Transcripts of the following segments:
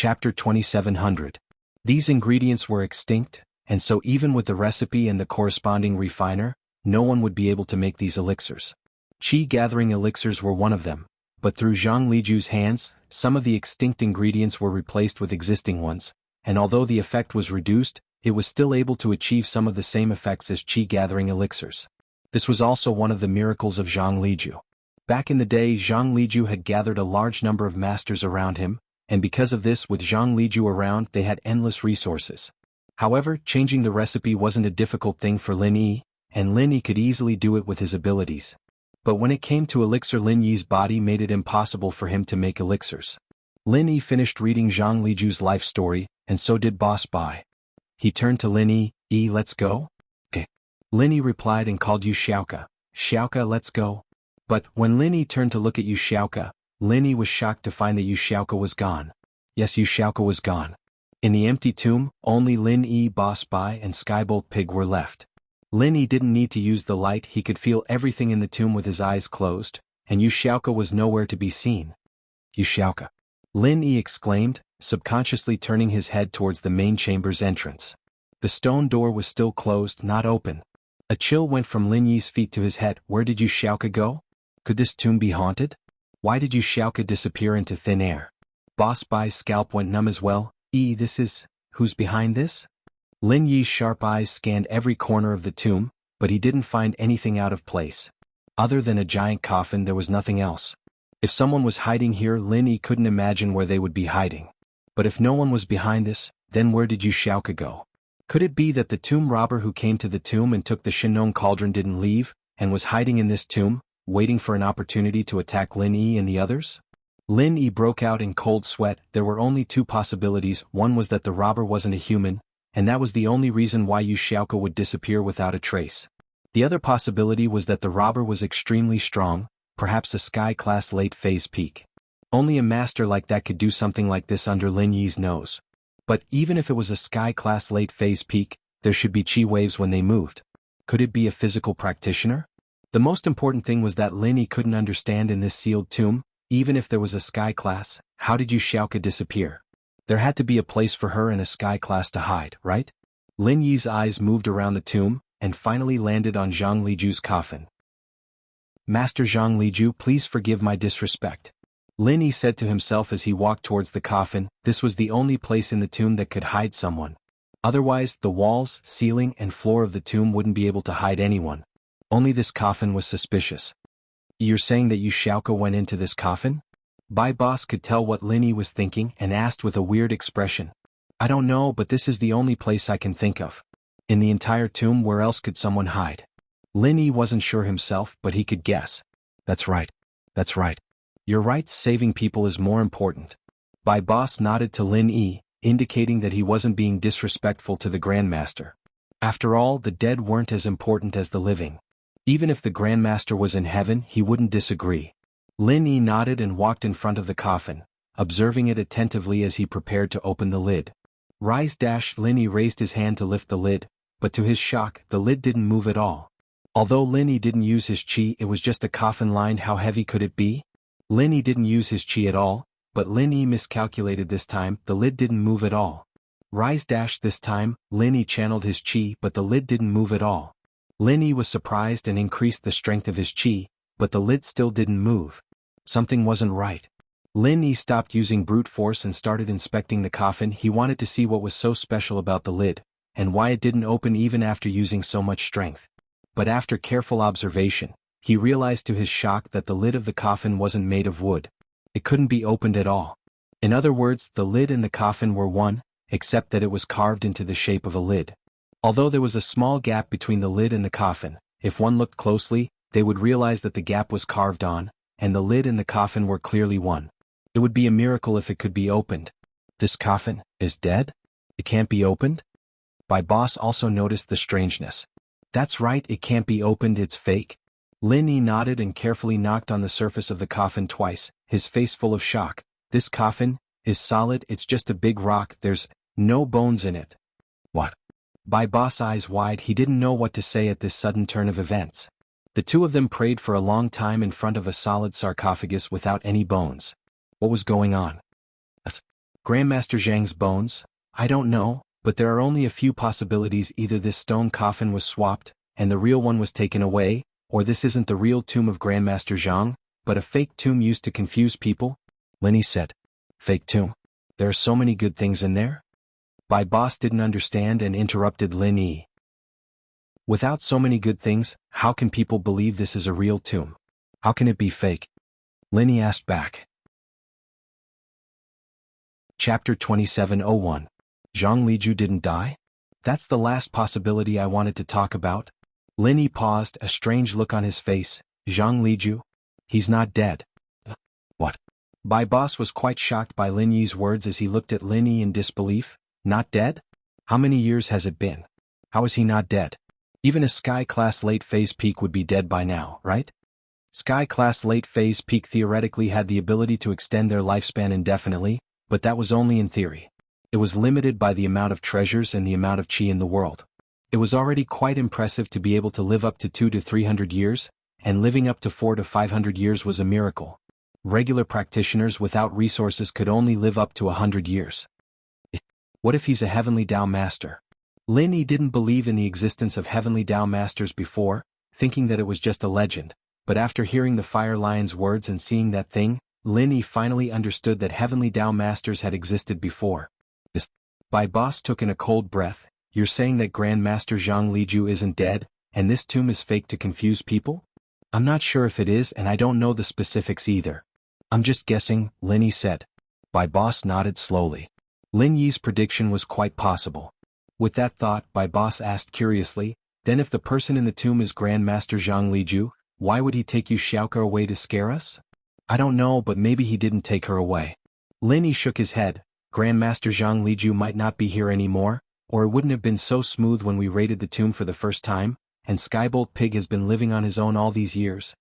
Chapter 2700. These ingredients were extinct, and so even with the recipe and the corresponding refiner, no one would be able to make these elixirs. Qi-gathering elixirs were one of them, but through Zhang Liju's hands, some of the extinct ingredients were replaced with existing ones, and although the effect was reduced, it was still able to achieve some of the same effects as Qi-gathering elixirs. This was also one of the miracles of Zhang Liju. Back in the day, Zhang Liju had gathered a large number of masters around him, and because of this, with Zhang Liju around, they had endless resources. However, changing the recipe wasn't a difficult thing for Lin Yi, and Lin Yi could easily do it with his abilities. But when it came to elixir, Lin Yi's body made it impossible for him to make elixirs. Lin Yi finished reading Zhang Liju's life story, and so did Boss Bai. He turned to Lin Yi, let's go? Okay. Lin Yi replied and called Yu Xiaoka. Xiaoka, let's go. But when Lin Yi turned to look at Yu Xiaoka, Lin Yi was shocked to find that Yu Xiaoka was gone. Yes, Yu Xiaoka was gone. In the empty tomb, only Lin Yi, Boss Bai, and Skybolt Pig were left. Lin Yi didn't need to use the light, he could feel everything in the tomb with his eyes closed, and Yu Xiaoka was nowhere to be seen. Yu Xiaoka. Lin Yi exclaimed, subconsciously turning his head towards the main chamber's entrance. The stone door was still closed, not open. A chill went from Lin Yi's feet to his head. Where did Yu Xiaoka go? Could this tomb be haunted? Why did Yu Xiaoka disappear into thin air? Boss Bai's scalp went numb as well. Who's behind this? Lin Yi's sharp eyes scanned every corner of the tomb, but he didn't find anything out of place. Other than a giant coffin, there was nothing else. If someone was hiding here, Lin Yi couldn't imagine where they would be hiding. But if no one was behind this, then where did Yu Xiaoka go? Could it be that the tomb robber who came to the tomb and took the Shinong cauldron didn't leave, and was hiding in this tomb, waiting for an opportunity to attack Lin Yi and the others? Lin Yi broke out in cold sweat. There were only two possibilities. One was that the robber wasn't a human, and that was the only reason why Yu Xiaoka would disappear without a trace. The other possibility was that the robber was extremely strong, perhaps a sky-class late-phase peak. Only a master like that could do something like this under Lin Yi's nose. But even if it was a sky-class late-phase peak, there should be chi waves when they moved. Could it be a physical practitioner? The most important thing was that Lin Yi couldn't understand in this sealed tomb, even if there was a sky class, how did Yu Xiaoka disappear? There had to be a place for her in a sky class to hide, right? Lin Yi's eyes moved around the tomb, and finally landed on Zhang Liju's coffin. Master Zhang Liju, please forgive my disrespect. Lin Yi said to himself as he walked towards the coffin. This was the only place in the tomb that could hide someone. Otherwise, the walls, ceiling, and floor of the tomb wouldn't be able to hide anyone. Only this coffin was suspicious. You're saying that Yu Xiaoka went into this coffin? Bai Boss could tell what Lin Yi was thinking and asked with a weird expression. I don't know, but this is the only place I can think of. In the entire tomb, where else could someone hide? Lin Yi wasn't sure himself, but he could guess. That's right. That's right. You're right, saving people is more important. Bai Boss nodded to Lin Yi, indicating that he wasn't being disrespectful to the Grandmaster. After all, the dead weren't as important as the living. Even if the Grandmaster was in heaven, he wouldn't disagree. Lin Yi nodded and walked in front of the coffin, observing it attentively as he prepared to open the lid. Rise! Lin Yi raised his hand to lift the lid, but to his shock, the lid didn't move at all. Although Lin Yi didn't use his chi, it was just a coffin lined. How heavy could it be? Lin Yi didn't use his chi at all, but Lin Yi miscalculated this time. The lid didn't move at all. Rise! This time, Lin Yi channeled his chi, but the lid didn't move at all. Lin Yi was surprised and increased the strength of his chi, but the lid still didn't move. Something wasn't right. Lin Yi stopped using brute force and started inspecting the coffin. He wanted to see what was so special about the lid, and why it didn't open even after using so much strength. But after careful observation, he realized to his shock that the lid of the coffin wasn't made of wood. It couldn't be opened at all. In other words, the lid and the coffin were one, except that it was carved into the shape of a lid. Although there was a small gap between the lid and the coffin, if one looked closely, they would realize that the gap was carved on, and the lid and the coffin were clearly one. It would be a miracle if it could be opened. This coffin is dead? It can't be opened? Bai Boss also noticed the strangeness. That's right, it can't be opened, it's fake. Lin Yi nodded and carefully knocked on the surface of the coffin twice, his face full of shock. This coffin is solid, it's just a big rock, there's no bones in it. What? Bai Boss eyes wide, he didn't know what to say at this sudden turn of events. The two of them prayed for a long time in front of a solid sarcophagus without any bones. What was going on? Grandmaster Zhang's bones? I don't know, but there are only a few possibilities. Either this stone coffin was swapped, and the real one was taken away, or this isn't the real tomb of Grandmaster Zhang, but a fake tomb used to confuse people. Linny said. Fake tomb? There are so many good things in there? Bai Boss didn't understand and interrupted Lin Yi. Without so many good things, how can people believe this is a real tomb? How can it be fake? Lin Yi asked back. Chapter 2701. Zhang Liju didn't die? That's the last possibility I wanted to talk about. Lin Yi paused, a strange look on his face. Zhang Liju? He's not dead. What? Bai Boss was quite shocked by Lin Yi's words as he looked at Lin Yi in disbelief. Not dead? How many years has it been? How is he not dead? Even a Sky-class late-phase peak would be dead by now, right? Sky-class late-phase peak theoretically had the ability to extend their lifespan indefinitely, but that was only in theory. It was limited by the amount of treasures and the amount of qi in the world. It was already quite impressive to be able to live up to 200 to 300 years, and living up to 400 to 500 years was a miracle. Regular practitioners without resources could only live up to 100 years. What if he's a Heavenly Dao Master? Lin Yi didn't believe in the existence of Heavenly Dao Masters before, thinking that it was just a legend, but after hearing the Fire Lion's words and seeing that thing, Lin Yi finally understood that Heavenly Dao Masters had existed before. Bai Boss took in a cold breath. You're saying that Grandmaster Zhang Liju isn't dead, and this tomb is fake to confuse people? I'm not sure if it is, and I don't know the specifics either. I'm just guessing, Lin Yi said. Bai Boss nodded slowly. Lin Yi's prediction was quite possible. With that thought, Bai Boss asked curiously, then if the person in the tomb is Grandmaster Zhang Liju, why would he take Yu Xiaoke away to scare us? I don't know, but maybe he didn't take her away. Lin Yi shook his head. Grandmaster Zhang Liju might not be here anymore, or it wouldn't have been so smooth when we raided the tomb for the first time, and Skybolt Pig has been living on his own all these years.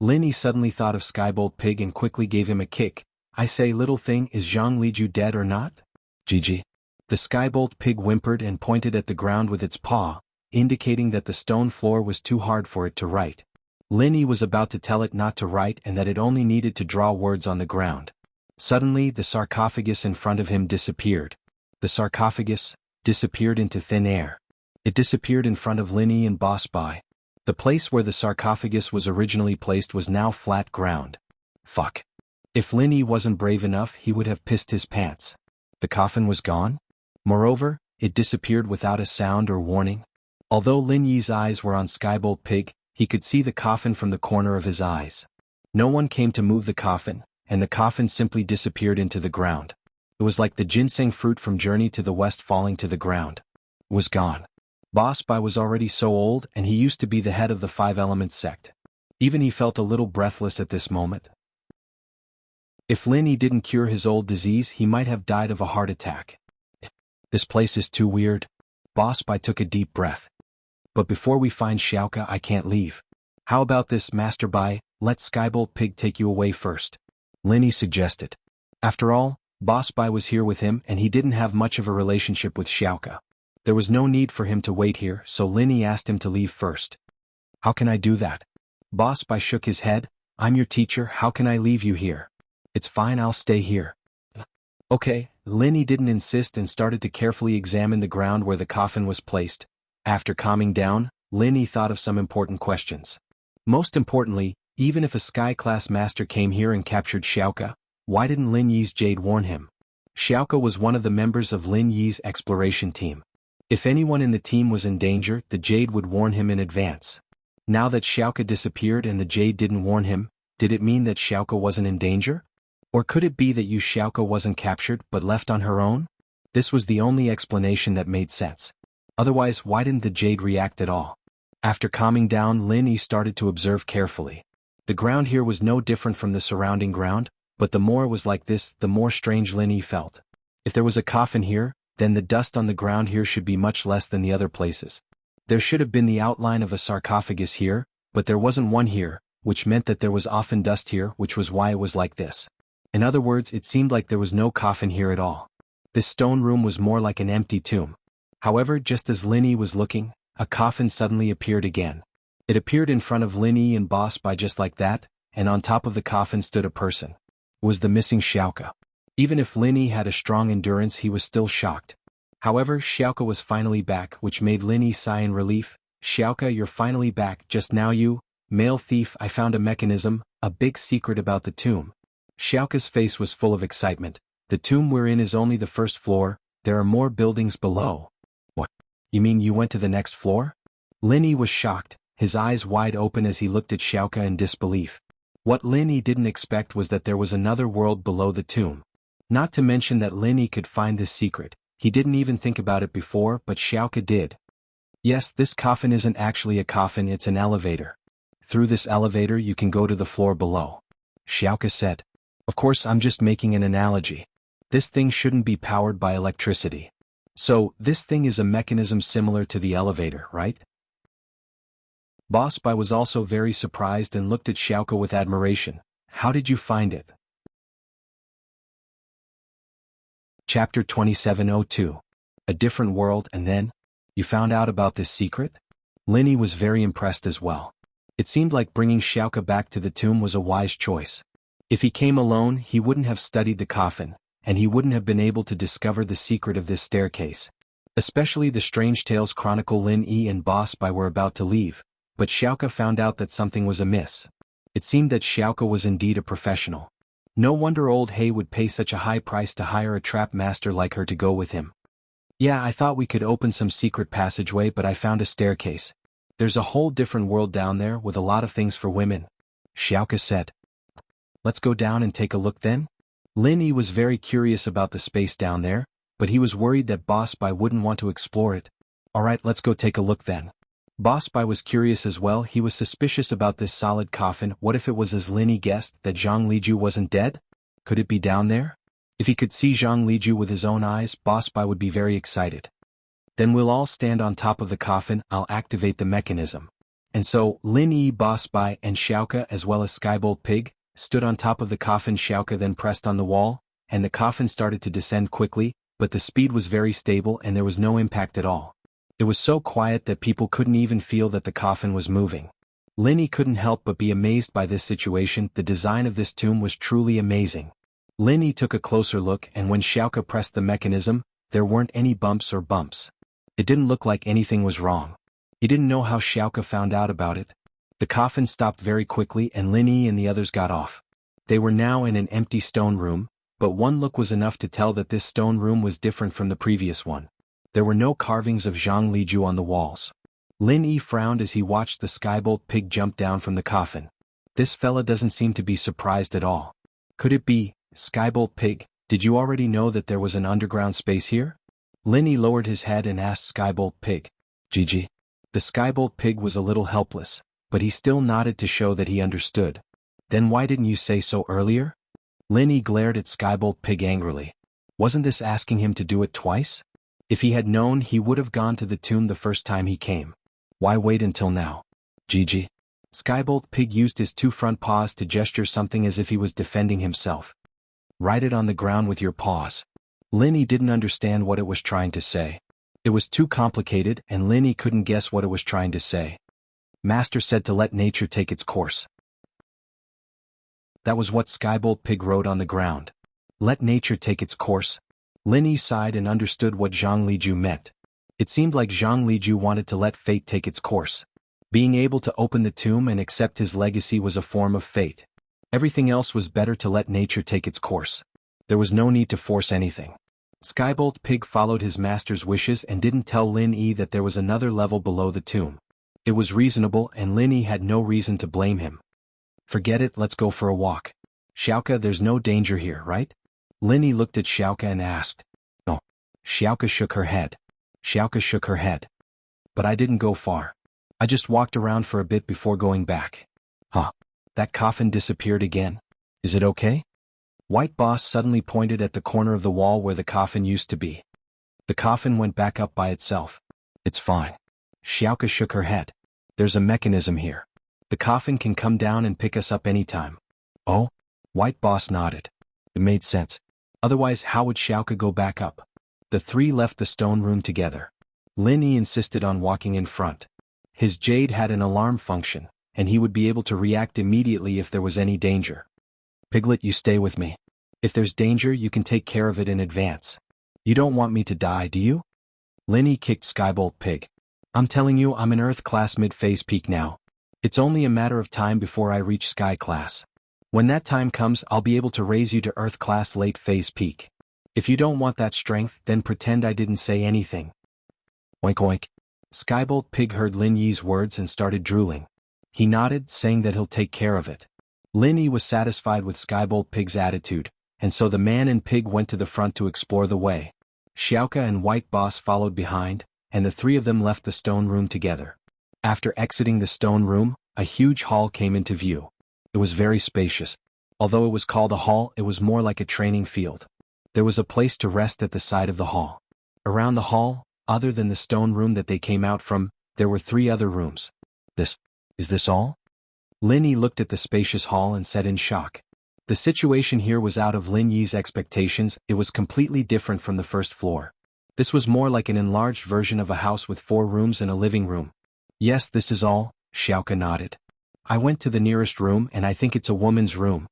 Lin Yi suddenly thought of Skybolt Pig and quickly gave him a kick. I say, little thing, is Zhang Liju dead or not? Gigi. The Skybolt Pig whimpered and pointed at the ground with its paw, indicating that the stone floor was too hard for it to write. Lin Yi was about to tell it not to write and that it only needed to draw words on the ground. Suddenly, the sarcophagus in front of him disappeared. The sarcophagus disappeared into thin air. It disappeared in front of Lin Yi and Boss Bai. The place where the sarcophagus was originally placed was now flat ground. Fuck. If Lin Yi wasn't brave enough, he would have pissed his pants. The coffin was gone? Moreover, it disappeared without a sound or warning. Although Lin Yi's eyes were on Skybolt Pig, he could see the coffin from the corner of his eyes. No one came to move the coffin, and the coffin simply disappeared into the ground. It was like the ginseng fruit from Journey to the West falling to the ground. It was gone. Boss Bai was already so old, and he used to be the head of the Five Elements sect. Even he felt a little breathless at this moment. If Lin Yi didn't cure his old disease, he might have died of a heart attack. This place is too weird. Boss Bai took a deep breath. But before we find Xiaoke, I can't leave. How about this, Master Bai? Let Skybolt Pig take you away first. Lin Yi suggested. After all, Boss Bai was here with him and he didn't have much of a relationship with Xiaoke. There was no need for him to wait here, so Lin Yi asked him to leave first. How can I do that? Boss Bai shook his head. I'm your teacher, how can I leave you here? It's fine, I'll stay here. Okay, Lin Yi didn't insist and started to carefully examine the ground where the coffin was placed. After calming down, Lin Yi thought of some important questions. Most importantly, even if a Sky-class master came here and captured Xiaoke, why didn't Lin Yi's Jade warn him? Xiaoke was one of the members of Lin Yi's exploration team. If anyone in the team was in danger, the Jade would warn him in advance. Now that Xiaoke disappeared and the Jade didn't warn him, did it mean that Xiaoke wasn't in danger? Or could it be that Yu Xiaoke wasn't captured but left on her own? This was the only explanation that made sense. Otherwise, why didn't the Jade react at all? After calming down, Lin Yi started to observe carefully. The ground here was no different from the surrounding ground, but the more it was like this, the more strange Lin Yi felt. If there was a coffin here, then the dust on the ground here should be much less than the other places. There should have been the outline of a sarcophagus here, but there wasn't one here, which meant that there was often dust here, which was why it was like this. In other words, it seemed like there was no coffin here at all. This stone room was more like an empty tomb. However, just as Lin Yi was looking, a coffin suddenly appeared again. It appeared in front of Lin Yi and Boss Bai just like that, and on top of the coffin stood a person. It was the missing Xiaoke. Even if Linny had a strong endurance, he was still shocked. However, Xiaoka was finally back, which made Linny sigh in relief. Xiaoka, you're finally back. Just now you, male thief, I found a mechanism, a big secret about the tomb. Xiaoka's face was full of excitement. The tomb we're in is only the first floor, there are more buildings below. What? You mean you went to the next floor? Linny was shocked, his eyes wide open as he looked at Xiaoka in disbelief. What Linny didn't expect was that there was another world below the tomb. Not to mention that Linny could find this secret. He didn't even think about it before, but Xiaoka did. Yes, this coffin isn't actually a coffin, it's an elevator. Through this elevator you can go to the floor below. Xiaoka said. Of course, I'm just making an analogy. This thing shouldn't be powered by electricity. So, this thing is a mechanism similar to the elevator, right? Boss Bai was also very surprised and looked at Xiaoka with admiration. How did you find it? Chapter 2702. A different world, and then? You found out about this secret? Linny was very impressed as well. It seemed like bringing Xiaoka back to the tomb was a wise choice. If he came alone, he wouldn't have studied the coffin, and he wouldn't have been able to discover the secret of this staircase. Especially the Strange Tales Chronicle. Lin Yi and Boss Bai were about to leave, but Xiaoka found out that something was amiss. It seemed that Xiaoka was indeed a professional. No wonder old He would pay such a high price to hire a trap master like her to go with him. Yeah, I thought we could open some secret passageway, but I found a staircase. There's a whole different world down there with a lot of things for women. Xiaoka said. Let's go down and take a look then? Lin Yi was very curious about the space down there, but he was worried that Boss Bai wouldn't want to explore it. Alright, let's go take a look then. Boss Bai was curious as well. He was suspicious about this solid coffin. What if it was as Lin Yi guessed, that Zhang Liju wasn't dead? Could it be down there? If he could see Zhang Liju with his own eyes, Boss Bai would be very excited. Then we'll all stand on top of the coffin, I'll activate the mechanism. And so, Lin Yi, Boss Bai, and Xiaoka as well as Skybolt Pig, stood on top of the coffin. Xiaoka then pressed on the wall, and the coffin started to descend quickly, but the speed was very stable and there was no impact at all. It was so quiet that people couldn't even feel that the coffin was moving. Lin Yi couldn't help but be amazed by this situation. The design of this tomb was truly amazing. Lin Yi took a closer look, and when Xiaoka pressed the mechanism, there weren't any bumps or bumps. It didn't look like anything was wrong. He didn't know how Xiaoka found out about it. The coffin stopped very quickly and Lin Yi and the others got off. They were now in an empty stone room, but one look was enough to tell that this stone room was different from the previous one. There were no carvings of Zhang Liju on the walls. Lin Yi frowned as he watched the Skybolt Pig jump down from the coffin. This fella doesn't seem to be surprised at all. Could it be, Skybolt Pig, did you already know that there was an underground space here? Lin Yi lowered his head and asked Skybolt Pig. Gigi. The Skybolt Pig was a little helpless, but he still nodded to show that he understood. Then why didn't you say so earlier? Lin Yi glared at Skybolt Pig angrily. Wasn't this asking him to do it twice? If he had known, he would have gone to the tomb the first time he came. Why wait until now? Gigi. Skybolt Pig used his two front paws to gesture something as if he was defending himself. Write it on the ground with your paws. Lin Yi didn't understand what it was trying to say. It was too complicated and Lin Yi couldn't guess what it was trying to say. Master said to let nature take its course. That was what Skybolt Pig wrote on the ground. Let nature take its course. Lin Yi sighed and understood what Zhang Liju meant. It seemed like Zhang Liju wanted to let fate take its course. Being able to open the tomb and accept his legacy was a form of fate. Everything else was better to let nature take its course. There was no need to force anything. Skybolt Pig followed his master's wishes and didn't tell Lin Yi that there was another level below the tomb. It was reasonable and Lin Yi had no reason to blame him. Forget it, let's go for a walk. Xiaoka, there's no danger here, right? Lin Yi looked at Xiaoka and asked. No. Xiaoka shook her head. Xiaoka shook her head. But I didn't go far. I just walked around for a bit before going back. Huh. That coffin disappeared again. Is it okay? White Boss suddenly pointed at the corner of the wall where the coffin used to be. The coffin went back up by itself. It's fine. Xiaoka shook her head. There's a mechanism here. The coffin can come down and pick us up anytime. Oh? White Boss nodded. It made sense. Otherwise, how would Xiaoka go back up? The three left the stone room together. Lin Yi insisted on walking in front. His jade had an alarm function, and he would be able to react immediately if there was any danger. Piglet, you stay with me. If there's danger, you can take care of it in advance. You don't want me to die, do you? Linny kicked Skybolt Pig. I'm telling you, I'm in Earth Class mid-phase peak now. It's only a matter of time before I reach Sky Class. When that time comes, I'll be able to raise you to Earth Class late phase peak. If you don't want that strength, then pretend I didn't say anything. Oink oink. Skybolt Pig heard Lin Yi's words and started drooling. He nodded, saying that he'll take care of it. Lin Yi was satisfied with Skybolt Pig's attitude, and so the man and pig went to the front to explore the way. Xiaoka and White Boss followed behind, and the three of them left the stone room together. After exiting the stone room, a huge hall came into view. It was very spacious. Although it was called a hall, it was more like a training field. There was a place to rest at the side of the hall. Around the hall, other than the stone room that they came out from, there were 3 other rooms. Is this all? Lin Yi looked at the spacious hall and said in shock. The situation here was out of Lin Yi's expectations. It was completely different from the first floor. This was more like an enlarged version of a house with 4 rooms and a living room. Yes, this is all, Xiaoka nodded. I went to the nearest room and I think it's a woman's room.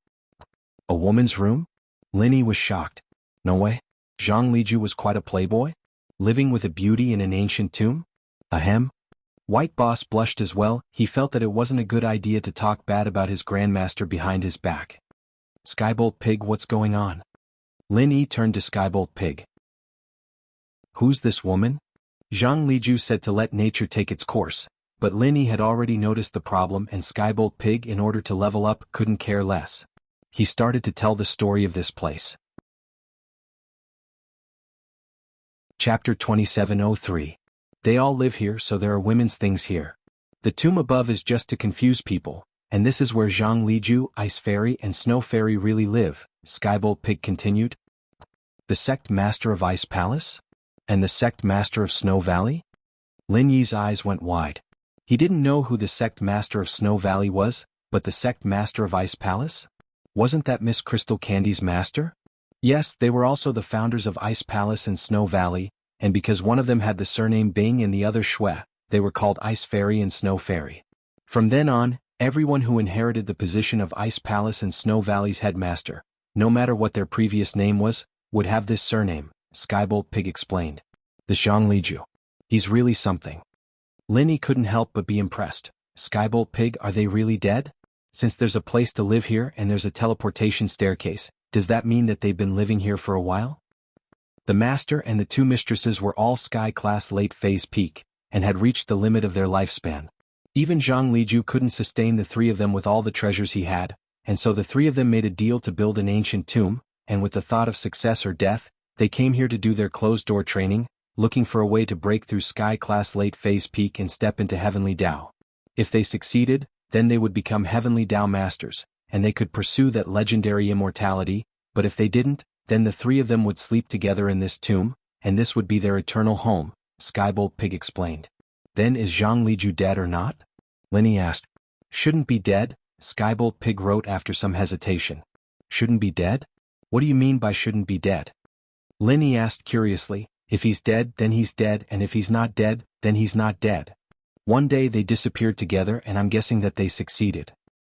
A woman's room? Lin Yi was shocked. No way. Zhang Liju was quite a playboy? Living with a beauty in an ancient tomb? Ahem. White Boss blushed as well. He felt that it wasn't a good idea to talk bad about his grandmaster behind his back. Skybolt Pig, what's going on? Lin Yi turned to Skybolt Pig. Who's this woman? Zhang Liju said to let nature take its course, but Lin Yi had already noticed the problem and Skybolt Pig, in order to level up, couldn't care less. He started to tell the story of this place. Chapter 2703. They all live here, so there are women's things here. The tomb above is just to confuse people, and this is where Zhang Liju, Ice Fairy and Snow Fairy really live, Skybolt Pig continued. The sect master of Ice Palace? And the sect master of Snow Valley? Lin Yi's eyes went wide. He didn't know who the sect master of Snow Valley was, but the sect master of Ice Palace? Wasn't that Miss Crystal Candy's master? Yes, they were also the founders of Ice Palace and Snow Valley, and because one of them had the surname Bing and the other Shui, they were called Ice Fairy and Snow Fairy. From then on, everyone who inherited the position of Ice Palace and Snow Valley's headmaster, no matter what their previous name was, would have this surname, Skybolt Pig explained. The Zhang Liju. He's really something. Lin Yi couldn't help but be impressed. Skybolt Pig, are they really dead? Since there's a place to live here and there's a teleportation staircase, does that mean that they've been living here for a while? The master and the 2 mistresses were all Sky Class late phase peak, and had reached the limit of their lifespan. Even Zhang Liju couldn't sustain the 3 of them with all the treasures he had, and so the 3 of them made a deal to build an ancient tomb, and with the thought of success or death, they came here to do their closed-door training, looking for a way to break through Sky Class late phase peak and step into Heavenly Dao. If they succeeded, then they would become Heavenly Dao Masters, and they could pursue that legendary immortality, but if they didn't, then the 3 of them would sleep together in this tomb, and this would be their eternal home, Skybolt Pig explained. Then is Zhang Liju dead or not? Lin Yi asked. Shouldn't be dead, Skybolt Pig wrote after some hesitation. Shouldn't be dead? What do you mean by shouldn't be dead? Lin Yi asked curiously. If he's dead, then he's dead, and if he's not dead, then he's not dead. One day they disappeared together, and I'm guessing that they succeeded.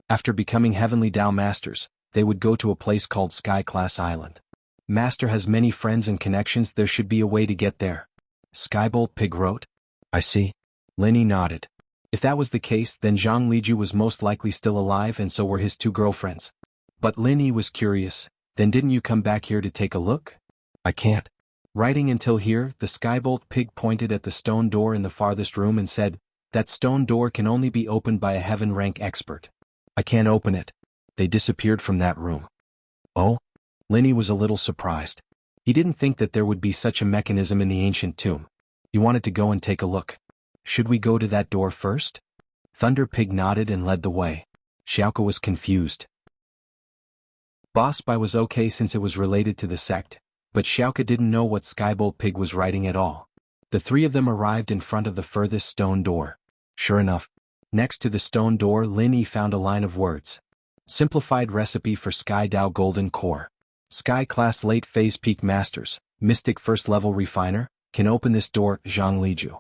After becoming Heavenly Dao Masters, they would go to a place called Sky Class Island. Master has many friends and connections, there should be a way to get there. Skybolt Pig wrote. I see. Lin Yi nodded. If that was the case, then Zhang Liju was most likely still alive and so were his 2 girlfriends. But Lin Yi was curious. Then didn't you come back here to take a look? I can't. Writing until here, the Skybolt Pig pointed at the stone door in the farthest room and said, that stone door can only be opened by a heaven rank expert. I can't open it. They disappeared from that room. Oh? Lin Yi was a little surprised. He didn't think that there would be such a mechanism in the ancient tomb. He wanted to go and take a look. Should we go to that door first? Thunder Pig nodded and led the way. Xiaoka was confused. Boss Bai was okay since it was related to the sect, but Xiaoka didn't know what Skybolt Pig was writing at all. The 3 of them arrived in front of the furthest stone door. Sure enough, next to the stone door Lin Yi found a line of words. Simplified recipe for Sky Dao Golden Core. Sky Class Late Phase Peak Masters, Mystic First Level Refiner, can open this door, Zhang Liju.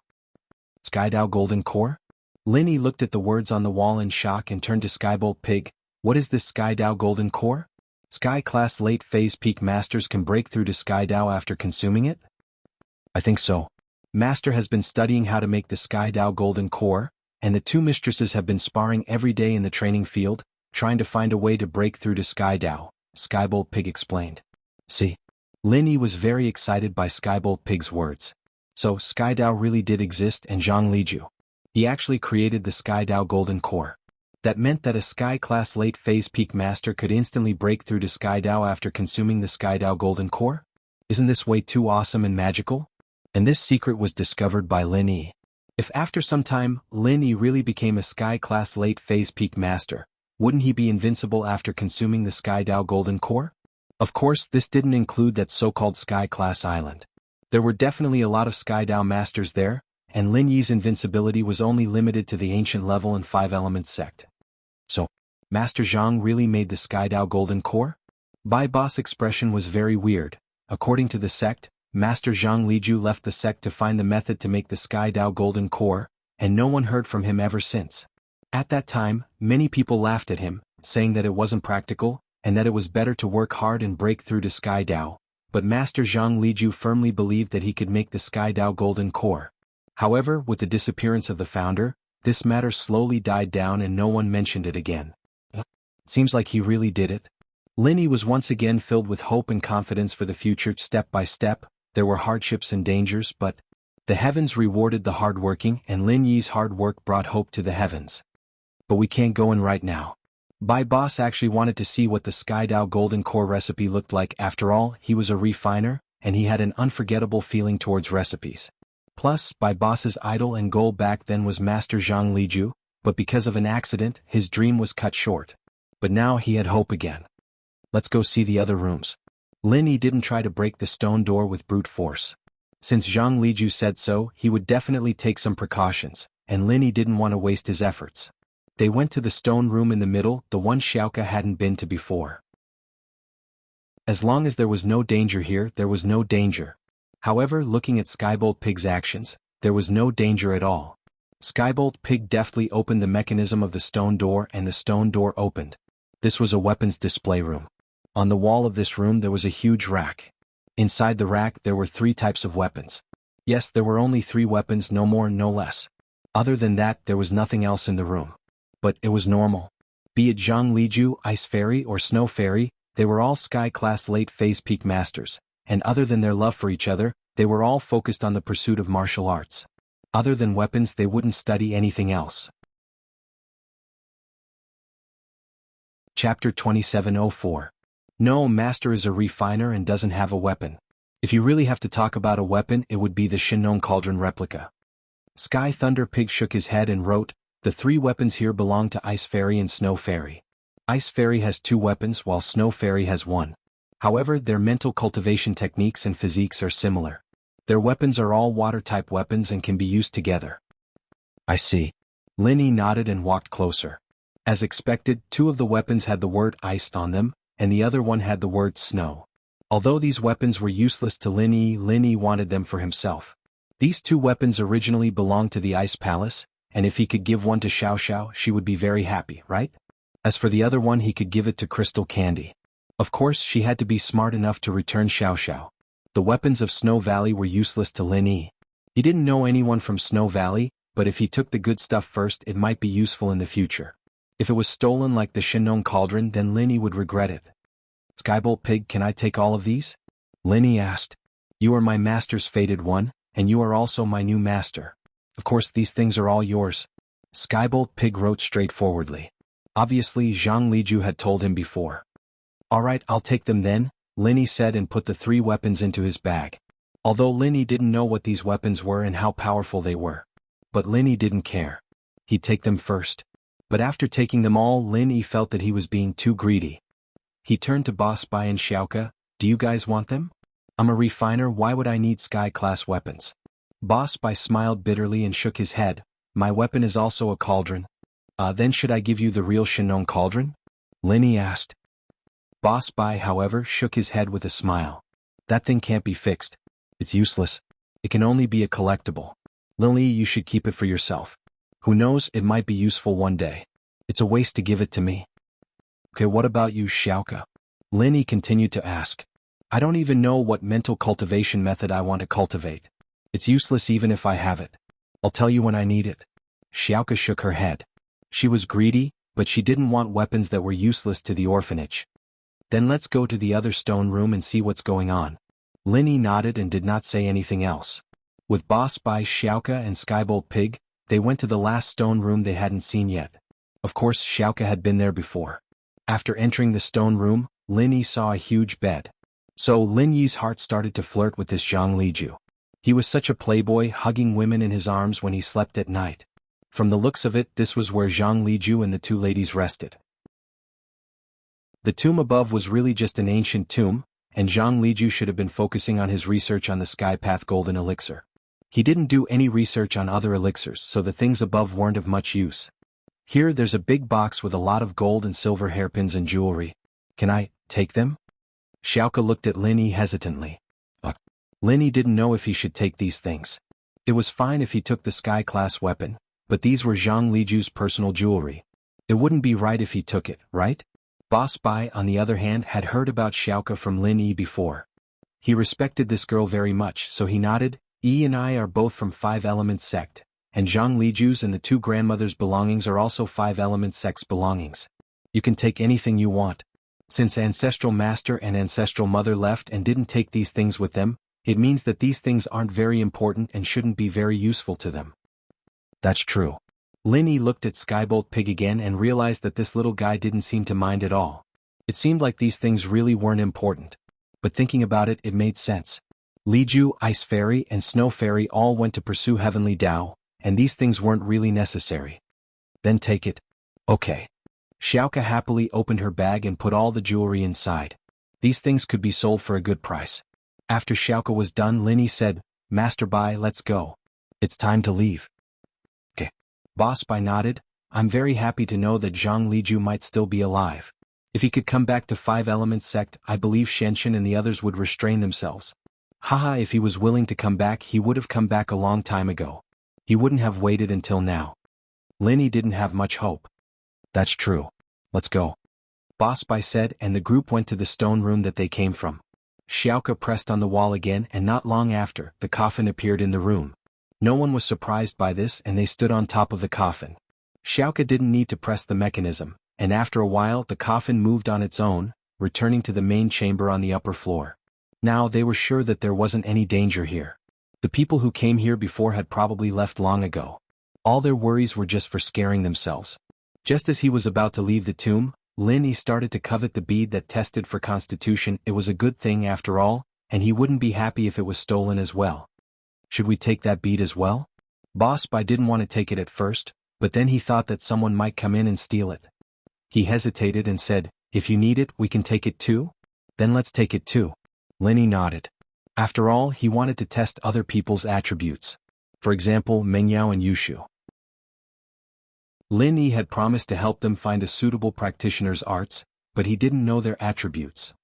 Sky Dao Golden Core? Lin Yi looked at the words on the wall in shock and turned to Skybolt Pig. What is this Sky Dao Golden Core? Sky-class late-phase peak masters can break through to Sky Dao after consuming it? I think so. Master has been studying how to make the Sky Dao golden core, and the two mistresses have been sparring every day in the training field, trying to find a way to break through to Sky Dao, Skybolt Pig explained. See? Lin Yi was very excited by Skybolt Pig's words. So, Sky Dao really did exist, and Zhang Liju. He actually created the Sky Dao golden core. That meant that a Sky-class late-phase peak master could instantly break through to Sky Dao after consuming the Sky Dao golden core? Isn't this way too awesome and magical? And this secret was discovered by Lin Yi. If after some time, Lin Yi really became a Sky-class late-phase peak master, wouldn't he be invincible after consuming the Sky Dao golden core? Of course, this didn't include that so-called Sky-class island. There were definitely a lot of Sky Dao masters there, and Lin Yi's invincibility was only limited to the ancient level and 5 elements sect. So, Master Zhang really made the Sky Dao golden core? Bai Boss' expression was very weird. According to the sect, Master Zhang Liju left the sect to find the method to make the Sky Dao golden core, and no one heard from him ever since. At that time, many people laughed at him, saying that it wasn't practical, and that it was better to work hard and break through to Sky Dao, but Master Zhang Liju firmly believed that he could make the Sky Dao golden core. However, with the disappearance of the founder, this matter slowly died down and no one mentioned it again. Seems like he really did it. Lin Yi was once again filled with hope and confidence for the future. Step by step, there were hardships and dangers, but the heavens rewarded the hardworking, and Lin Yi's hard work brought hope to the heavens. But we can't go in right now. Bai Boss actually wanted to see what the Sky Dao golden core recipe looked like. After all, he was a refiner, and he had an unforgettable feeling towards recipes. Plus, Bai Boss's idol and goal back then was Master Zhang Liju, but because of an accident, his dream was cut short. But now he had hope again. Let's go see the other rooms. Lin Yi didn't try to break the stone door with brute force. Since Zhang Liju said so, he would definitely take some precautions, and Lin Yi didn't want to waste his efforts. They went to the stone room in the middle, the one Xiaoka hadn't been to before. As long as there was no danger here, there was no danger. However, looking at Skybolt Pig's actions, there was no danger at all. Skybolt Pig deftly opened the mechanism of the stone door and the stone door opened. This was a weapons display room. On the wall of this room there was a huge rack. Inside the rack there were 3 types of weapons. Yes, there were only 3 weapons, no more, no less. Other than that, there was nothing else in the room. But it was normal. Be it Zhang Liju, Ice Fairy, or Snow Fairy, they were all Sky-class late-phase peak masters. And other than their love for each other, they were all focused on the pursuit of martial arts. Other than weapons, they wouldn't study anything else. Chapter 2704. No, Master is a refiner and doesn't have a weapon. If you really have to talk about a weapon, it would be the Shinnon Cauldron replica. Sky Thunder Pig shook his head and wrote, "The 3 weapons here belong to Ice Fairy and Snow Fairy. Ice Fairy has 2 weapons while Snow Fairy has 1. However, their mental cultivation techniques and physiques are similar. Their weapons are all water-type weapons and can be used together." I see. Lin Yi nodded and walked closer. As expected, 2 of the weapons had the word ice on them, and the other one had the word snow. Although these weapons were useless to Lin Yi wanted them for himself. These 2 weapons originally belonged to the Ice Palace, and if he could give one to Xiao Xiao, she would be very happy, right? As for the other one, he could give it to Crystal Candy. Of course, she had to be smart enough to return Xiao Xiao. The weapons of Snow Valley were useless to Lin Yi. He didn't know anyone from Snow Valley, but if he took the good stuff first, it might be useful in the future. If it was stolen like the Shinnon Cauldron, then Lin Yi would regret it. Skybolt Pig, can I take all of these? Lin Yi asked. You are my master's fated one, and you are also my new master. Of course, these things are all yours. Skybolt Pig wrote straightforwardly. Obviously, Zhang Liju had told him before. Alright, I'll take them then, Lin Yi said and put the 3 weapons into his bag. Although Lin Yi didn't know what these weapons were and how powerful they were. But Lin Yi didn't care. He'd take them first. But after taking them all, Lin Yi felt that he was being too greedy. He turned to Boss Bai and Xiaoka. Do you guys want them? I'm a refiner, why would I need Sky-class weapons? Boss Bai smiled bitterly and shook his head. My weapon is also a cauldron. Then should I give you the real Shinnon Cauldron? Lin Yi asked. Boss Bai, however, shook his head with a smile. That thing can't be fixed. It's useless. It can only be a collectible. Lin Yi, you should keep it for yourself. Who knows, it might be useful one day. It's a waste to give it to me. Okay, what about you, Xiaoka? Lin Yi continued to ask. I don't even know what mental cultivation method I want to cultivate. It's useless even if I have it. I'll tell you when I need it. Xiaoke shook her head. She was greedy, but she didn't want weapons that were useless to the orphanage. Then let's go to the other stone room and see what's going on. Lin Yi nodded and did not say anything else. With Boss Bai, Xiaoke and Skybolt Pig, they went to the last stone room they hadn't seen yet. Of course, Xiaoke had been there before. After entering the stone room, Lin Yi saw a huge bed. So Lin Yi's heart started to flirt with this Zhang Liju. He was such a playboy, hugging women in his arms when he slept at night. From the looks of it, this was where Zhang Liju and the two ladies rested. The tomb above was really just an ancient tomb, and Zhang Liju should have been focusing on his research on the Sky Path Golden Elixir. He didn't do any research on other elixirs, so the things above weren't of much use. Here there's a big box with a lot of gold and silver hairpins and jewelry. Can I take them? Xiaoke looked at Lin Yi hesitantly. Lin Yi didn't know if he should take these things. It was fine if he took the Sky-class weapon, but these were Zhang Liju's personal jewelry. It wouldn't be right if he took it, right? Boss Bai, on the other hand, had heard about Xiaoke from Lin Yi before. He respected this girl very much, so he nodded. Yi and I are both from Five Elements sect, and Zhang Liju's and the two grandmothers' belongings are also Five Elements sect's belongings. You can take anything you want. Since Ancestral Master and Ancestral Mother left and didn't take these things with them, it means that these things aren't very important and shouldn't be very useful to them. That's true. Lin Yi looked at Skybolt Pig again and realized that this little guy didn't seem to mind at all. It seemed like these things really weren't important. But thinking about it, it made sense. Liju, Ice Fairy, and Snow Fairy all went to pursue Heavenly Tao, and these things weren't really necessary. Then take it. Okay. Xiaoke happily opened her bag and put all the jewelry inside. These things could be sold for a good price. After Xiaoke was done, Lin Yi said, Master Bai, let's go. It's time to leave. Okay. Boss Bai nodded. I'm very happy to know that Zhang Liju might still be alive. If he could come back to Five Elements sect, I believe Shenshin and the others would restrain themselves. Haha, if he was willing to come back, he would have come back a long time ago. He wouldn't have waited until now. Lin Yi didn't have much hope. That's true. Let's go. Boss Bai said, and the group went to the stone room that they came from. Xiaoke pressed on the wall again, and not long after, the coffin appeared in the room. No one was surprised by this, and they stood on top of the coffin. Xiaoke didn't need to press the mechanism, and after a while the coffin moved on its own, returning to the main chamber on the upper floor. Now they were sure that there wasn't any danger here. The people who came here before had probably left long ago. All their worries were just for scaring themselves. Just as he was about to leave the tomb, Lin Yi started to covet the bead that tested for constitution. It was a good thing after all, and he wouldn't be happy if it was stolen as well. Should we take that bead as well? Boss Bai didn't want to take it at first, but then he thought that someone might come in and steal it. He hesitated and said, if you need it, we can take it too? Then let's take it too. Lin Yi nodded. After all, he wanted to test other people's attributes. For example, Mengyao and Yushu. Lin Yi had promised to help them find a suitable practitioner's arts, but he didn't know their attributes.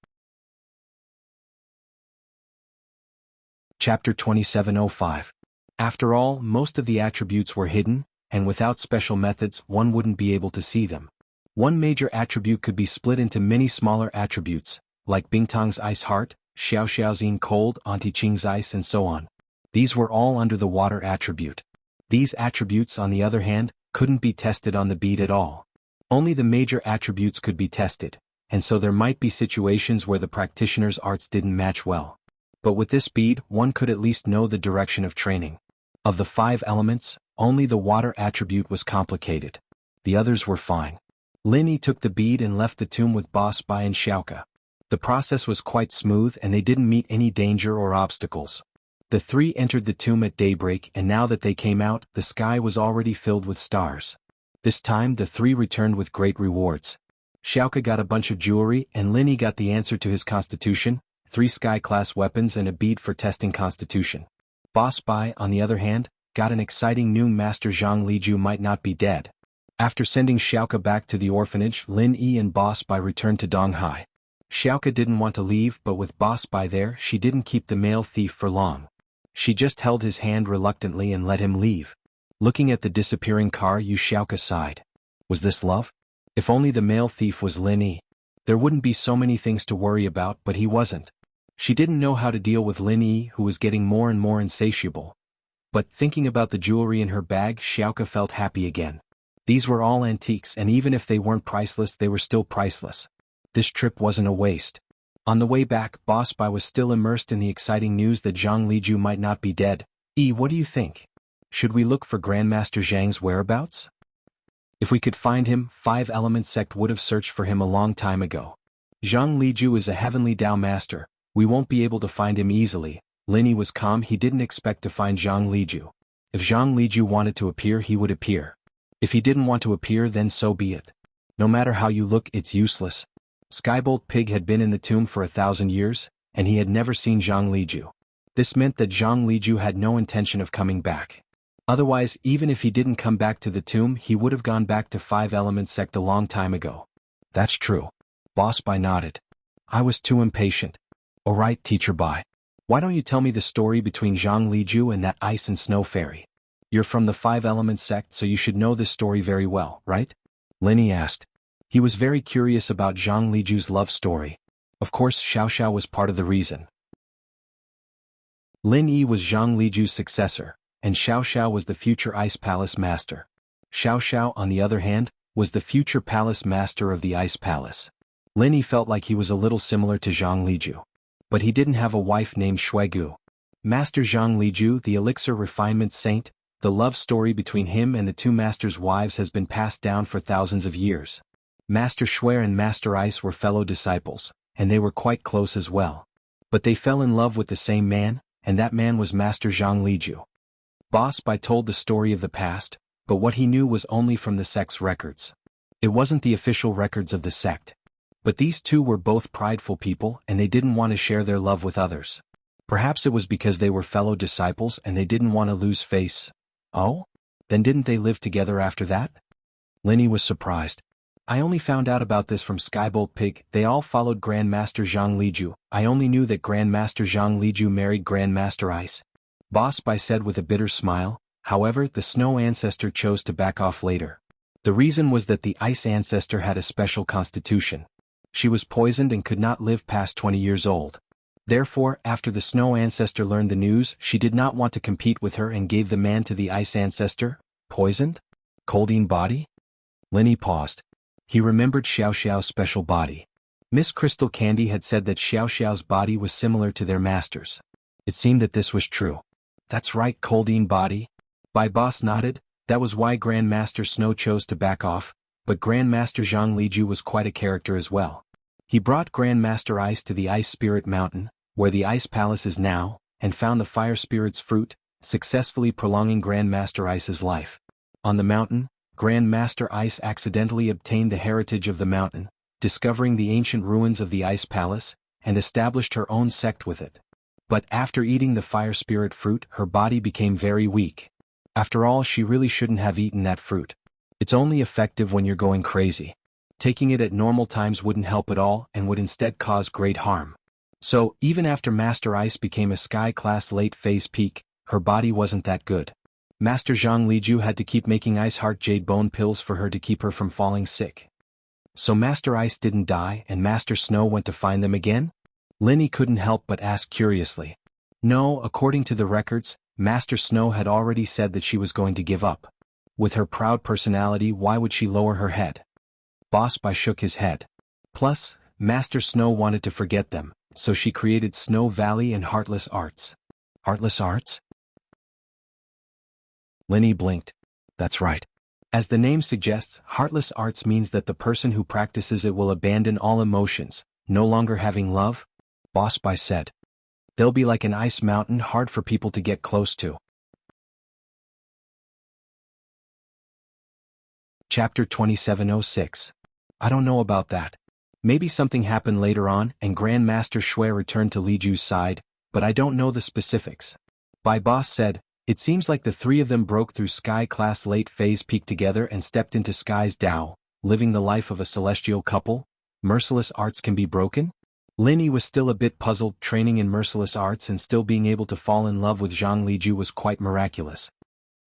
Chapter 2705. After all, most of the attributes were hidden, and without special methods, one wouldn't be able to see them. One major attribute could be split into many smaller attributes, like Bingtong's Ice Heart, Xiaoxiaozin Cold, Auntie Qing's Ice, and so on. These were all under the water attribute. These attributes, on the other hand, couldn't be tested on the bead at all. Only the major attributes could be tested, and so there might be situations where the practitioner's arts didn't match well. But with this bead, one could at least know the direction of training. Of the 5 elements, only the water attribute was complicated. The others were fine. Lin Yi took the bead and left the tomb with Boss Bai and Xiaoke. The process was quite smooth and they didn't meet any danger or obstacles. The 3 entered the tomb at daybreak, and now that they came out, the sky was already filled with stars. This time the 3 returned with great rewards. Xiaoke got a bunch of jewelry and Lin Yi got the answer to his constitution, 3 sky-class weapons and a bead for testing constitution. Boss Bai, on the other hand, got an exciting new Master Zhang Liju might not be dead. After sending Xiaoke back to the orphanage, Lin Yi and Boss Bai returned to Donghai. Xiaoke didn't want to leave, but with Boss Bai there, she didn't keep the male thief for long. She just held his hand reluctantly and let him leave. Looking at the disappearing car, Xiaoke sighed. Was this love? If only the male thief was Lin Yi. There wouldn't be so many things to worry about, but he wasn't. She didn't know how to deal with Lin Yi, who was getting more and more insatiable. But thinking about the jewelry in her bag, Xiaoka felt happy again. These were all antiques, and even if they weren't priceless, they were still priceless. This trip wasn't a waste. On the way back, Boss Bai was still immersed in the exciting news that Zhang Liju might not be dead. What do you think? Should we look for Grandmaster Zhang's whereabouts? If we could find him, 5 Elements sect would have searched for him a long time ago. Zhang Liju is a heavenly Dao master. We won't be able to find him easily. Lin Yi was calm. He didn't expect to find Zhang Liju. If Zhang Liju wanted to appear, he would appear. If he didn't want to appear, then so be it. No matter how you look, it's useless. Skybolt Pig had been in the tomb for 1,000 years, and he had never seen Zhang Liju. This meant that Zhang Liju had no intention of coming back. Otherwise, even if he didn't come back to the tomb, he would have gone back to 5 Elements sect a long time ago. That's true. Boss Bai nodded. I was too impatient. Alright, Teacher Bai. Why don't you tell me the story between Zhang Liju and that ice and snow fairy? You're from the 5 Elements sect, so you should know this story very well, right? Lin Yi asked. He was very curious about Zhang Liju's love story. Of course, Xiao Xiao was part of the reason. Lin Yi was Zhang Liju's successor, and Xiao Xiao was the future Ice Palace master. Xiao Xiao, on the other hand, was the future palace master of the Ice Palace. Lin Yi felt like he was a little similar to Zhang Liju. But he didn't have a wife named Shuigu. Master Zhang Liju, the elixir refinement saint, the love story between him and the 2 masters' wives has been passed down for thousands of years. Master Shui and Master Ice were fellow disciples, and they were quite close as well. But they fell in love with the same man, and that man was Master Zhang Liju. Boss Bai told the story of the past, but what he knew was only from the sect's records. It wasn't the official records of the sect. But these two were both prideful people, and they didn't want to share their love with others. Perhaps it was because they were fellow disciples and they didn't want to lose face. Oh? Then didn't they live together after that? Lin Yi was surprised. I only found out about this from Skybolt Pig. They all followed Grandmaster Zhang Liju. I only knew that Grandmaster Zhang Liju married Grandmaster Ice. Boss Bai said with a bitter smile. However, the Snow Ancestor chose to back off later. The reason was that the Ice Ancestor had a special constitution. She was poisoned and could not live past 20 years old. Therefore, after the Snow Ancestor learned the news, she did not want to compete with her and gave the man to the Ice Ancestor. Poisoned? Coldine body? Lin Yi paused. He remembered Xiao Xiao's special body. Miss Crystal Candy had said that Xiao Xiao's body was similar to their master's. It seemed that this was true. That's right, Coldine body. Bai Boss nodded. That was why Grandmaster Snow chose to back off, but Grandmaster Zhang Liju was quite a character as well. He brought Grandmaster Ice to the Ice Spirit Mountain, where the Ice Palace is now, and found the Fire Spirit's fruit, successfully prolonging Grandmaster Ice's life. On the mountain, Grandmaster Ice accidentally obtained the heritage of the mountain, discovering the ancient ruins of the Ice Palace, and established her own sect with it. But after eating the Fire Spirit fruit, her body became very weak. After all, she really shouldn't have eaten that fruit. It's only effective when you're going crazy. Taking it at normal times wouldn't help at all and would instead cause great harm. So, even after Master Ice became a Sky-class late-phase peak, her body wasn't that good. Master Zhang Liju had to keep making Ice Heart Jade Bone pills for her to keep her from falling sick. So Master Ice didn't die and Master Snow went to find them again? Lin Yi couldn't help but ask curiously. No, according to the records, Master Snow had already said that she was going to give up. With her proud personality, why would she lower her head? Boss Bai shook his head. Plus, Master Snow wanted to forget them, so she created Snow Valley and Heartless Arts. Heartless Arts? Lin Yi blinked. That's right. As the name suggests, Heartless Arts means that the person who practices it will abandon all emotions, no longer having love? Boss Bai said. They'll be like an ice mountain, hard for people to get close to. Chapter 2706. I don't know about that. Maybe something happened later on and Grandmaster Shui returned to Li Ju's side, but I don't know the specifics. Bai Boss said, it seems like the three of them broke through Sky-class late-phase peak together and stepped into Sky's Dao, living the life of a celestial couple. Merciless arts can be broken? Lin Yi was still a bit puzzled. Training in merciless arts and still being able to fall in love with Zhang Liju was quite miraculous.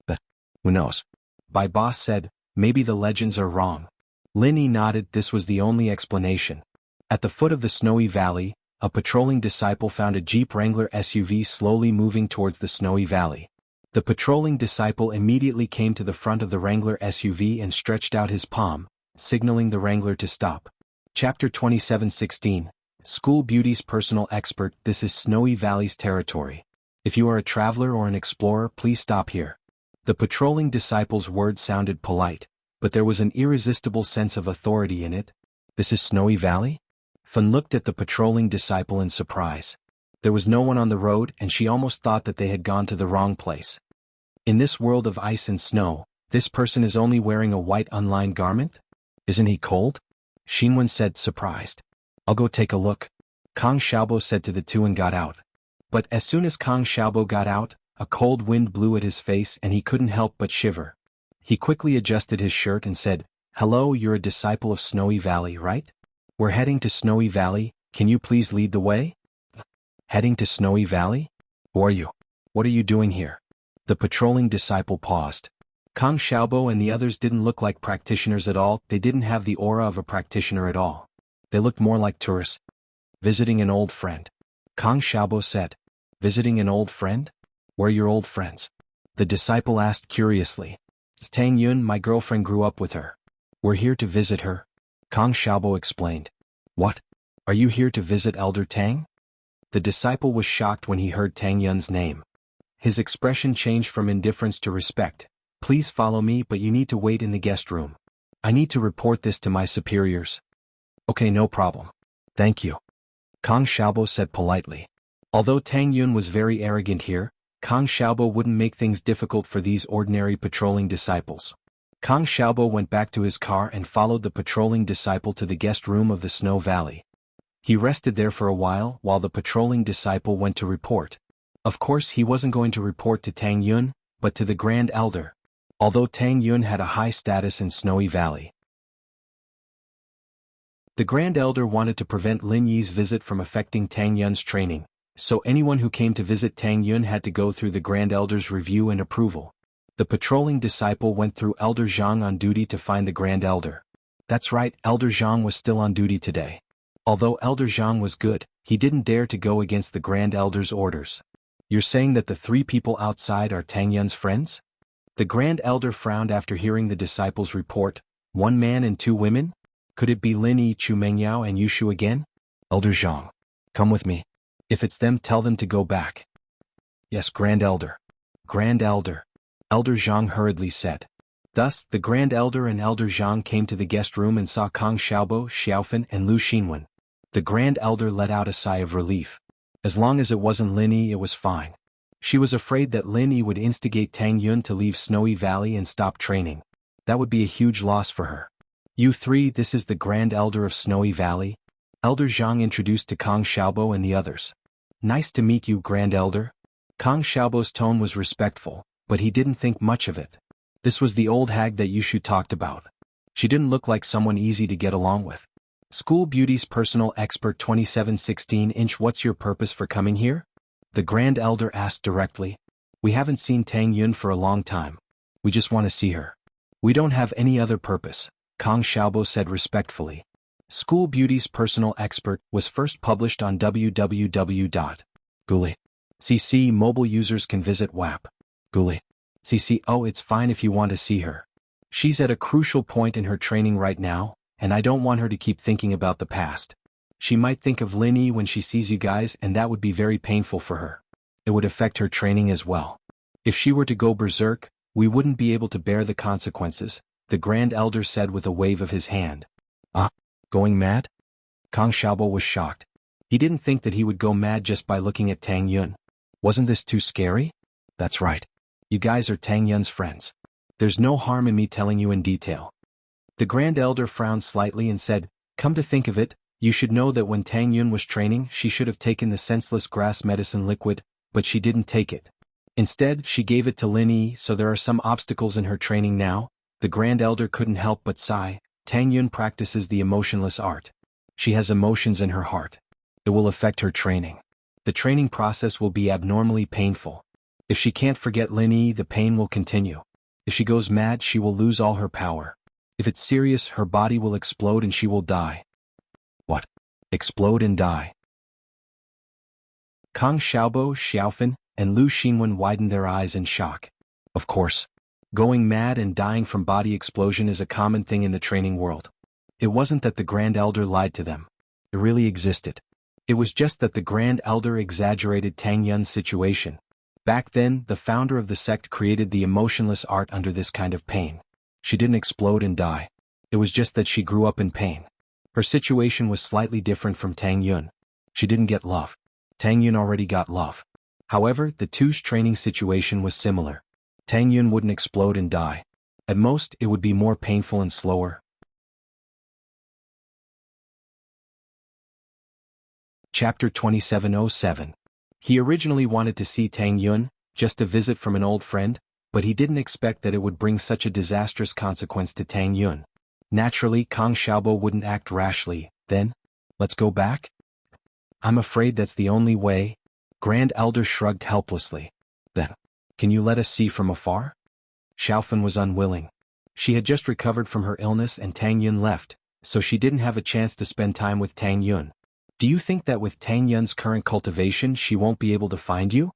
But, who knows? Bai Boss said, maybe the legends are wrong. Lin Yi nodded. This was the only explanation. At the foot of the snowy valley, a patrolling disciple found a Jeep Wrangler SUV slowly moving towards the snowy valley. The patrolling disciple immediately came to the front of the Wrangler SUV and stretched out his palm, signaling the Wrangler to stop. Chapter 27:16. School Beauty's personal expert. This is Snowy Valley's territory. If you are a traveler or an explorer, please stop here. The patrolling disciple's words sounded polite, but there was an irresistible sense of authority in it. This is Snowy Valley? Fun looked at the patrolling disciple in surprise. There was no one on the road and she almost thought that they had gone to the wrong place. In this world of ice and snow, this person is only wearing a white unlined garment? Isn't he cold? Xinwen said, surprised. I'll go take a look. Kang Xiaobo said to the two and got out. But as soon as Kang Xiaobo got out, a cold wind blew at his face and he couldn't help but shiver. He quickly adjusted his shirt and said, "Hello, you're a disciple of Snowy Valley, right? We're heading to Snowy Valley, can you please lead the way?" Heading to Snowy Valley? Who are you? What are you doing here? The patrolling disciple paused. Kang Xiaobo and the others didn't look like practitioners at all. They didn't have the aura of a practitioner at all. They looked more like tourists. Visiting an old friend. Kang Xiaobo said. Visiting an old friend? Where are your old friends? The disciple asked curiously. It's Tang Yun, my girlfriend grew up with her. We're here to visit her. Kang Xiaobo explained. What? Are you here to visit Elder Tang? The disciple was shocked when he heard Tang Yun's name. His expression changed from indifference to respect. Please follow me, but you need to wait in the guest room. I need to report this to my superiors. Okay, no problem. Thank you. Kang Xiaobo said politely. Although Tang Yun was very arrogant here, Kang Xiaobo wouldn't make things difficult for these ordinary patrolling disciples. Kang Xiaobo went back to his car and followed the patrolling disciple to the guest room of the Snow Valley. He rested there for a while the patrolling disciple went to report. Of course he wasn't going to report to Tang Yun, but to the Grand Elder. Although Tang Yun had a high status in Snowy Valley. The Grand Elder wanted to prevent Lin Yi's visit from affecting Tang Yun's training, so anyone who came to visit Tang Yun had to go through the Grand Elder's review and approval. The patrolling disciple went through Elder Zhang on duty to find the Grand Elder. That's right, Elder Zhang was still on duty today. Although Elder Zhang was good, he didn't dare to go against the Grand Elder's orders. You're saying that the three people outside are Tang Yun's friends? The Grand Elder frowned after hearing the disciple's report. One man and two women? Could it be Lin Yi, Chu Mengyao and Yushu again? Elder Zhang. Come with me. If it's them, tell them to go back. Yes, Grand Elder. Grand Elder. Elder Zhang hurriedly said. Thus, the Grand Elder and Elder Zhang came to the guest room and saw Kang Xiaobo, Xiaofan and Lu Xinwen. The Grand Elder let out a sigh of relief. As long as it wasn't Lin Yi, it was fine. She was afraid that Lin Yi would instigate Tang Yun to leave Snowy Valley and stop training. That would be a huge loss for her. You three, this is the Grand Elder of Snowy Valley. Elder Zhang introduced to Kang Xiaobo and the others. Nice to meet you, Grand Elder. Kang Xiaobo's tone was respectful, but he didn't think much of it. This was the old hag that Yushu talked about. She didn't look like someone easy to get along with. School Beauty's personal expert 2716-inch. What's your purpose for coming here? The Grand Elder asked directly. We haven't seen Tang Yun for a long time. We just want to see her. We don't have any other purpose, Kang Xiaobo said respectfully. School Beauty's personal expert was first published on www.guli.cc. Mobile users can visit wap.guli.cc. Oh, it's fine if you want to see her. She's at a crucial point in her training right now, and I don't want her to keep thinking about the past. She might think of Lin Yi when she sees you guys, and that would be very painful for her. It would affect her training as well. If she were to go berserk, we wouldn't be able to bear the consequences, the Grand Elder said with a wave of his hand. Ah, going mad? Kang Xiaobo was shocked. He didn't think that he would go mad just by looking at Tang Yun. Wasn't this too scary? That's right. You guys are Tang Yun's friends. There's no harm in me telling you in detail. The Grand Elder frowned slightly and said, come to think of it, you should know that when Tang Yun was training, she should have taken the senseless grass medicine liquid, but she didn't take it. Instead, she gave it to Lin Yi, so there are some obstacles in her training now. The Grand Elder couldn't help but sigh. Tang Yun practices the emotionless art. She has emotions in her heart. It will affect her training. The training process will be abnormally painful. If she can't forget Lin Yi, the pain will continue. If she goes mad, she will lose all her power. If it's serious, her body will explode and she will die. What? Explode and die. Kang Xiaobo, Xiaofan, and Lu Xinwen widened their eyes in shock. Of course. Going mad and dying from body explosion is a common thing in the training world. It wasn't that the Grand Elder lied to them. It really existed. It was just that the Grand Elder exaggerated Tang Yun's situation. Back then, the founder of the sect created the emotionless art under this kind of pain. She didn't explode and die. It was just that she grew up in pain. Her situation was slightly different from Tang Yun. She didn't get love. Tang Yun already got love. However, the two's training situation was similar. Tang Yun wouldn't explode and die. At most, it would be more painful and slower. Chapter 2707. He originally wanted to see Tang Yun, just a visit from an old friend, but he didn't expect that it would bring such a disastrous consequence to Tang Yun. Naturally, Kang Xiaobo wouldn't act rashly. Then, let's go back? I'm afraid that's the only way. Grand Elder shrugged helplessly. Then, can you let us see from afar? Xiaofan was unwilling. She had just recovered from her illness and Tang Yun left, so she didn't have a chance to spend time with Tang Yun. Do you think that with Tang Yun's current cultivation she won't be able to find you?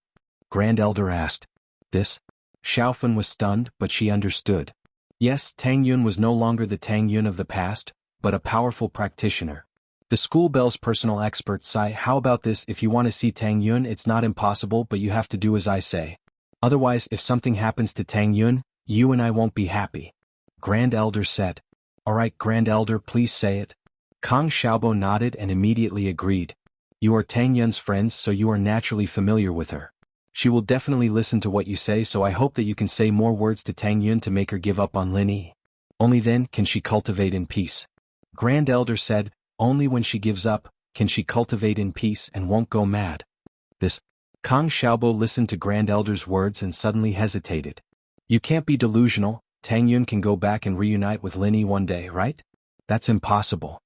Grand Elder asked. This? Xiaofan was stunned, but she understood. Yes, Tang Yun was no longer the Tang Yun of the past, but a powerful practitioner. The school bell's personal expert sighed. How about this? If you want to see Tang Yun, it's not impossible, but you have to do as I say. Otherwise, if something happens to Tang Yun, you and I won't be happy. Grand Elder said. All right, Grand Elder, please say it. Kang Xiaobo nodded and immediately agreed. You are Tang Yun's friends, so you are naturally familiar with her. She will definitely listen to what you say, so I hope that you can say more words to Tang Yun to make her give up on Lin Yi. Only then can she cultivate in peace. Grand Elder said, only when she gives up, can she cultivate in peace and won't go mad. This. Kang Xiaobo listened to Grand Elder's words and suddenly hesitated. You can't be delusional. Tang Yun can go back and reunite with Lin Yi one day, right? That's impossible.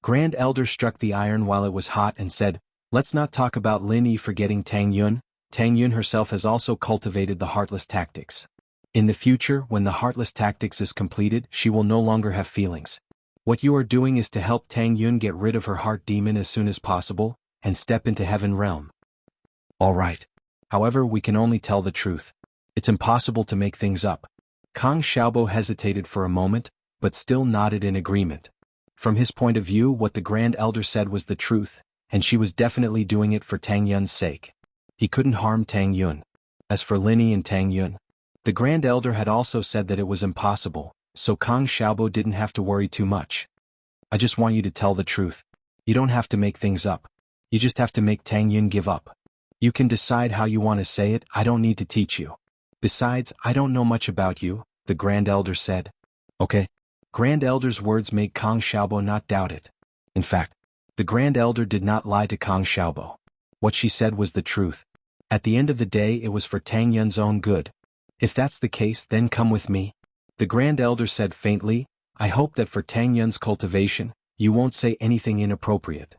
Grand Elder struck the iron while it was hot and said, let's not talk about Lin Yi forgetting Tang Yun. Tang Yun herself has also cultivated the Heartless Tactics. In the future, when the Heartless Tactics is completed, she will no longer have feelings. What you are doing is to help Tang Yun get rid of her heart demon as soon as possible, and step into Heaven Realm. All right. However, we can only tell the truth. It's impossible to make things up. Kang Xiaobo hesitated for a moment, but still nodded in agreement. From his point of view, what the Grand Elder said was the truth, and she was definitely doing it for Tang Yun's sake. He couldn't harm Tang Yun. As for Lin Yi and Tang Yun, the Grand Elder had also said that it was impossible, so Kang Xiaobo didn't have to worry too much. I just want you to tell the truth. You don't have to make things up. You just have to make Tang Yun give up. You can decide how you want to say it, I don't need to teach you. Besides, I don't know much about you, the Grand Elder said. Okay. Grand Elder's words made Kang Xiaobo not doubt it. In fact, the Grand Elder did not lie to Kang Xiaobo. What she said was the truth. At the end of the day, it was for Tang Yun's own good. If that's the case, then come with me. The Grand Elder said faintly, I hope that for Tang Yun's cultivation, you won't say anything inappropriate.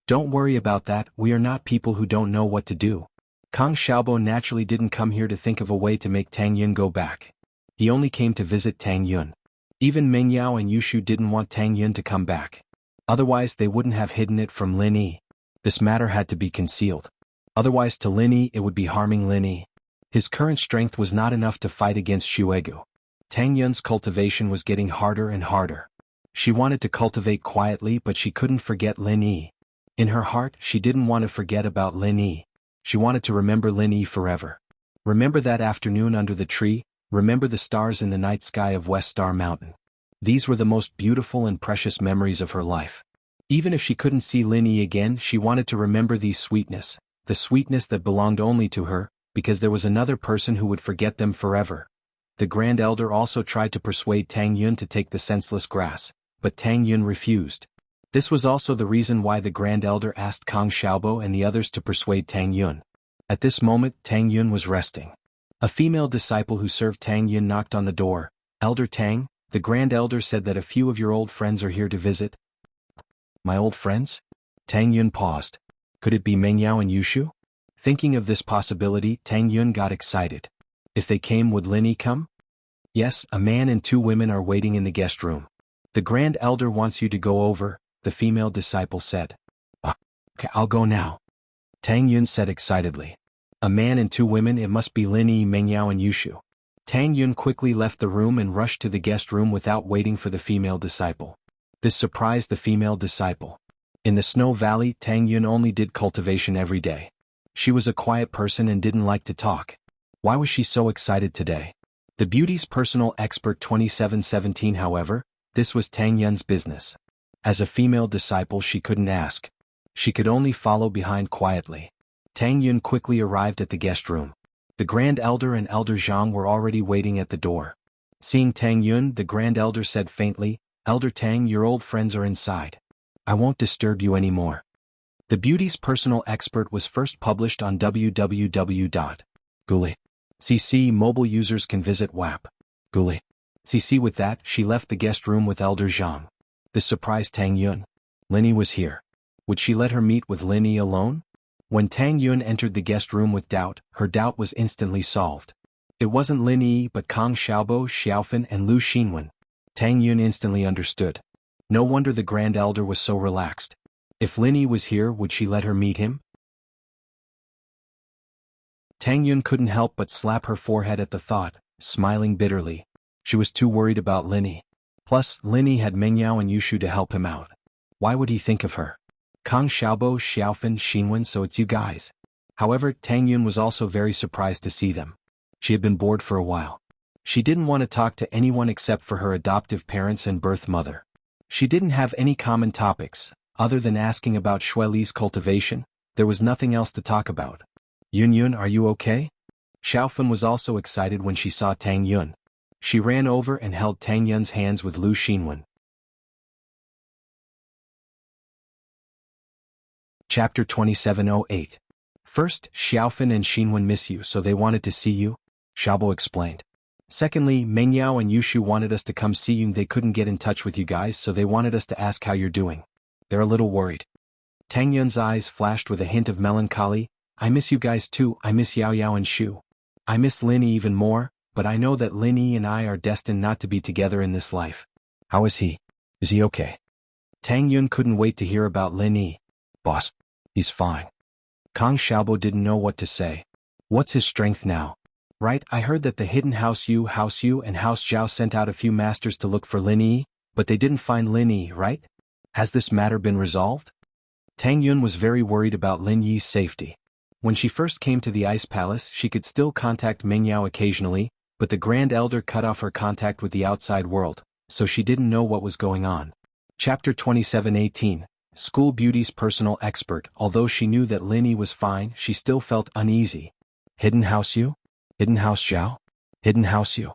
Don't worry about that, we are not people who don't know what to do. Kang Xiaobo naturally didn't come here to think of a way to make Tang Yun go back. He only came to visit Tang Yun. Even Meng Yao and Yushu didn't want Tang Yun to come back. Otherwise they wouldn't have hidden it from Lin Yi. This matter had to be concealed. Otherwise to Lin Yi it would be harming Lin Yi. His current strength was not enough to fight against Xuegu. Tang Yun's cultivation was getting harder and harder. She wanted to cultivate quietly, but she couldn't forget Lin Yi. In her heart, she didn't want to forget about Lin Yi. She wanted to remember Lin Yi forever. Remember that afternoon under the tree, remember the stars in the night sky of West Star Mountain. These were the most beautiful and precious memories of her life. Even if she couldn't see Lin Yi again, she wanted to remember these sweetness, the sweetness that belonged only to her, because there was another person who would forget them forever. The Grand Elder also tried to persuade Tang Yun to take the senseless grass, but Tang Yun refused. This was also the reason why the Grand Elder asked Kang Xiaobo and the others to persuade Tang Yun. At this moment, Tang Yun was resting. A female disciple who served Tang Yun knocked on the door. Elder Tang, the Grand Elder said that a few of your old friends are here to visit. My old friends? Tang Yun paused. Could it be Meng Yao and Yushu? Thinking of this possibility, Tang Yun got excited. If they came, would Lin Yi come? Yes, a man and two women are waiting in the guest room. The Grand Elder wants you to go over. the female disciple said. Okay, I'll go now. Tang Yun said excitedly. A man and two women, it must be Lin Yi, Mengyao and Yushu. Tang Yun quickly left the room and rushed to the guest room without waiting for the female disciple. This surprised the female disciple. In the Snow Valley, Tang Yun only did cultivation every day. She was a quiet person and didn't like to talk. Why was she so excited today? The beauty's personal expert 2717, however, this was Tang Yun's business. As a female disciple, she couldn't ask. She could only follow behind quietly. Tang Yun quickly arrived at the guest room. The Grand Elder and Elder Zhang were already waiting at the door. Seeing Tang Yun, the Grand Elder said faintly, "Elder Tang, your old friends are inside. I won't disturb you anymore." The beauty's personal expert was first published on www.guli.cc. Mobile users can visit wap.guli.cc. With that, she left the guest room with Elder Zhang. This surprised Tang Yun. Lin Yi was here. Would she let her meet with Lin Yi alone? When Tang Yun entered the guest room with doubt, her doubt was instantly solved. It wasn't Lin Yi but Kang Xiaobo, Xiaofan and Lu Xinwen. Tang Yun instantly understood. No wonder the Grand Elder was so relaxed. If Lin Yi was here, would she let her meet him? Tang Yun couldn't help but slap her forehead at the thought, smiling bitterly. She was too worried about Lin Yi. Plus, Lin Yi had Mengyao and Yushu to help him out. Why would he think of her? Kang Xiaobo, Xiaofan, Xinwen, so it's you guys. However, Tang Yun was also very surprised to see them. She had been bored for a while. She didn't want to talk to anyone except for her adoptive parents and birth mother. She didn't have any common topics. Other than asking about Shui Li's cultivation, there was nothing else to talk about. Yun, are you okay? Xiaofan was also excited when she saw Tang Yun. She ran over and held Tang Yun's hands with Lu Xinwen. Chapter 2708. First, Xiaofan and Xinwen miss you, so they wanted to see you, Xiaobo explained. Secondly, Mengyao and Yushu wanted us to come see you. They couldn't get in touch with you guys, so they wanted us to ask how you're doing. They're a little worried. Tang Yun's eyes flashed with a hint of melancholy. I miss you guys too. I miss Yao Yao and Shu. I miss Lin Yi even more, but I know that Lin Yi and I are destined not to be together in this life. How is he? Is he okay? Tang Yun couldn't wait to hear about Lin Yi. Boss, he's fine. Kang Xiaobo didn't know what to say. What's his strength now? Right, I heard that the hidden House Yu and House Zhao sent out a few masters to look for Lin Yi, but they didn't find Lin Yi, right? Has this matter been resolved? Tang Yun was very worried about Lin Yi's safety. When she first came to the Ice Palace, she could still contact Mengyao occasionally, but the Grand Elder cut off her contact with the outside world, so she didn't know what was going on. Chapter 2718. School Beauty's personal expert. Although she knew that Lin Yi was fine, she still felt uneasy. Hidden House Yu? Hidden House Zhao? Hidden House Yu?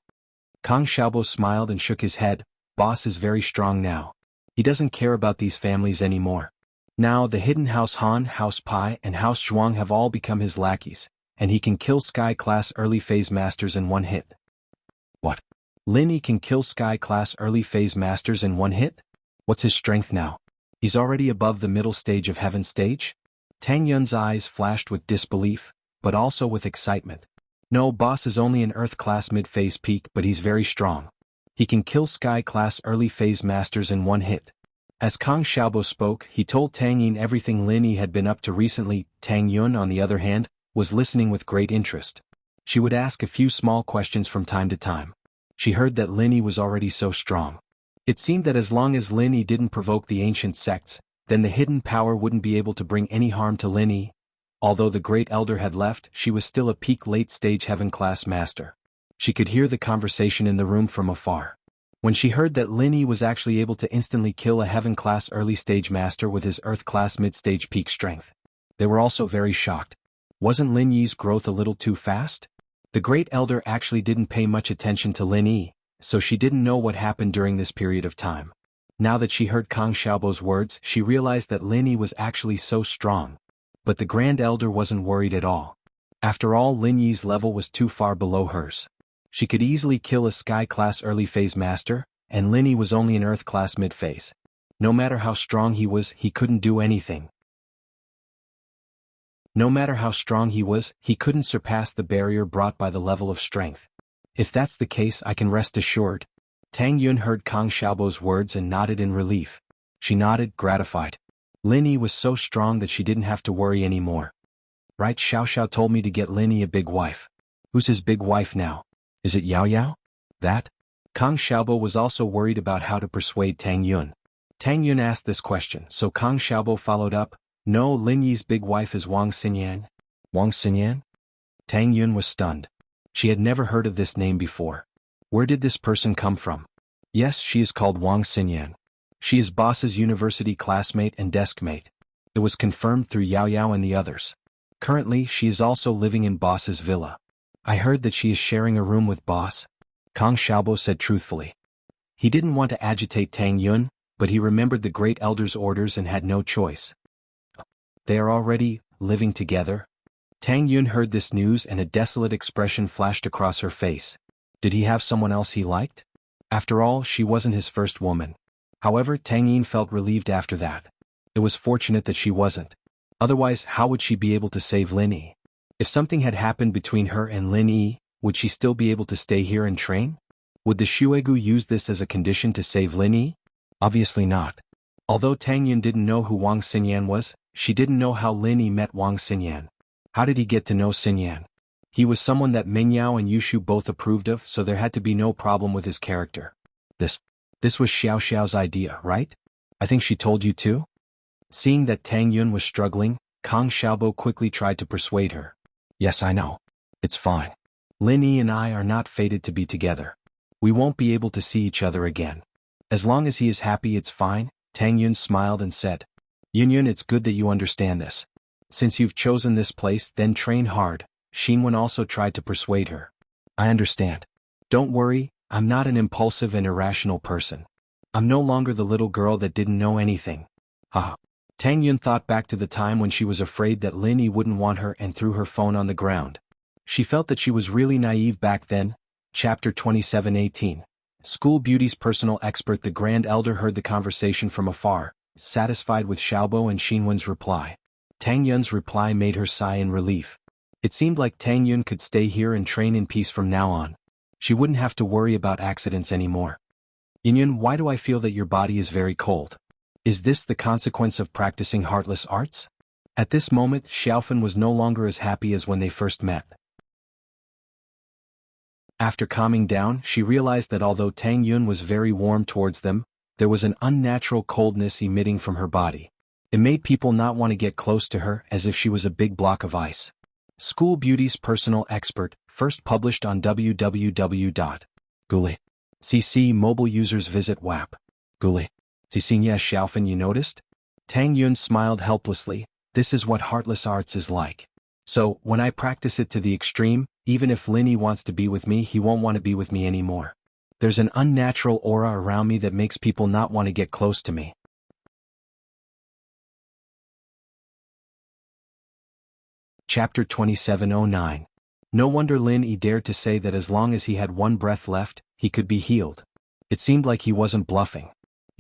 Kang Xiaobo smiled and shook his head. Boss is very strong now. He doesn't care about these families anymore. Now the Hidden House Han, House Pai, and House Zhuang have all become his lackeys, and he can kill Sky-class early-phase masters in one hit. What? Lin Yi can kill Sky-class early-phase masters in one hit? What's his strength now? He's already above the middle stage of Heaven stage? Tang Yun's eyes flashed with disbelief, but also with excitement. No, boss is only an Earth-class mid-phase peak, but he's very strong. He can kill Sky-class early-phase masters in one hit. As Kang Xiaobo spoke, he told Tang Yin everything Lin Yi had been up to recently. Tang Yun, on the other hand, was listening with great interest. She would ask a few small questions from time to time. She heard that Lin Yi was already so strong. It seemed that as long as Lin Yi didn't provoke the ancient sects, then the hidden power wouldn't be able to bring any harm to Lin Yi. Although the Great Elder had left, she was still a peak late-stage Heaven-class master. She could hear the conversation in the room from afar. When she heard that Lin Yi was actually able to instantly kill a Heaven-class early-stage master with his Earth-class mid-stage peak strength, they were also very shocked. Wasn't Lin Yi's growth a little too fast? The Great Elder actually didn't pay much attention to Lin Yi, so she didn't know what happened during this period of time. Now that she heard Kang Xiaobo's words, she realized that Lin Yi was actually so strong. But the Grand Elder wasn't worried at all. After all, Lin Yi's level was too far below hers. She could easily kill a Sky-class early-phase master, and Lin Yi was only an Earth-class mid-phase. No matter how strong he was, he couldn't do anything. No matter how strong he was, he couldn't surpass the barrier brought by the level of strength. If that's the case, I can rest assured. Tang Yun heard Kang Xiaobo's words and nodded in relief. She nodded, gratified. Lin Yi was so strong that she didn't have to worry anymore. Right, Xiao Xiao told me to get Lin Yi a big wife. Who's his big wife now? Is it Yao Yao? That? Kang Xiaobo was also worried about how to persuade Tang Yun. Tang Yun asked this question, so Kang Xiaobo followed up, no, Lin Yi's big wife is Wang Xinyan. Wang Xinyan? Tang Yun was stunned. She had never heard of this name before. Where did this person come from? Yes, she is called Wang Xinyan. She is boss's university classmate and deskmate. It was confirmed through Yao Yao and the others. Currently, she is also living in boss's villa. I heard that she is sharing a room with boss. Kang Xiaobo said truthfully. He didn't want to agitate Tang Yun, but he remembered the great elder's orders and had no choice. They are already living together? Tang Yun heard this news and a desolate expression flashed across her face. Did he have someone else he liked? After all, she wasn't his first woman. However, Tang Yin felt relieved after that. It was fortunate that she wasn't. Otherwise, how would she be able to save Lin Yi? If something had happened between her and Lin Yi, would she still be able to stay here and train? Would the Shuegu use this as a condition to save Lin Yi? Obviously not. Although Tang Yun didn't know who Wang Xinyan was, she didn't know how Lin Yi met Wang Xinyan. How did he get to know Xinyan? He was someone that Mingyao and Yushu both approved of, so there had to be no problem with his character. This was Xiao Xiao's idea, right? I think she told you too? Seeing that Tang Yun was struggling, Kang Xiaobo quickly tried to persuade her. Yes, I know. It's fine. Lin Yi and I are not fated to be together. We won't be able to see each other again. As long as he is happy, it's fine. Tang Yun smiled and said. Yun, it's good that you understand this. Since you've chosen this place, then train hard. Xinwen also tried to persuade her. I understand. Don't worry, I'm not an impulsive and irrational person. I'm no longer the little girl that didn't know anything. Haha. Tang Yun thought back to the time when she was afraid that Lin Yi wouldn't want her and threw her phone on the ground. She felt that she was really naive back then. Chapter 27:18. School Beauty's personal expert. The Grand Elder heard the conversation from afar, satisfied with Xiaobo and Xinwen's reply. Tang Yun's reply made her sigh in relief. It seemed like Tang Yun could stay here and train in peace from now on. She wouldn't have to worry about accidents anymore. Yun, why do I feel that your body is very cold? Is this the consequence of practicing heartless arts? At this moment, Xiaofan was no longer as happy as when they first met. After calming down, she realized that although Tang Yun was very warm towards them, there was an unnatural coldness emitting from her body. It made people not want to get close to her, as if she was a big block of ice. School Beauty's personal expert, first published on www.guli.cc. Mobile users visit wap.guli.cc. Yes, Xiaofan, you noticed? Tang Yun smiled helplessly. This is what heartless arts is like. So, when I practice it to the extreme, even if Lin Yi wants to be with me, he won't want to be with me anymore. There's an unnatural aura around me that makes people not want to get close to me. Chapter 27:09. No wonder Lin Yi dared to say that as long as he had one breath left, he could be healed. It seemed like he wasn't bluffing.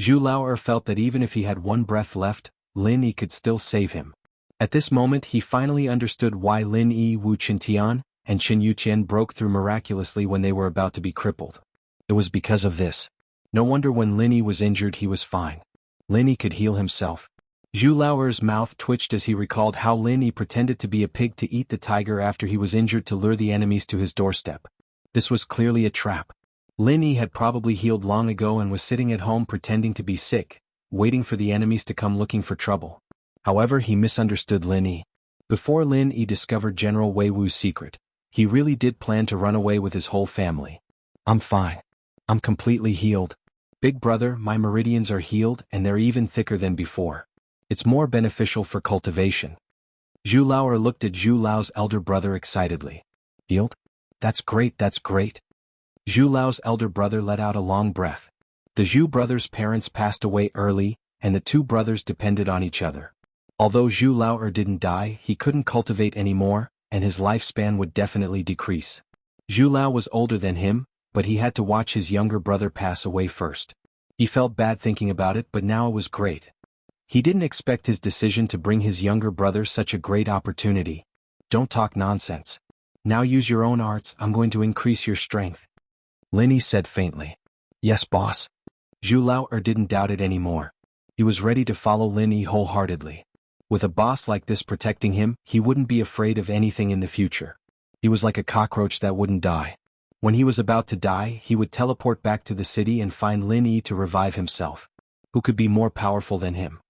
Zhu Lao'er felt that even if he had one breath left, Lin Yi could still save him. At this moment he finally understood why Lin Yi, Wu Qintian, and Qin Yuqian broke through miraculously when they were about to be crippled. It was because of this. No wonder when Lin Yi was injured he was fine. Lin Yi could heal himself. Zhu Lao'er's mouth twitched as he recalled how Lin Yi pretended to be a pig to eat the tiger after he was injured to lure the enemies to his doorstep. This was clearly a trap. Lin Yi had probably healed long ago and was sitting at home pretending to be sick, waiting for the enemies to come looking for trouble. However, he misunderstood Lin Yi. Before Lin Yi discovered General Wei Wu's secret, he really did plan to run away with his whole family. I'm fine. I'm completely healed. Big brother, my meridians are healed and they're even thicker than before. It's more beneficial for cultivation. Zhu Lao'er looked at Zhu Lao's elder brother excitedly. Healed? That's great, that's great. Zhu Lao's elder brother let out a long breath. The Zhu brothers' parents passed away early, and the two brothers depended on each other. Although Zhu Lao'er didn't die, he couldn't cultivate anymore, and his lifespan would definitely decrease. Zhu Lao was older than him, but he had to watch his younger brother pass away first. He felt bad thinking about it, but now it was great. He didn't expect his decision to bring his younger brother such a great opportunity. Don't talk nonsense. Now use your own arts, I'm going to increase your strength. Lin Yi said faintly. Yes, boss. Zhu Lao'er didn't doubt it anymore. He was ready to follow Lin Yi wholeheartedly. With a boss like this protecting him, he wouldn't be afraid of anything in the future. He was like a cockroach that wouldn't die. When he was about to die, he would teleport back to the city and find Lin Yi to revive himself. Who could be more powerful than him?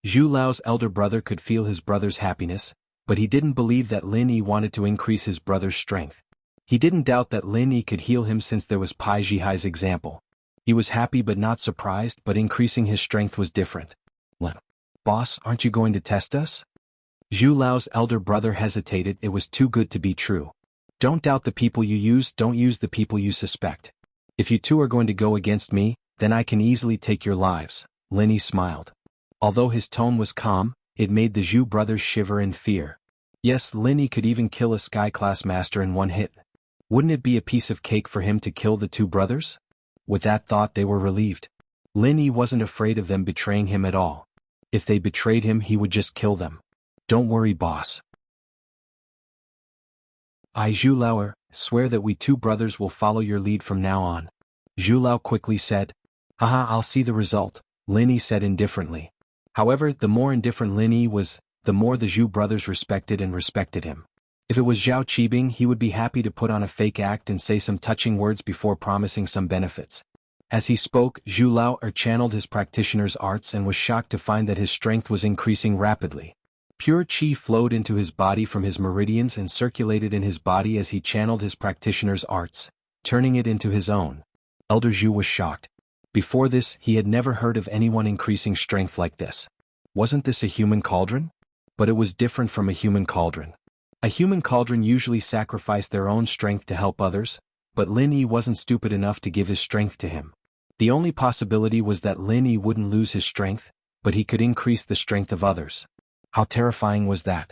Zhu Lao's elder brother could feel his brother's happiness, but he didn't believe that Lin Yi wanted to increase his brother's strength. He didn't doubt that Lin Yi could heal him since there was Pai Zhihai's example. He was happy but not surprised, but increasing his strength was different. Boss, aren't you going to test us? Zhu Lao's elder brother hesitated. It was too good to be true. Don't doubt the people you use, don't use the people you suspect. If you two are going to go against me, then I can easily take your lives. Lin Yi smiled. Although his tone was calm, it made the Zhu brothers shiver in fear. Yes, Lin Yi could even kill a sky-class master in one hit. Wouldn't it be a piece of cake for him to kill the two brothers? With that thought they were relieved. Lin Yi wasn't afraid of them betraying him at all. If they betrayed him, he would just kill them. Don't worry, boss. I, Zhu Lao, swear that we two brothers will follow your lead from now on. Zhu Lao quickly said. Haha, I'll see the result, Lin Yi said indifferently. However, the more indifferent Lin Yi was, the more the Zhu brothers respected him. If it was Zhao Qibing, he would be happy to put on a fake act and say some touching words before promising some benefits. As he spoke, Zhu Lao channeled his practitioner's arts and was shocked to find that his strength was increasing rapidly. Pure qi flowed into his body from his meridians and circulated in his body as he channeled his practitioner's arts, turning it into his own. Elder Zhu was shocked. Before this, he had never heard of anyone increasing strength like this. Wasn't this a human cauldron? But it was different from a human cauldron. A human cauldron usually sacrificed their own strength to help others, but Lin Yi wasn't stupid enough to give his strength to him. The only possibility was that Lin Yi wouldn't lose his strength, but he could increase the strength of others. How terrifying was that?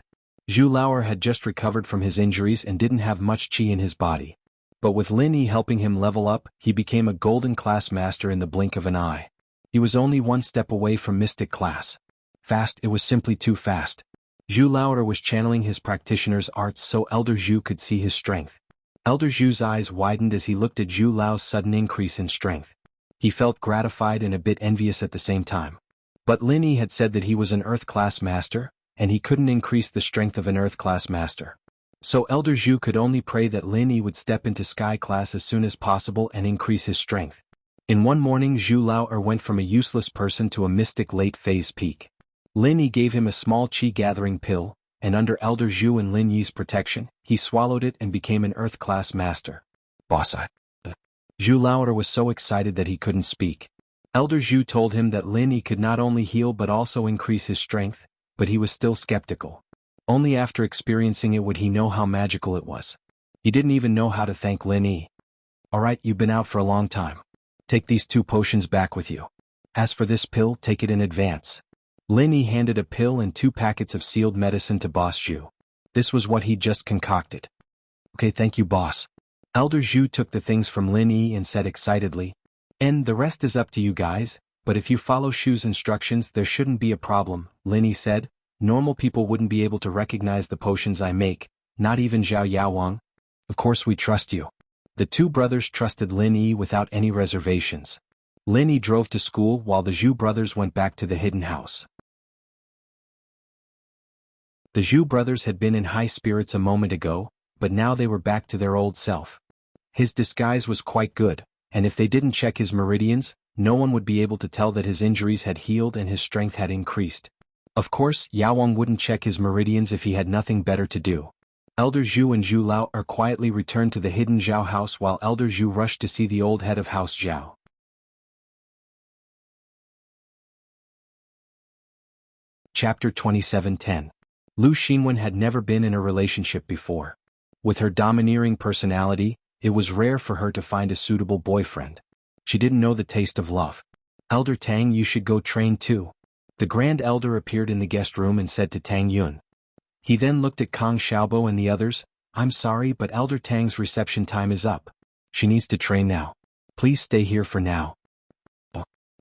Zhu Lao had just recovered from his injuries and didn't have much qi in his body. But with Lin Yi helping him level up, he became a golden class master in the blink of an eye. He was only one step away from mystic class. Fast, it was simply too fast. Zhu Lao was channeling his practitioner's arts so Elder Zhu could see his strength. Elder Zhu's eyes widened as he looked at Zhu Lao's sudden increase in strength. He felt gratified and a bit envious at the same time. But Lin Yi had said that he was an Earth-class master, and he couldn't increase the strength of an Earth-class master. So Elder Zhu could only pray that Lin Yi would step into Sky class as soon as possible and increase his strength. In one morning, Zhu Lao went from a useless person to a mystic late-phase peak. Lin Yi gave him a small qi-gathering pill, and under Elder Zhu and Lin Yi's protection, he swallowed it and became an Earth-class master. Boss, Zhu Lao was so excited that he couldn't speak. Elder Zhu told him that Lin Yi could not only heal but also increase his strength, but he was still skeptical. Only after experiencing it would he know how magical it was. He didn't even know how to thank Lin Yi. Alright, you've been out for a long time. Take these 2 potions back with you. As for this pill, take it in advance. Lin Yi handed a pill and 2 packets of sealed medicine to Boss Zhu. This was what he'd just concocted. Okay, thank you, boss. Elder Zhu took the things from Lin Yi and said excitedly, and the rest is up to you guys, but if you follow Shu's instructions there shouldn't be a problem, Lin Yi said. Normal people wouldn't be able to recognize the potions I make, not even Zhao Yaowang. Of course we trust you. The 2 brothers trusted Lin Yi without any reservations. Lin Yi drove to school while the Zhu brothers went back to the hidden house. The Zhu brothers had been in high spirits a moment ago, but now they were back to their old self. His disguise was quite good, and if they didn't check his meridians, no one would be able to tell that his injuries had healed and his strength had increased. Of course, Yaowang wouldn't check his meridians if he had nothing better to do. Elder Zhu and Zhu Lao quietly returned to the hidden Zhao house while Elder Zhu rushed to see the old head of House Zhao. Chapter 27:10. Lu Xinwen had never been in a relationship before. With her domineering personality, it was rare for her to find a suitable boyfriend. She didn't know the taste of love. Elder Tang, you should go train too. The Grand Elder appeared in the guest room and said to Tang Yun. He then looked at Kong Xiaobo and the others. I'm sorry, but Elder Tang's reception time is up. She needs to train now. Please stay here for now.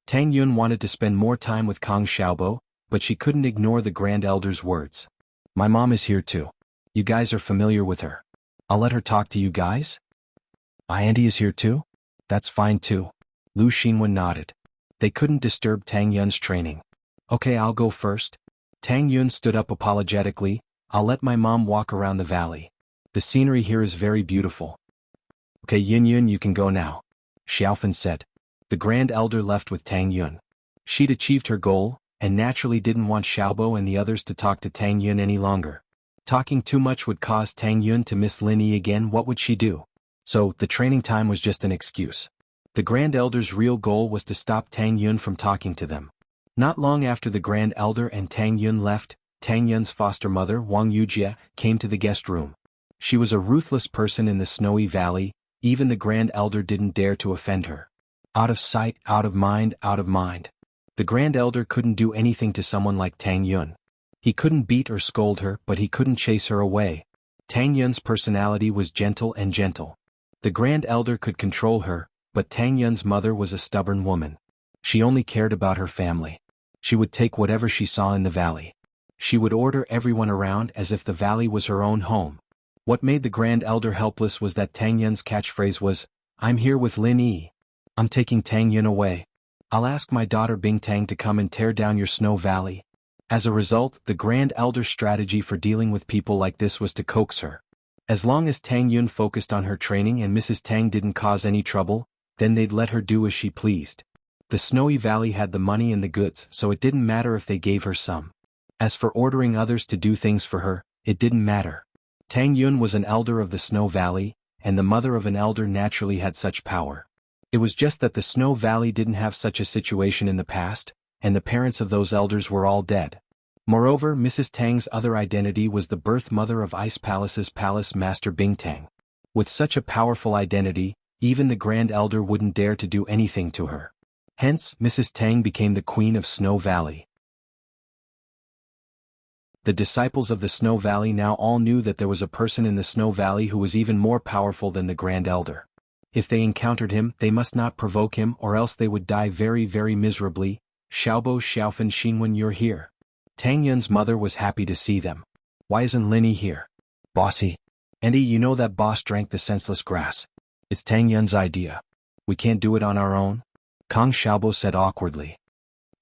Tang Yun wanted to spend more time with Kong Xiaobo, but she couldn't ignore the Grand Elder's words. My mom is here too. You guys are familiar with her. I'll let her talk to you guys? My auntie is here too? That's fine too. Lu Xinwen nodded. They couldn't disturb Tang Yun's training. Okay, I'll go first. Tang Yun stood up apologetically. I'll let my mom walk around the valley. The scenery here is very beautiful. Okay, Yun Yun, you can go now, Xiaofan said. The Grand Elder left with Tang Yun. She'd achieved her goal, and naturally didn't want Xiaobo and the others to talk to Tang Yun any longer. Talking too much would cause Tang Yun to miss Lin Yi again. What would she do? So, the training time was just an excuse. The Grand Elder's real goal was to stop Tang Yun from talking to them. Not long after the Grand Elder and Tang Yun left, Tang Yun's foster mother, Wang Yujia, came to the guest room. She was a ruthless person in the snowy valley. Even the Grand Elder didn't dare to offend her. Out of sight, out of mind, out of mind. The Grand Elder couldn't do anything to someone like Tang Yun. He couldn't beat or scold her, but he couldn't chase her away. Tang Yun's personality was gentle and gentle. The Grand Elder could control her, but Tang Yun's mother was a stubborn woman. She only cared about her family. She would take whatever she saw in the valley. She would order everyone around as if the valley was her own home. What made the Grand Elder helpless was that Tang Yun's catchphrase was, "I'm here with Lin Yi. I'm taking Tang Yun away. I'll ask my daughter Bingtang to come and tear down your snow valley." As a result, the Grand Elder's strategy for dealing with people like this was to coax her. As long as Tang Yun focused on her training and Mrs. Tang didn't cause any trouble, then they'd let her do as she pleased. The snowy valley had the money and the goods, so it didn't matter if they gave her some. As for ordering others to do things for her, it didn't matter. Tang Yun was an elder of the Snow Valley, and the mother of an elder naturally had such power. It was just that the Snow Valley didn't have such a situation in the past, and the parents of those elders were all dead. Moreover, Mrs. Tang's other identity was the birth mother of Ice Palace's palace master Bingtang. With such a powerful identity, even the Grand Elder wouldn't dare to do anything to her. Hence, Mrs. Tang became the Queen of Snow Valley. The disciples of the Snow Valley now all knew that there was a person in the Snow Valley who was even more powerful than the Grand Elder. If they encountered him, they must not provoke him or else they would die very, very miserably. Xiaobo, Xiaofan, Xinwen, you're here. Tang Yun's mother was happy to see them. Why isn't Lin Yi here? Bossy. Andy, you know that boss drank the senseless grass. It's Tang Yun's idea. We can't do it on our own? Kang Xiaobo said awkwardly.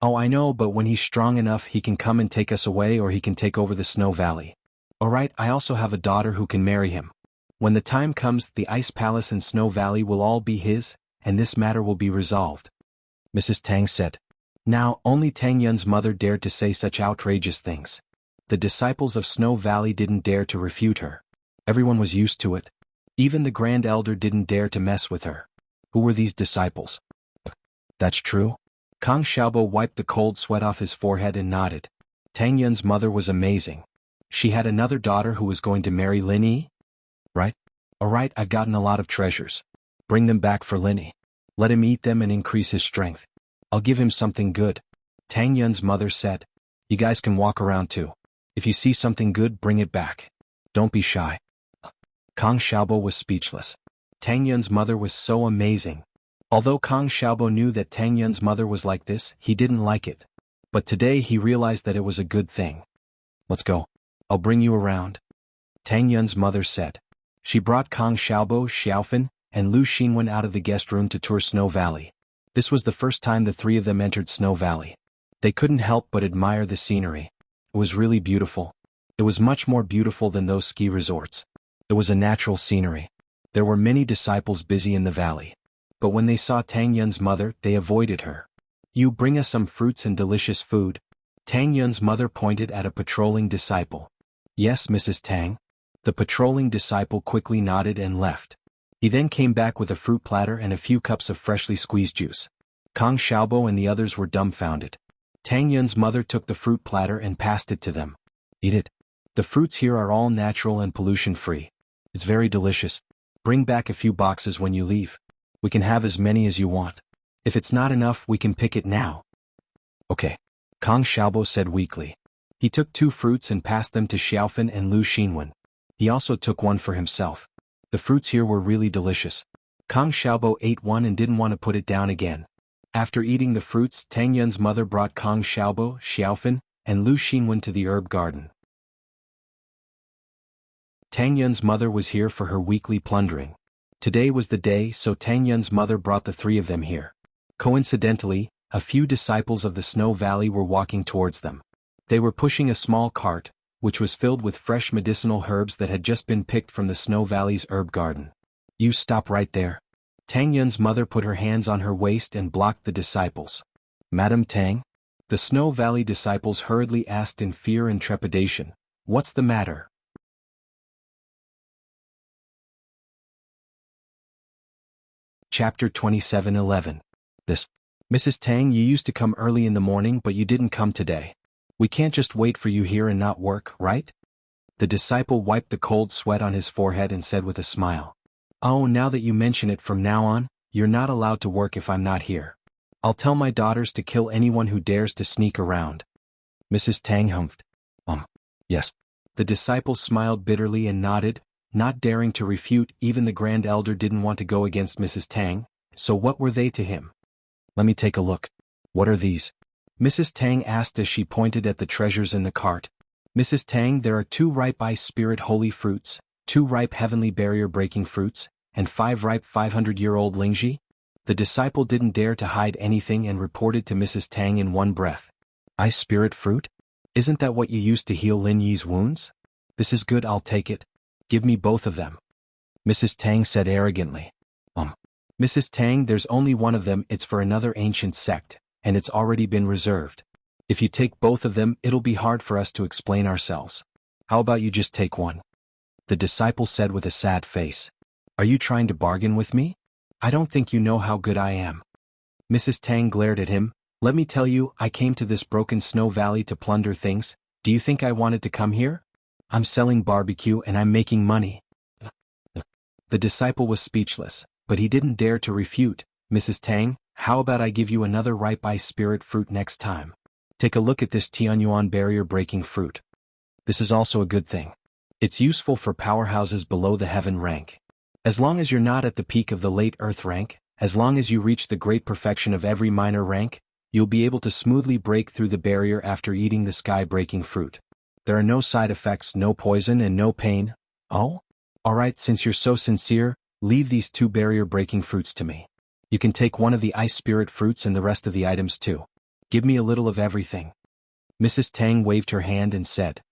Oh, I know, but when he's strong enough he can come and take us away or he can take over the Snow Valley. Alright, I also have a daughter who can marry him. When the time comes, the Ice Palace and Snow Valley will all be his, and this matter will be resolved. Mrs. Tang said. Now, only Tang Yun's mother dared to say such outrageous things. The disciples of Snow Valley didn't dare to refute her. Everyone was used to it. Even the Grand Elder didn't dare to mess with her. Who were these disciples? That's true? Kang Xiaobo wiped the cold sweat off his forehead and nodded. Tang Yun's mother was amazing. She had another daughter who was going to marry Lin Yi? Right? Alright, I've gotten a lot of treasures. Bring them back for Lin Yi. Let him eat them and increase his strength. I'll give him something good. Tang Yun's mother said. You guys can walk around too. If you see something good, bring it back. Don't be shy. Kang Xiaobo was speechless. Tang Yun's mother was so amazing. Although Kang Xiaobo knew that Tang Yun's mother was like this, he didn't like it. But today he realized that it was a good thing. Let's go. I'll bring you around. Tang Yun's mother said. She brought Kang Xiaobo, Xiaofan, and Lu Xinwen out of the guest room to tour Snow Valley. This was the first time the three of them entered Snow Valley. They couldn't help but admire the scenery. It was really beautiful. It was much more beautiful than those ski resorts. It was a natural scenery. There were many disciples busy in the valley. But when they saw Tang Yun's mother, they avoided her. You bring us some fruits and delicious food. Tang Yun's mother pointed at a patrolling disciple. Yes, Mrs. Tang. The patrolling disciple quickly nodded and left. He then came back with a fruit platter and a few cups of freshly squeezed juice. Kang Xiaobo and the others were dumbfounded. Tang Yun's mother took the fruit platter and passed it to them. Eat it. The fruits here are all natural and pollution-free. It's very delicious. Bring back a few boxes when you leave. We can have as many as you want. If it's not enough, we can pick it now. Okay. Kang Xiaobo said weakly. He took 2 fruits and passed them to Xiaofan and Lu Xinwen. He also took one for himself. The fruits here were really delicious. Kang Xiaobo ate one and didn't want to put it down again. After eating the fruits, Tang Yun's mother brought Kang Xiaobo, Xiaofan, and Lu Xinwen to the herb garden. Tang Yun's mother was here for her weekly plundering. Today was the day, so Tang Yun's mother brought the 3 of them here. Coincidentally, a few disciples of the Snow Valley were walking towards them. They were pushing a small cart, which was filled with fresh medicinal herbs that had just been picked from the Snow Valley's herb garden. You stop right there. Tang Yun's mother put her hands on her waist and blocked the disciples. Madam Tang? The Snow Valley disciples hurriedly asked in fear and trepidation, "What's the matter?" Chapter 27:11. Mrs. Tang, you used to come early in the morning but you didn't come today. We can't just wait for you here and not work, right? The disciple wiped the cold sweat on his forehead and said with a smile. Oh, now that you mention it, from now on, you're not allowed to work if I'm not here. I'll tell my daughters to kill anyone who dares to sneak around. Mrs. Tang humphed. Yes. The disciple smiled bitterly and nodded, not daring to refute. Even the Grand Elder didn't want to go against Mrs. Tang, so what were they to him? Let me take a look. What are these? Mrs. Tang asked as she pointed at the treasures in the cart. Mrs. Tang, there are 2 ripe ice spirit holy fruits, 2 ripe heavenly barrier-breaking fruits, and 5 ripe 500-year-old Lingji? The disciple didn't dare to hide anything and reported to Mrs. Tang in one breath. Ice spirit fruit? Isn't that what you used to heal Lin Yi's wounds? This is good, I'll take it. Give me both of them. Mrs. Tang said arrogantly. Mrs. Tang, there's only one of them, it's for another ancient sect, and it's already been reserved. If you take both of them, it'll be hard for us to explain ourselves. How about you just take one? The disciple said with a sad face. Are you trying to bargain with me? I don't think you know how good I am. Mrs. Tang glared at him. Let me tell you, I came to this broken Snow Valley to plunder things. Do you think I wanted to come here? I'm selling barbecue and I'm making money. The disciple was speechless, but he didn't dare to refute. Mrs. Tang, how about I give you another ripe ice spirit fruit next time? Take a look at this Tianyuan barrier-breaking fruit. This is also a good thing. It's useful for powerhouses below the heaven rank. As long as you're not at the peak of the late earth rank, as long as you reach the great perfection of every minor rank, you'll be able to smoothly break through the barrier after eating the sky-breaking fruit. There are no side effects, no poison, and no pain. Oh? Alright, since you're so sincere, leave these 2 barrier-breaking fruits to me. You can take one of the ice spirit fruits and the rest of the items too. Give me a little of everything. Mrs. Tang waved her hand and said,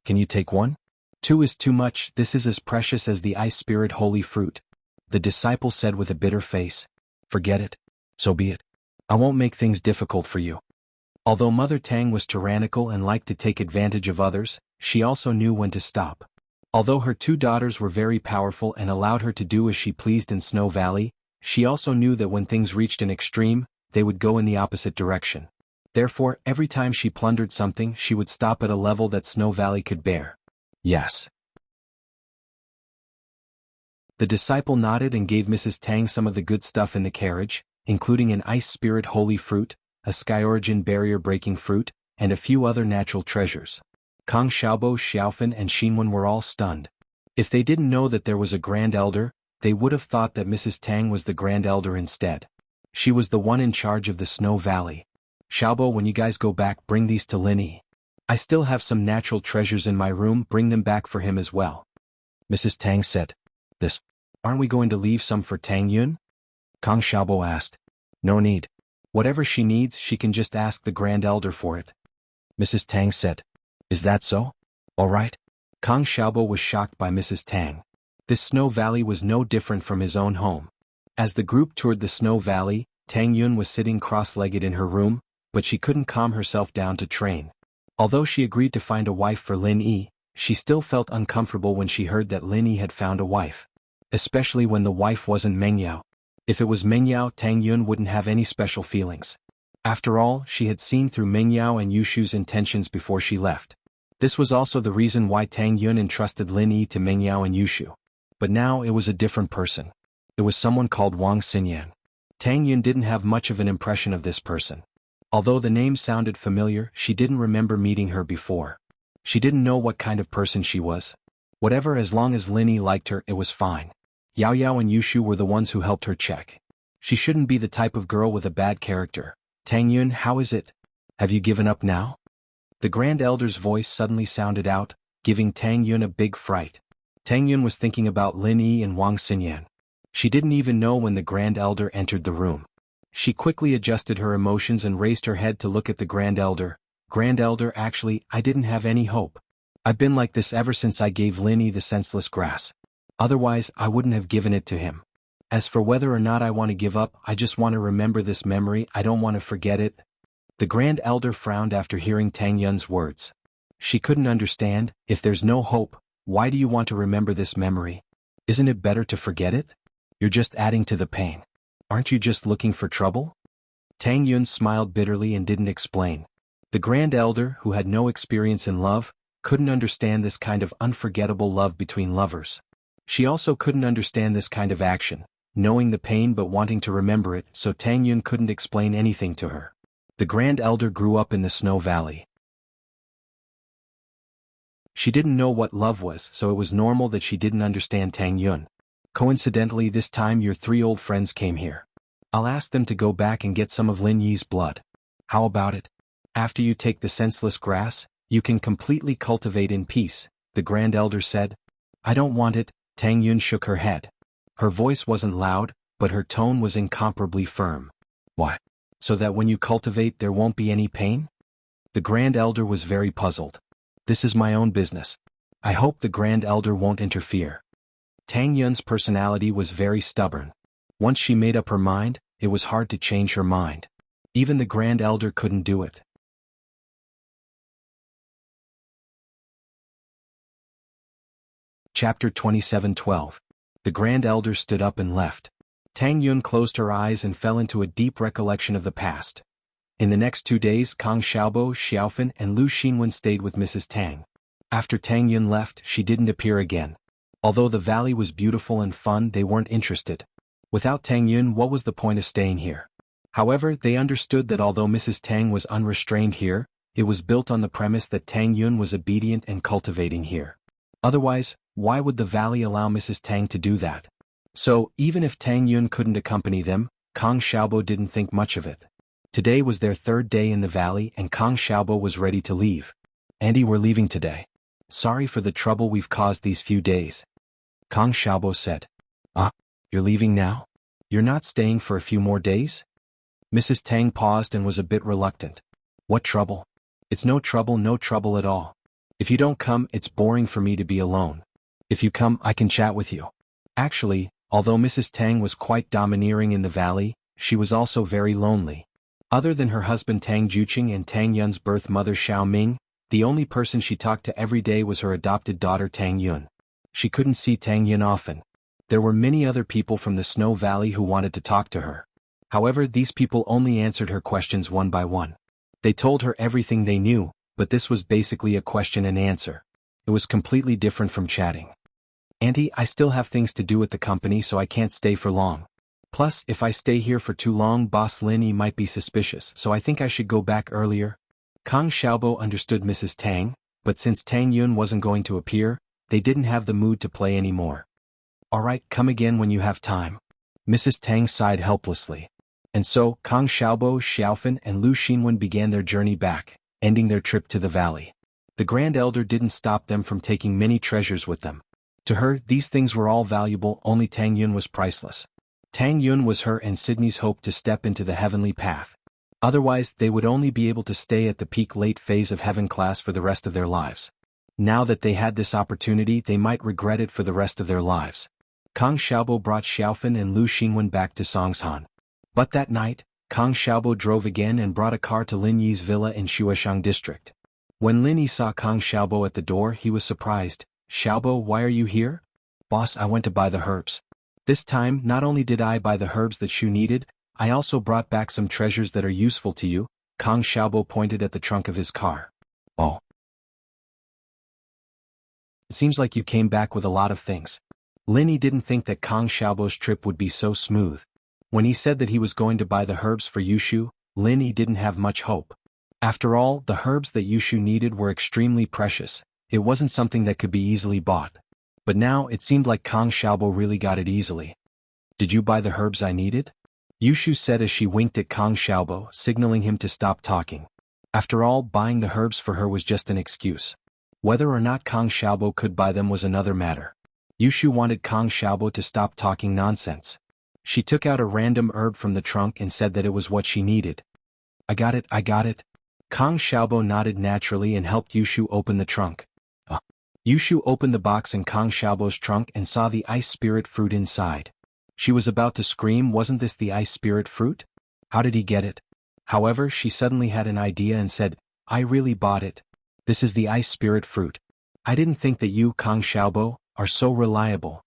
Can you take one? 2 is too much, this is as precious as the ice spirit holy fruit. The disciple said with a bitter face. Forget it. So be it. I won't make things difficult for you. Although Mother Tang was tyrannical and liked to take advantage of others, she also knew when to stop. Although her 2 daughters were very powerful and allowed her to do as she pleased in Snow Valley, she also knew that when things reached an extreme, they would go in the opposite direction. Therefore, every time she plundered something, she would stop at a level that Snow Valley could bear. Yes. The disciple nodded and gave Mrs. Tang some of the good stuff in the carriage, including an ice spirit holy fruit, a sky origin barrier-breaking fruit, and a few other natural treasures. Kang Xiaobo, Xiaofan, and Xinwen were all stunned. If they didn't know that there was a Grand Elder, they would have thought that Mrs. Tang was the Grand Elder instead. She was the one in charge of the Snow Valley. Xiaobo, when you guys go back, bring these to Lin Yi. I still have some natural treasures in my room, bring them back for him as well. Mrs. Tang said. Aren't we going to leave some for Tang Yun? Kang Xiaobo asked. No need. Whatever she needs, she can just ask the Grand Elder for it. Mrs. Tang said. Is that so? All right. Kang Xiaobo was shocked by Mrs. Tang. This Snow Valley was no different from his own home. As the group toured the Snow Valley, Tang Yun was sitting cross-legged in her room, but she couldn't calm herself down to train. Although she agreed to find a wife for Lin Yi, she still felt uncomfortable when she heard that Lin Yi had found a wife. Especially when the wife wasn't Meng Yao. If it was Meng Yao, Tang Yun wouldn't have any special feelings. After all, she had seen through Meng Yao and Yushu's intentions before she left. This was also the reason why Tang Yun entrusted Lin Yi to Meng Yao and Yushu. But now it was a different person. It was someone called Wang Xinyan. Tang Yun didn't have much of an impression of this person. Although the name sounded familiar, she didn't remember meeting her before. She didn't know what kind of person she was. Whatever, as long as Lin Yi liked her, it was fine. Yao Yao and Yushu were the ones who helped her check. She shouldn't be the type of girl with a bad character. Tang Yun, how is it? Have you given up now? The Grand Elder's voice suddenly sounded out, giving Tang Yun a big fright. Tang Yun was thinking about Lin Yi and Wang Xinyan. She didn't even know when the Grand Elder entered the room. She quickly adjusted her emotions and raised her head to look at the Grand Elder. Grand Elder, actually, I didn't have any hope. I've been like this ever since I gave Linny the senseless grass. Otherwise, I wouldn't have given it to him. As for whether or not I want to give up, I just want to remember this memory, I don't want to forget it. The Grand Elder frowned after hearing Tang Yun's words. She couldn't understand. If there's no hope, why do you want to remember this memory? Isn't it better to forget it? You're just adding to the pain. Aren't you just looking for trouble? Tang Yun smiled bitterly and didn't explain. The Grand Elder, who had no experience in love, couldn't understand this kind of unforgettable love between lovers. She also couldn't understand this kind of action, knowing the pain but wanting to remember it, so Tang Yun couldn't explain anything to her. The Grand Elder grew up in the Snow Valley. She didn't know what love was, so it was normal that she didn't understand Tang Yun. Coincidentally, this time your 3 old friends came here. I'll ask them to go back and get some of Lin Yi's blood. How about it? After you take the senseless grass, you can completely cultivate in peace, the Grand Elder said. I don't want it, Tang Yun shook her head. Her voice wasn't loud, but her tone was incomparably firm. What? So that when you cultivate there won't be any pain? The Grand Elder was very puzzled. This is my own business. I hope the Grand Elder won't interfere. Tang Yun's personality was very stubborn. Once she made up her mind, it was hard to change her mind. Even the Grand Elder couldn't do it. Chapter 27:12. The Grand Elder stood up and left. Tang Yun closed her eyes and fell into a deep recollection of the past. In the next 2 days, Kang Xiaobo, Xiaofan, and Lu Xinwen stayed with Mrs. Tang. After Tang Yun left, she didn't appear again. Although the valley was beautiful and fun, they weren't interested. Without Tang Yun, what was the point of staying here? However, they understood that although Mrs. Tang was unrestrained here, it was built on the premise that Tang Yun was obedient and cultivating here. Otherwise, why would the valley allow Mrs. Tang to do that? So, even if Tang Yun couldn't accompany them, Kang Xiaobo didn't think much of it. Today was their 3rd day in the valley and Kang Xiaobo was ready to leave. Andy, we're leaving today. Sorry for the trouble we've caused these few days. Kang Xiaobo said. You're leaving now? You're not staying for a few more days? Mrs. Tang paused and was a bit reluctant. What trouble? It's no trouble at all. If you don't come, it's boring for me to be alone. If you come, I can chat with you. Actually, although Mrs. Tang was quite domineering in the valley, she was also very lonely. Other than her husband Tang Juqing and Tang Yun's birth mother Xiao Ming, the only person she talked to every day was her adopted daughter Tang Yun. She couldn't see Tang Yun often. There were many other people from the Snow Valley who wanted to talk to her. However, these people only answered her questions one by one. They told her everything they knew, but this was basically a question and answer. It was completely different from chatting. Auntie, I still have things to do at the company, so I can't stay for long. Plus, if I stay here for too long, Boss Linny might be suspicious, so I think I should go back earlier. Kang Xiaobo understood Mrs. Tang, but since Tang Yun wasn't going to appear, they didn't have the mood to play anymore. Alright, come again when you have time. Mrs. Tang sighed helplessly. And so, Kang Xiaobo, Xiaofan, and Lu Xinwen began their journey back, ending their trip to the valley. The Grand Elder didn't stop them from taking many treasures with them. To her, these things were all valuable, only Tang Yun was priceless. Tang Yun was her and Sydney's hope to step into the heavenly path. Otherwise, they would only be able to stay at the peak late phase of heaven class for the rest of their lives. Now that they had this opportunity, they might regret it for the rest of their lives. Kang Xiaobo brought Xiaofan and Lu Xinwen back to Songshan. But that night, Kang Xiaobo drove again and brought a car to Lin Yi's villa in Shueshang district. When Lin Yi saw Kang Xiaobo at the door, he was surprised. Xiaobo, why are you here? Boss, I went to buy the herbs. This time, not only did I buy the herbs that Shu needed, I also brought back some treasures that are useful to you. Kang Xiaobo pointed at the trunk of his car. Oh. It seems like you came back with a lot of things. Lin Yi didn't think that Kang Xiaobo's trip would be so smooth. When he said that he was going to buy the herbs for Yushu, Lin Yi didn't have much hope. After all, the herbs that Yushu needed were extremely precious. It wasn't something that could be easily bought. But now, it seemed like Kang Xiaobo really got it easily. Did you buy the herbs I needed? Yushu said as she winked at Kang Xiaobo, signaling him to stop talking. After all, buying the herbs for her was just an excuse. Whether or not Kang Xiaobo could buy them was another matter. Yushu wanted Kang Xiaobo to stop talking nonsense. She took out a random herb from the trunk and said that it was what she needed. I got it. Kang Xiaobo nodded naturally and helped Yushu open the trunk. Yushu opened the box in Kang Xiaobo's trunk and saw the ice spirit fruit inside. She was about to scream, wasn't this the ice spirit fruit? How did he get it? However, she suddenly had an idea and said, I really bought it. This is the ice spirit fruit. I didn't think that you, Kang Xiaobo, are so reliable.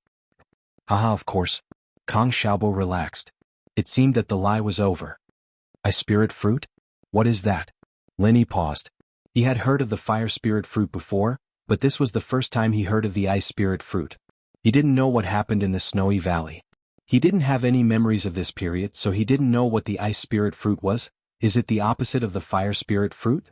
Haha, of course. Kang Xiaobo relaxed. It seemed that the lie was over. Ice spirit fruit? What is that? Linny paused. He had heard of the fire spirit fruit before, but this was the first time he heard of the ice spirit fruit. He didn't know what happened in the snowy valley. He didn't have any memories of this period, so he didn't know what the ice spirit fruit was. Is it the opposite of the fire spirit fruit?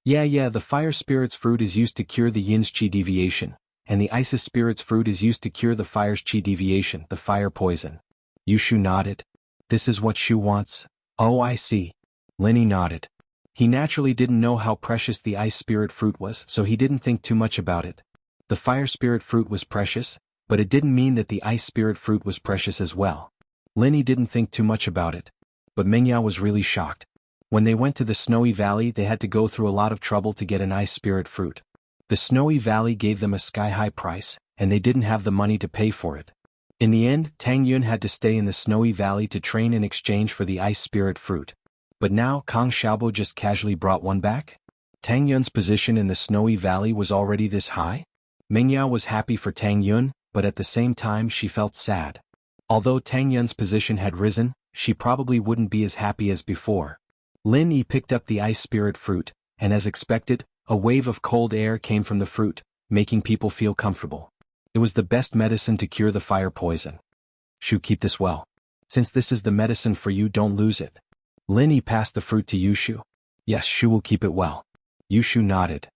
Yeah, the fire spirit's fruit is used to cure the yin's qi deviation, and the ice spirit's fruit is used to cure the fire's qi deviation, the fire poison. Yushu nodded. This is what Shu wants? Oh, I see. Linny nodded. He naturally didn't know how precious the ice spirit fruit was, so he didn't think too much about it. The fire spirit fruit was precious, but it didn't mean that the ice spirit fruit was precious as well. Linny didn't think too much about it. But Mengyao was really shocked. When they went to the snowy valley, they had to go through a lot of trouble to get an ice spirit fruit. The snowy valley gave them a sky-high price, and they didn't have the money to pay for it. In the end, Tang Yun had to stay in the snowy valley to train in exchange for the ice spirit fruit. But now Kang Xiaobo just casually brought one back? Tang Yun's position in the snowy valley was already this high? Mengyao was happy for Tang Yun, but at the same time she felt sad. Although Tang Yun's position had risen, she probably wouldn't be as happy as before. Lin Yi picked up the ice spirit fruit, and as expected, a wave of cold air came from the fruit, making people feel comfortable. It was the best medicine to cure the fire poison. Shu, keep this well. Since this is the medicine for you, don't lose it. Lin Yi passed the fruit to Yushu. Yes, Shu will keep it well. Yushu nodded.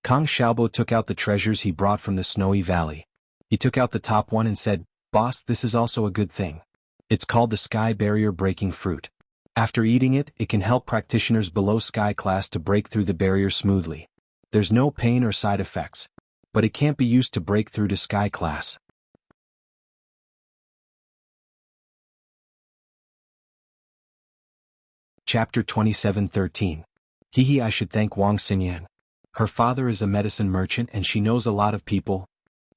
Kang Xiaobo took out the treasures he brought from the snowy valley. He took out the top one and said, Boss, this is also a good thing. It's called the Sky Barrier Breaking Fruit. After eating it, it can help practitioners below Sky Class to break through the barrier smoothly. There's no pain or side effects. But it can't be used to break through to Sky Class. Chapter 27:13. I should thank Wang Xinyan. Her father is a medicine merchant and she knows a lot of people.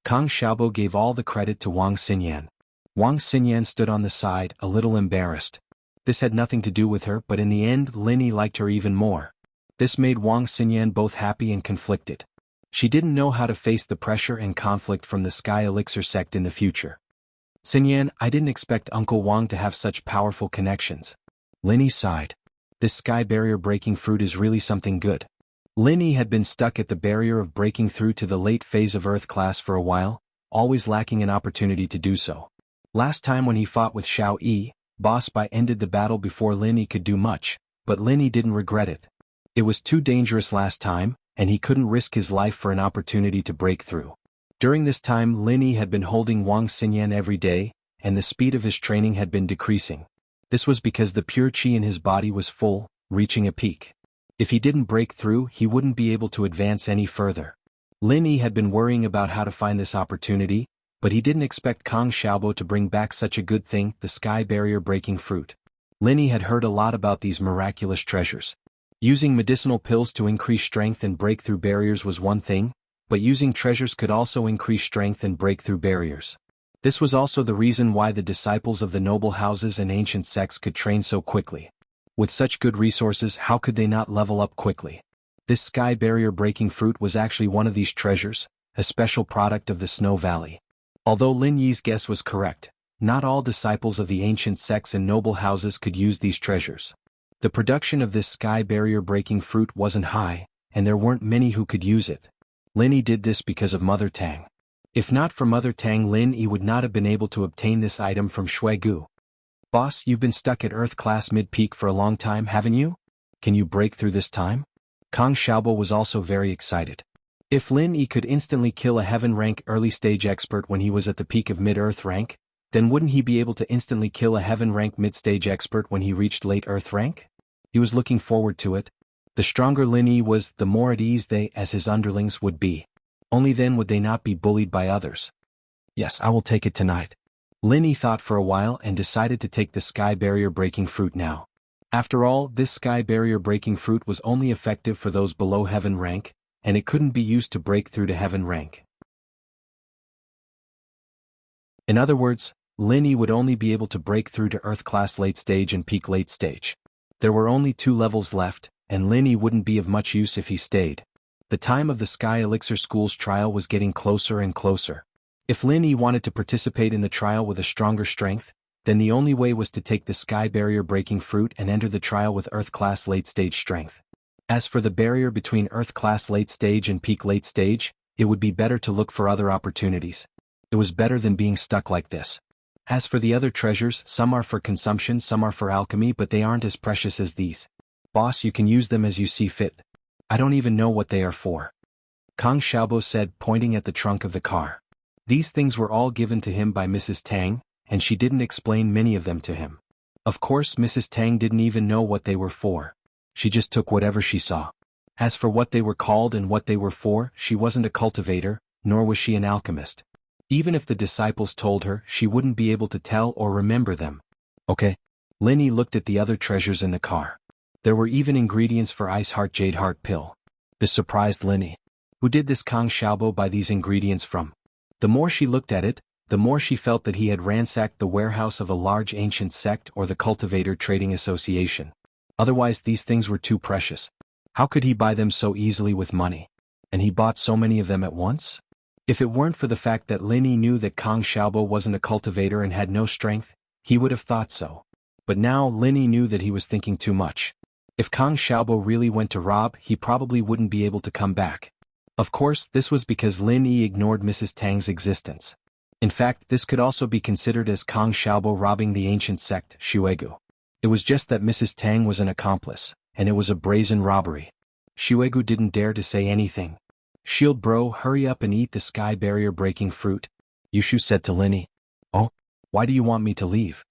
Kang Xiaobo gave all the credit to Wang Xinyan. Wang Xinyan stood on the side, a little embarrassed. This had nothing to do with her, but in the end Lin Yi liked her even more. This made Wang Xinyan both happy and conflicted. She didn't know how to face the pressure and conflict from the Sky Elixir sect in the future. Xinyan, I didn't expect Uncle Wang to have such powerful connections. Lin Yi sighed. This sky barrier breaking fruit is really something good. Lin Yi had been stuck at the barrier of breaking through to the late phase of Earth class for a while, always lacking an opportunity to do so. Last time when he fought with Xiao Yi, Boss Bai ended the battle before Lin Yi could do much, but Lin Yi didn't regret it. It was too dangerous last time, and he couldn't risk his life for an opportunity to break through. During this time Lin Yi had been holding Wang Xinyan every day, and the speed of his training had been decreasing. This was because the pure qi in his body was full, reaching a peak. If he didn't break through, he wouldn't be able to advance any further. Lin Yi had been worrying about how to find this opportunity, but he didn't expect Kang Xiaobo to bring back such a good thing, the sky barrier breaking fruit. Lin Yi had heard a lot about these miraculous treasures. Using medicinal pills to increase strength and break through barriers was one thing, but using treasures could also increase strength and break through barriers. This was also the reason why the disciples of the noble houses and ancient sects could train so quickly. With such good resources, how could they not level up quickly? This sky barrier breaking fruit was actually one of these treasures, a special product of the Snow Valley. Although Lin Yi's guess was correct, not all disciples of the ancient sects and noble houses could use these treasures. The production of this sky barrier breaking fruit wasn't high, and there weren't many who could use it. Lin Yi did this because of Mother Tang. If not for Mother Tang, Lin Yi would not have been able to obtain this item from Shui Gu. Boss, you've been stuck at Earth class mid-peak for a long time, haven't you? Can you break through this time? Kang Xiaobo was also very excited. If Lin Yi could instantly kill a heaven rank early stage expert when he was at the peak of mid-Earth rank, then wouldn't he be able to instantly kill a heaven rank mid-stage expert when he reached late Earth rank? He was looking forward to it. The stronger Lin Yi was, the more at ease they, as his underlings, would be. Only then would they not be bullied by others. Yes, I will take it tonight. Lin Yi thought for a while and decided to take the sky barrier breaking fruit now. After all, this sky barrier breaking fruit was only effective for those below heaven rank, and it couldn't be used to break through to heaven rank. In other words, Lin Yi would only be able to break through to Earth class late stage and peak late stage. There were only 2 levels left, and Lin Yi wouldn't be of much use if he stayed. The time of the Sky Elixir School's trial was getting closer and closer. If Lin Yi wanted to participate in the trial with a stronger strength, then the only way was to take the sky barrier breaking fruit and enter the trial with Earth class late stage strength. As for the barrier between Earth class late stage and peak late stage, it would be better to look for other opportunities. It was better than being stuck like this. As for the other treasures, some are for consumption, some are for alchemy, but they aren't as precious as these. Boss, you can use them as you see fit. I don't even know what they are for. Kang Xiaobo said, pointing at the trunk of the car. These things were all given to him by Mrs. Tang, and she didn't explain many of them to him. Of course, Mrs. Tang didn't even know what they were for. She just took whatever she saw. As for what they were called and what they were for, she wasn't a cultivator, nor was she an alchemist. Even if the disciples told her, she wouldn't be able to tell or remember them. Okay. Lin Yi looked at the other treasures in the car. There were even ingredients for Ice Heart Jade Heart Pill. This surprised Lin Yi. Who did this Kang Xiaobo buy these ingredients from? The more she looked at it, the more she felt that he had ransacked the warehouse of a large ancient sect or the Cultivator Trading Association. Otherwise these things were too precious. How could he buy them so easily with money? And he bought so many of them at once? If it weren't for the fact that Lin Yi knew that Kang Xiaobo wasn't a cultivator and had no strength, he would have thought so. But now Lin Yi knew that he was thinking too much. If Kang Xiaobo really went to rob, he probably wouldn't be able to come back. Of course, this was because Lin Yi ignored Mrs. Tang's existence. In fact, this could also be considered as Kang Xiaobo robbing the ancient sect, Shuegu. It was just that Mrs. Tang was an accomplice, and it was a brazen robbery. Shuegu didn't dare to say anything. Shield bro, hurry up and eat the sky barrier breaking fruit, Yushu said to Lin Yi. Oh, why do you want me to leave?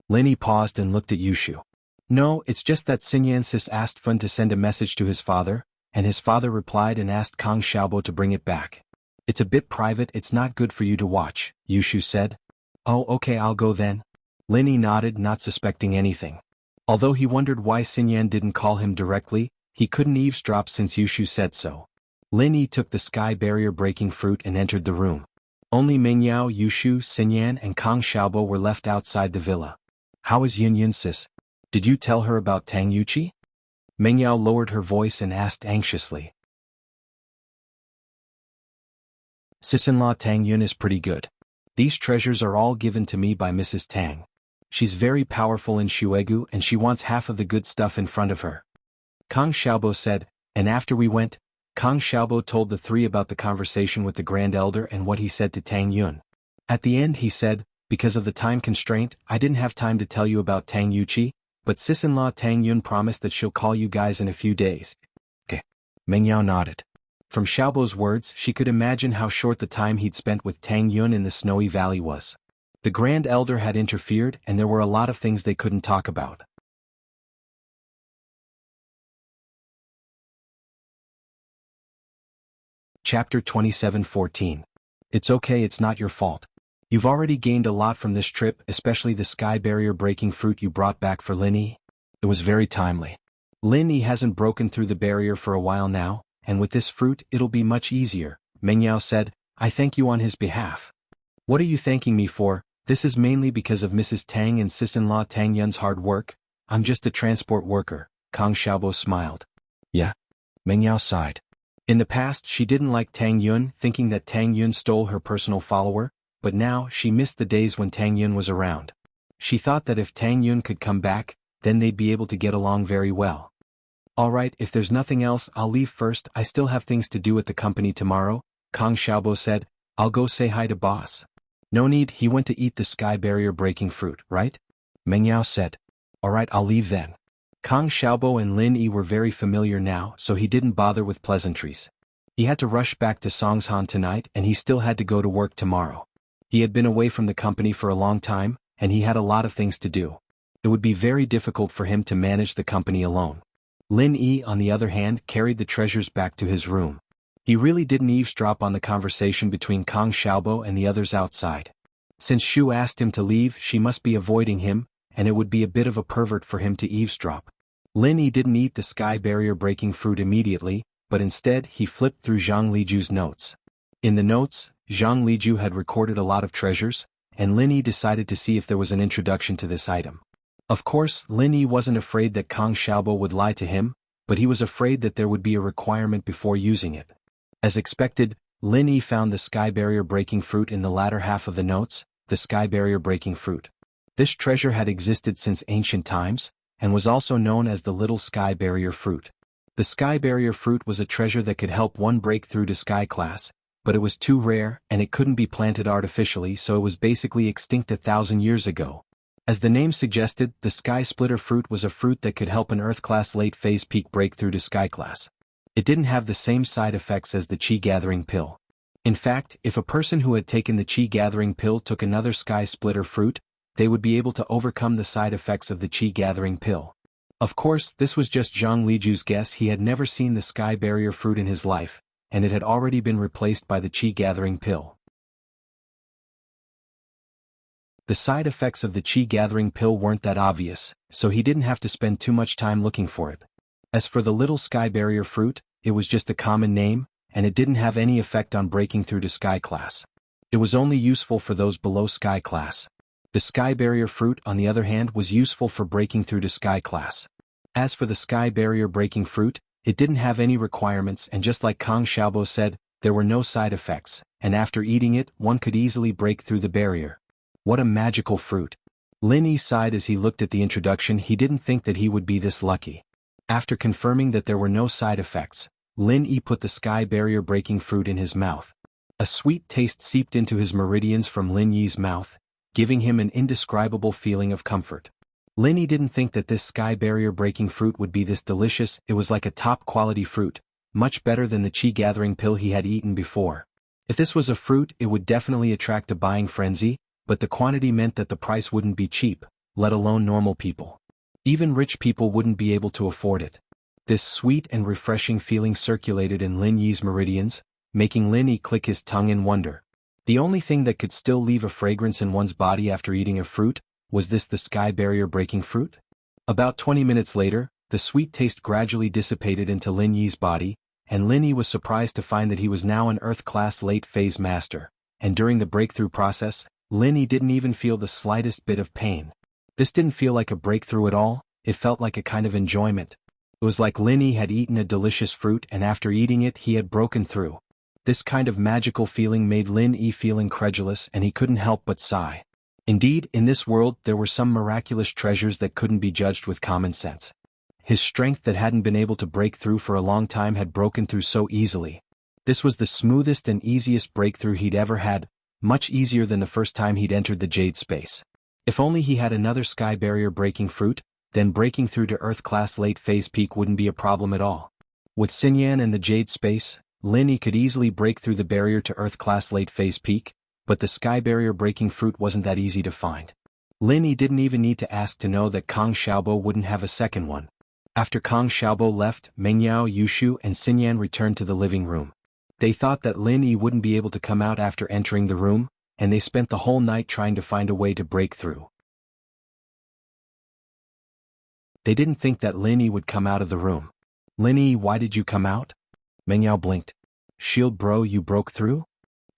Lin Yi paused and looked at Yushu. No, it's just that Xinyan Sis asked Fun to send a message to his father, and his father replied and asked Kang Xiaobo to bring it back. It's a bit private, it's not good for you to watch, Yushu said. Oh, okay, I'll go then. Lin Yi nodded, not suspecting anything. Although he wondered why Xinyan didn't call him directly, he couldn't eavesdrop since Yushu said so. Lin Yi took the sky barrier breaking fruit and entered the room. Only Mengyao, Yushu, Xinyan and Kang Xiaobo were left outside the villa. How is Yun Sis? Did you tell her about Tang Yuqi? Mengyao lowered her voice and asked anxiously. Sis-in-law Tang Yun is pretty good. These treasures are all given to me by Mrs. Tang. She's very powerful in Shuegu and she wants half of the good stuff in front of her. Kang Xiaobo said, and after we went, Kang Xiaobo told the 3 about the conversation with the Grand Elder and what he said to Tang Yun. At the end he said, because of the time constraint, I didn't have time to tell you about Tang Yuqi, but sis-in-law Tang Yun promised that she'll call you guys in a few days. Okay. Mengyao nodded. From Xiaobo's words, she could imagine how short the time he'd spent with Tang Yun in the Snowy Valley was. The Grand Elder had interfered and there were a lot of things they couldn't talk about. Chapter 27:14. It's okay, it's not your fault. You've already gained a lot from this trip, especially the sky barrier breaking fruit you brought back for Lin Yi. It was very timely. Lin Yi hasn't broken through the barrier for a while now, and with this fruit it'll be much easier, Mengyao said. I thank you on his behalf. What are you thanking me for? This is mainly because of Mrs. Tang and sis-in-law Tang Yun's hard work. I'm just a transport worker, Kang Xiaobo smiled. Yeah. Mengyao sighed. In the past she didn't like Tang Yun, thinking that Tang Yun stole her personal follower, but now she missed the days when Tang Yun was around. She thought that if Tang Yun could come back, then they'd be able to get along very well. Alright, if there's nothing else, I'll leave first, I still have things to do at the company tomorrow, Kang Xiaobo said. I'll go say hi to boss. No need, he went to eat the sky barrier breaking fruit, right? Mengyao said. Alright, I'll leave then. Kang Xiaobo and Lin Yi were very familiar now, so he didn't bother with pleasantries. He had to rush back to Songshan tonight and he still had to go to work tomorrow. He had been away from the company for a long time, and he had a lot of things to do. It would be very difficult for him to manage the company alone. Lin Yi, on the other hand, carried the treasures back to his room. He really didn't eavesdrop on the conversation between Kang Xiaobo and the others outside. Since Shu asked him to leave, she must be avoiding him, and it would be a bit of a pervert for him to eavesdrop. Lin Yi didn't eat the sky barrier breaking fruit immediately, but instead he flipped through Zhang Liju's notes. In the notes, Zhang Liju had recorded a lot of treasures, and Lin Yi decided to see if there was an introduction to this item. Of course, Lin Yi wasn't afraid that Kang Xiaobo would lie to him, but he was afraid that there would be a requirement before using it. As expected, Lin Yi found the sky barrier breaking fruit in the latter half of the notes, the sky barrier breaking fruit. This treasure had existed since ancient times, and was also known as the little sky barrier fruit. The sky barrier fruit was a treasure that could help one break through to sky class, but it was too rare and it couldn't be planted artificially, so it was basically extinct 1,000 years ago. As the name suggested, the sky splitter fruit was a fruit that could help an Earth class late phase peak break through to sky class. It didn't have the same side effects as the Qi gathering pill. In fact, if a person who had taken the Qi gathering pill took another sky splitter fruit, they would be able to overcome the side effects of the Qi gathering pill. Of course, this was just Zhang Liju's guess. He had never seen the sky barrier fruit in his life, and it had already been replaced by the Qi gathering pill. The side effects of the Qi gathering pill weren't that obvious, so he didn't have to spend too much time looking for it. As for the little sky barrier fruit, it was just a common name, and it didn't have any effect on breaking through to sky class. It was only useful for those below sky class. The sky barrier fruit, on the other hand, was useful for breaking through to sky class. As for the sky barrier breaking fruit, it didn't have any requirements, and just like Kang Xiaobo said, there were no side effects, and after eating it, one could easily break through the barrier. What a magical fruit. Lin Yi sighed as he looked at the introduction. He didn't think that he would be this lucky. After confirming that there were no side effects, Lin Yi put the sky barrier breaking fruit in his mouth. A sweet taste seeped into his meridians from Lin Yi's mouth, giving him an indescribable feeling of comfort. Lin Yi didn't think that this sky barrier breaking fruit would be this delicious. It was like a top quality fruit, much better than the Qi gathering pill he had eaten before. If this was a fruit, it would definitely attract a buying frenzy, but the quantity meant that the price wouldn't be cheap, let alone normal people. Even rich people wouldn't be able to afford it. This sweet and refreshing feeling circulated in Lin Yi's meridians, making Lin Yi click his tongue in wonder. The only thing that could still leave a fragrance in one's body after eating a fruit, was this the sky barrier breaking fruit? About 20 minutes later, the sweet taste gradually dissipated into Lin Yi's body, and Lin Yi was surprised to find that he was now an Earth-class late-phase master, and during the breakthrough process, Lin Yi didn't even feel the slightest bit of pain. This didn't feel like a breakthrough at all, it felt like a kind of enjoyment. It was like Lin Yi had eaten a delicious fruit, and after eating it he had broken through. This kind of magical feeling made Lin Yi feel incredulous, and he couldn't help but sigh. Indeed, in this world there were some miraculous treasures that couldn't be judged with common sense. His strength that hadn't been able to break through for a long time had broken through so easily. This was the smoothest and easiest breakthrough he'd ever had, much easier than the first time he'd entered the Jade space. If only he had another sky barrier breaking fruit, then breaking through to Earth-class late-phase peak wouldn't be a problem at all. With Xinyan and the Jade space, Lin Yi could easily break through the barrier to Earth-class late-phase peak, but the sky barrier breaking fruit wasn't that easy to find. Lin Yi didn't even need to ask to know that Kang Xiaobo wouldn't have a second one. After Kang Xiaobo left, Mengyao, Yushu, and Xinyan returned to the living room. They thought that Lin Yi wouldn't be able to come out after entering the room, and they spent the whole night trying to find a way to break through. They didn't think that Lin Yi would come out of the room. Lin Yi, why did you come out? Mengyao blinked. Shield bro, you broke through?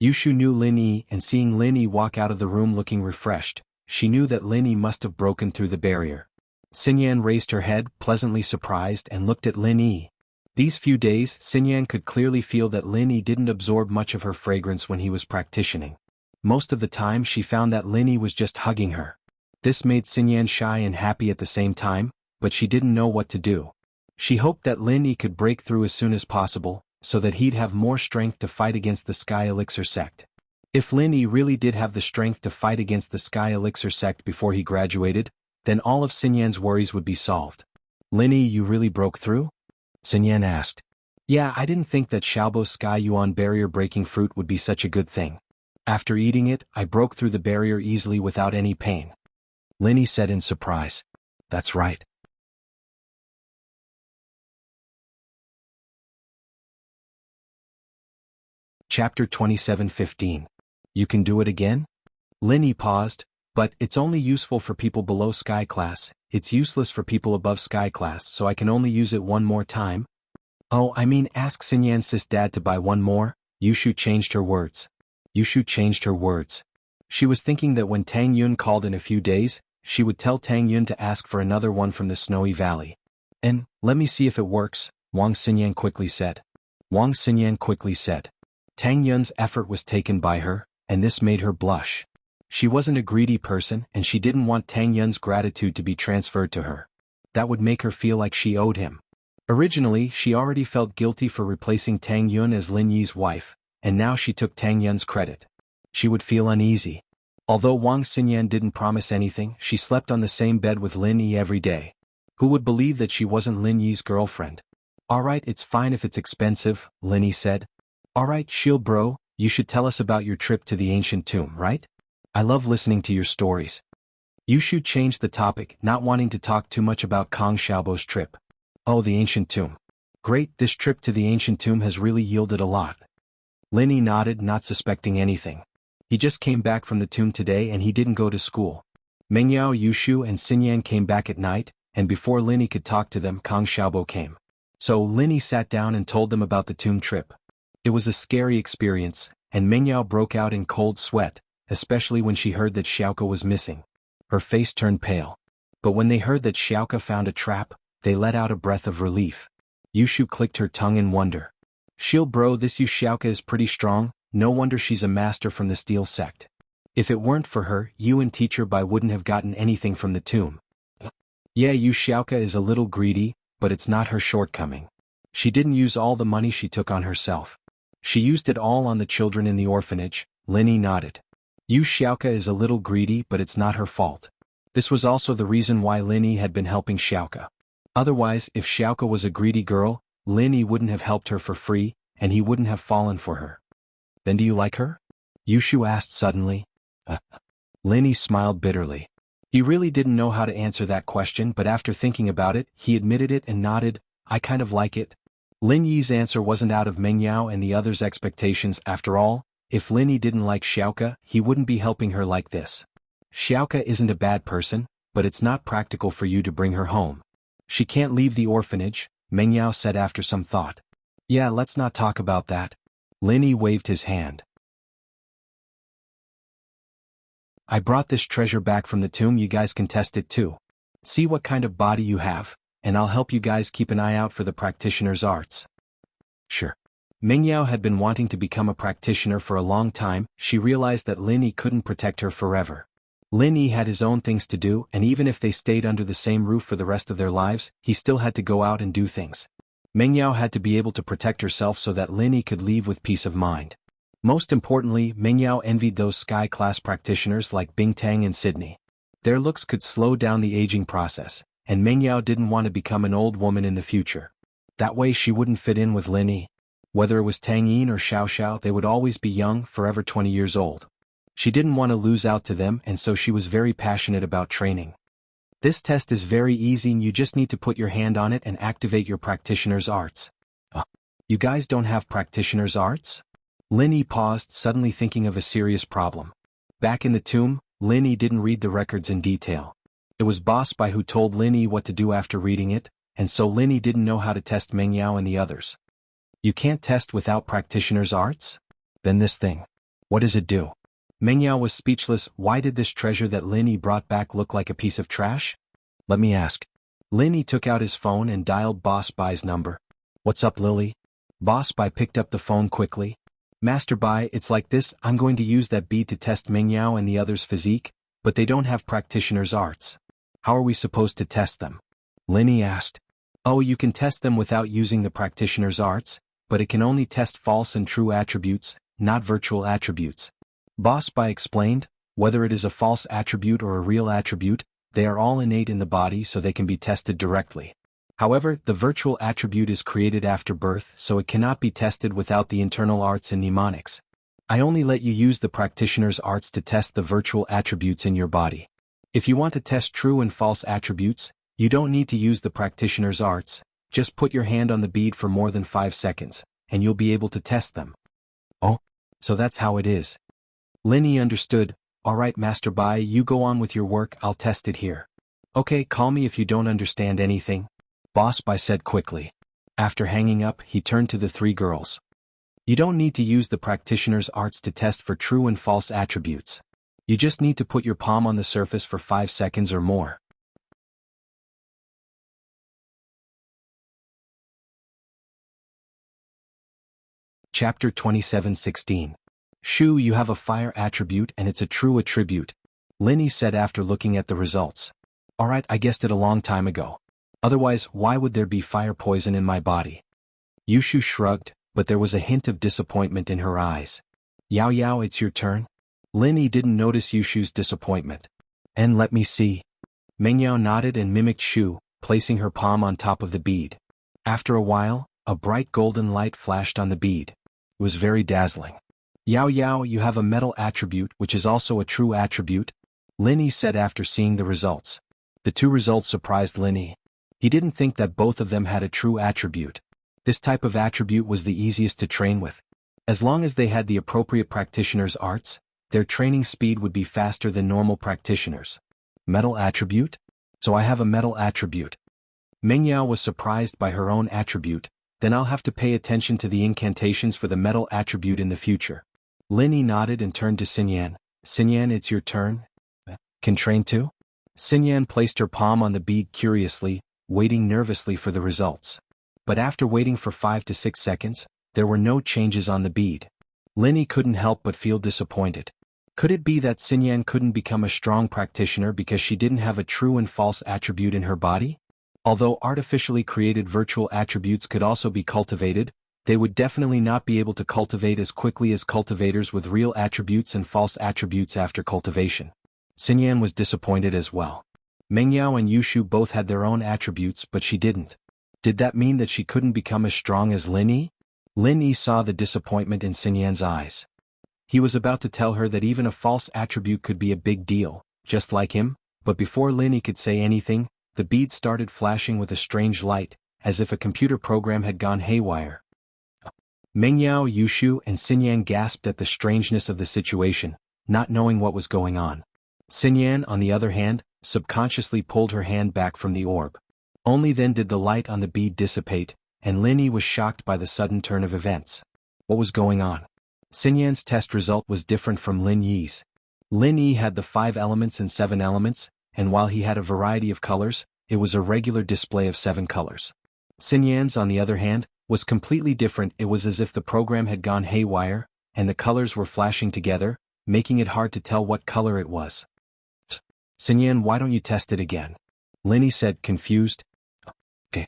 Yushu knew Lin Yi, and seeing Lin Yi walk out of the room looking refreshed, she knew that Lin Yi must have broken through the barrier. Xinyan raised her head, pleasantly surprised, and looked at Lin Yi. These few days, Xinyan could clearly feel that Lin Yi didn't absorb much of her fragrance when he was practicing. Most of the time she found that Lin Yi was just hugging her. This made Xinyan shy and happy at the same time, but she didn't know what to do. She hoped that Lin Yi could break through as soon as possible, so that he'd have more strength to fight against the Sky Elixir sect. If Lin Yi really did have the strength to fight against the Sky Elixir sect before he graduated, then all of Xinyan's worries would be solved. Lin Yi, you really broke through? Xinyan asked. Yeah, I didn't think that Xiaobo's Sky Yuan barrier breaking fruit would be such a good thing. After eating it, I broke through the barrier easily without any pain. Lin Yi said in surprise. That's right. Chapter 27:15. You can do it again? Linny paused, but it's only useful for people below sky class, it's useless for people above sky class, so I can only use it one more time. Oh, I mean ask Xinyan's dad to buy one more. Yushu changed her words. Yushu changed her words. She was thinking that when Tang Yun called in a few days, she would tell Tang Yun to ask for another one from the snowy valley. And, let me see if it works, Wang Xinyan quickly said. Wang Xinyan quickly said. Tang Yun's effort was taken by her, and this made her blush. She wasn't a greedy person and she didn't want Tang Yun's gratitude to be transferred to her. That would make her feel like she owed him. Originally, she already felt guilty for replacing Tang Yun as Lin Yi's wife, and now she took Tang Yun's credit. She would feel uneasy. Although Wang Xinyan didn't promise anything, she slept on the same bed with Lin Yi every day. Who would believe that she wasn't Lin Yi's girlfriend? Alright, it's fine if it's expensive, Lin Yi said. Alright, Shield bro, you should tell us about your trip to the ancient tomb, right? I love listening to your stories. Yushu changed the topic, not wanting to talk too much about Kong Xiaobo's trip. Oh, the ancient tomb. Great, this trip to the ancient tomb has really yielded a lot. Lin Yi nodded, not suspecting anything. He just came back from the tomb today and he didn't go to school. Mengyao, Yushu and Xinyan came back at night, and before Lin Yi could talk to them, Kong Xiaobo came. So Lin Yi sat down and told them about the tomb trip. It was a scary experience, and Mengyao broke out in cold sweat, especially when she heard that Xiaoka was missing. Her face turned pale. But when they heard that Xiaoka found a trap, they let out a breath of relief. Yushu clicked her tongue in wonder. Shield bro, this Yu Xiaoka is pretty strong, no wonder she's a master from the Steel sect. If it weren't for her, you and Teacher Bai wouldn't have gotten anything from the tomb. Yeah, Yu Xiaoka is a little greedy, but it's not her shortcoming. She didn't use all the money she took on herself. She used it all on the children in the orphanage. Lin Yi nodded. Yu Xiaoka is a little greedy, but it's not her fault. This was also the reason why Lin Yi had been helping Xiaoka. Otherwise, if Xiaoka was a greedy girl, Lin Yi wouldn't have helped her for free, and he wouldn't have fallen for her. Then do you like her? Yushu asked suddenly. Lin Yi smiled bitterly. He really didn't know how to answer that question, but after thinking about it, he admitted it and nodded. I kind of like it. Lin Yi's answer wasn't out of Mengyao and the others' expectations after all. If Lin Yi didn't like Xiaoka, he wouldn't be helping her like this. Xiaoka isn't a bad person, but it's not practical for you to bring her home. She can't leave the orphanage, Mengyao said after some thought. Yeah, let's not talk about that. Lin Yi waved his hand. I brought this treasure back from the tomb, you guys can test it too. See what kind of body you have, and I'll help you guys keep an eye out for the practitioner's arts. Sure. Mengyao had been wanting to become a practitioner for a long time. She realized that Lin Yi couldn't protect her forever. Lin Yi had his own things to do, and even if they stayed under the same roof for the rest of their lives, he still had to go out and do things. Mengyao had to be able to protect herself so that Lin Yi could leave with peace of mind. Most importantly, Mengyao envied those sky-class practitioners like Bingtang and Sydney. Their looks could slow down the aging process, and Mengyao didn't want to become an old woman in the future. That way she wouldn't fit in with Lin Yi. Whether it was Tang Yin or Xiao Xiao, they would always be young, forever 20 years old. She didn't want to lose out to them, and so she was very passionate about training. This test is very easy and you just need to put your hand on it and activate your practitioner's arts. You guys don't have practitioner's arts? Lin Yi paused, suddenly thinking of a serious problem. Back in the tomb, Lin Yi didn't read the records in detail. It was Boss Bai who told Lin Yi what to do after reading it, and so Lin Yi didn't know how to test Mengyao and the others. You can't test without practitioner's arts? Then this thing. What does it do? Mengyao was speechless. Why did this treasure that Lin Yi brought back look like a piece of trash? Let me ask. Lin Yi took out his phone and dialed Boss Bai's number. What's up, Lily? Boss Bai picked up the phone quickly. Master Bai, it's like this, I'm going to use that bead to test Mengyao and the others' physique, but they don't have practitioner's arts. How are we supposed to test them? Lin Yi asked. Oh, you can test them without using the practitioner's arts, but it can only test false and true attributes, not virtual attributes. Boss Bai explained, whether it is a false attribute or a real attribute, they are all innate in the body so they can be tested directly. However, the virtual attribute is created after birth, so it cannot be tested without the internal arts and mnemonics. I only let you use the practitioner's arts to test the virtual attributes in your body. If you want to test true and false attributes, you don't need to use the practitioner's arts, just put your hand on the bead for more than 5 seconds, and you'll be able to test them. Oh, so that's how it is. Lin Yi understood. Alright Master Bai, you go on with your work, I'll test it here. Okay, call me if you don't understand anything. Boss Bai said quickly. After hanging up, he turned to the three girls. You don't need to use the practitioner's arts to test for true and false attributes. You just need to put your palm on the surface for 5 seconds or more. Chapter 27:16. Shu, you have a fire attribute and it's a true attribute, Lin Yi said after looking at the results. Alright, I guessed it a long time ago. Otherwise, why would there be fire poison in my body? Yushu shrugged, but there was a hint of disappointment in her eyes. Yao Yao, it's your turn? Lin Yi didn't notice Yushu's disappointment. And let me see. Meng Yao nodded and mimicked Shu, placing her palm on top of the bead. After a while, a bright golden light flashed on the bead. It was very dazzling. Yao Yao, you have a metal attribute which is also a true attribute, Lin Yi said after seeing the results. The two results surprised Lin Yi. He didn't think that both of them had a true attribute. This type of attribute was the easiest to train with. As long as they had the appropriate practitioner's arts, their training speed would be faster than normal practitioners. Metal attribute? So I have a metal attribute. Meng Yao was surprised by her own attribute. Then I'll have to pay attention to the incantations for the metal attribute in the future. Lin Yi nodded and turned to Xinyan. Xinyan, it's your turn. Can train too? Xinyan placed her palm on the bead curiously, waiting nervously for the results. But after waiting for 5 to 6 seconds, there were no changes on the bead. Lin Yi couldn't help but feel disappointed. Could it be that Xinyan couldn't become a strong practitioner because she didn't have a true and false attribute in her body? Although artificially created virtual attributes could also be cultivated, they would definitely not be able to cultivate as quickly as cultivators with real attributes and false attributes after cultivation. Xinyan was disappointed as well. Meng Yao and Yushu both had their own attributes but she didn't. Did that mean that she couldn't become as strong as Lin Yi? Lin Yi saw the disappointment in Xinyan's eyes. He was about to tell her that even a false attribute could be a big deal, just like him, but before Lin Yi could say anything, the bead started flashing with a strange light, as if a computer program had gone haywire. Meng Yao, Yushu, and Xinyan gasped at the strangeness of the situation, not knowing what was going on. Xinyan, on the other hand, subconsciously pulled her hand back from the orb. Only then did the light on the bead dissipate, and Lin Yi was shocked by the sudden turn of events. What was going on? Xinyan's test result was different from Lin Yi's. Lin Yi had the 5 elements and 7 elements, and while he had a variety of colors, it was a regular display of 7 colors. Xinyan's, on the other hand, was completely different. It was as if the program had gone haywire, and the colors were flashing together, making it hard to tell what color it was. Xinyan, why don't you test it again? Lin Yi said, confused. Okay.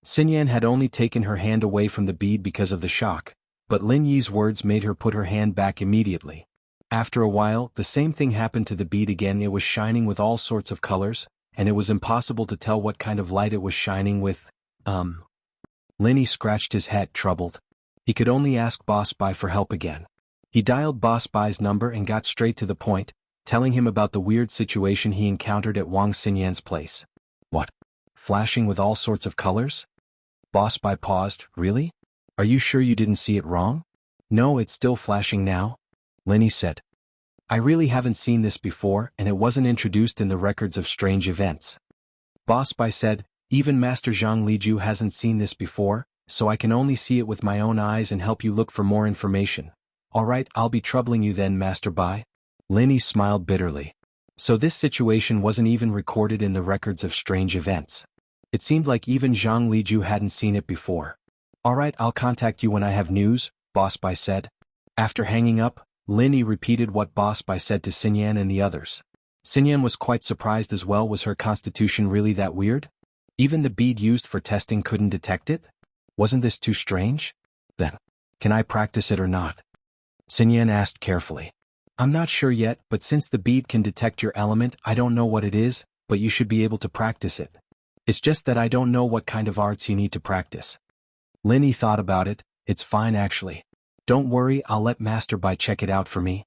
Xinyan had only taken her hand away from the bead because of the shock, but Lin Yi's words made her put her hand back immediately. After a while, the same thing happened to the bead again. It was shining with all sorts of colors, and it was impossible to tell what kind of light it was shining with. Lin Yi scratched his head, troubled. He could only ask Boss Bai for help again. He dialed Boss Bai's number and got straight to the point, telling him about the weird situation he encountered at Wang Xinyan's place. What? Flashing with all sorts of colors? Boss Bai paused. Really? Are you sure you didn't see it wrong? No, it's still flashing now, Lin Yi said. I really haven't seen this before, and it wasn't introduced in the records of strange events. Boss Bai said, even Master Zhang Liju hasn't seen this before, so I can only see it with my own eyes and help you look for more information. Alright, I'll be troubling you then, Master Bai. Lin Yi smiled bitterly. So this situation wasn't even recorded in the records of strange events. It seemed like even Zhang Liju hadn't seen it before. Alright, I'll contact you when I have news, Boss Bai said. After hanging up, Lin Yi repeated what Boss Bai said to Xinyan and the others. Xinyan was quite surprised as well. Was her constitution really that weird? Even the bead used for testing couldn't detect it? Wasn't this too strange? Then, can I practice it or not? Xinyan asked carefully. I'm not sure yet, but since the bead can detect your element, I don't know what it is, but you should be able to practice it. It's just that I don't know what kind of arts you need to practice. Lin Yi thought about it. It's fine actually. Don't worry, I'll let Master Bai check it out for me.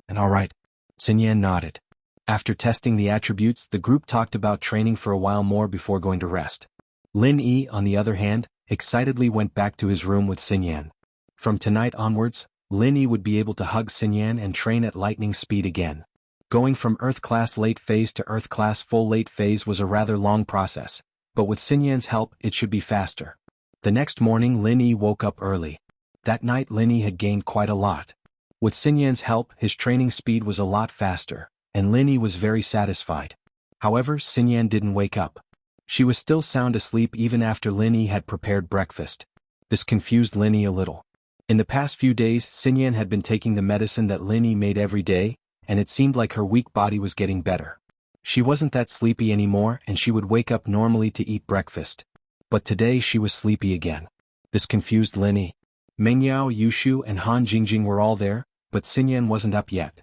And alright. Xinyan nodded. After testing the attributes, the group talked about training for a while more before going to rest. Lin Yi, on the other hand, excitedly went back to his room with Xinyan. From tonight onwards, Lin Yi would be able to hug Xinyan and train at lightning speed again. Going from Earth-class late phase to Earth-class full late phase was a rather long process, but with Xinyan's help it should be faster. The next morning Lin Yi woke up early. That night Lin Yi had gained quite a lot. With Xinyan's help his training speed was a lot faster, and Lin Yi was very satisfied. However, Xinyan didn't wake up. She was still sound asleep even after Lin Yi had prepared breakfast. This confused Lin Yi a little. In the past few days Xinyan had been taking the medicine that Lin Yi made every day, and it seemed like her weak body was getting better. She wasn't that sleepy anymore and she would wake up normally to eat breakfast. But today she was sleepy again. This confused Lin Yi. Meng Yao, Yushu and Han Jingjing were all there, but Xinyan wasn't up yet.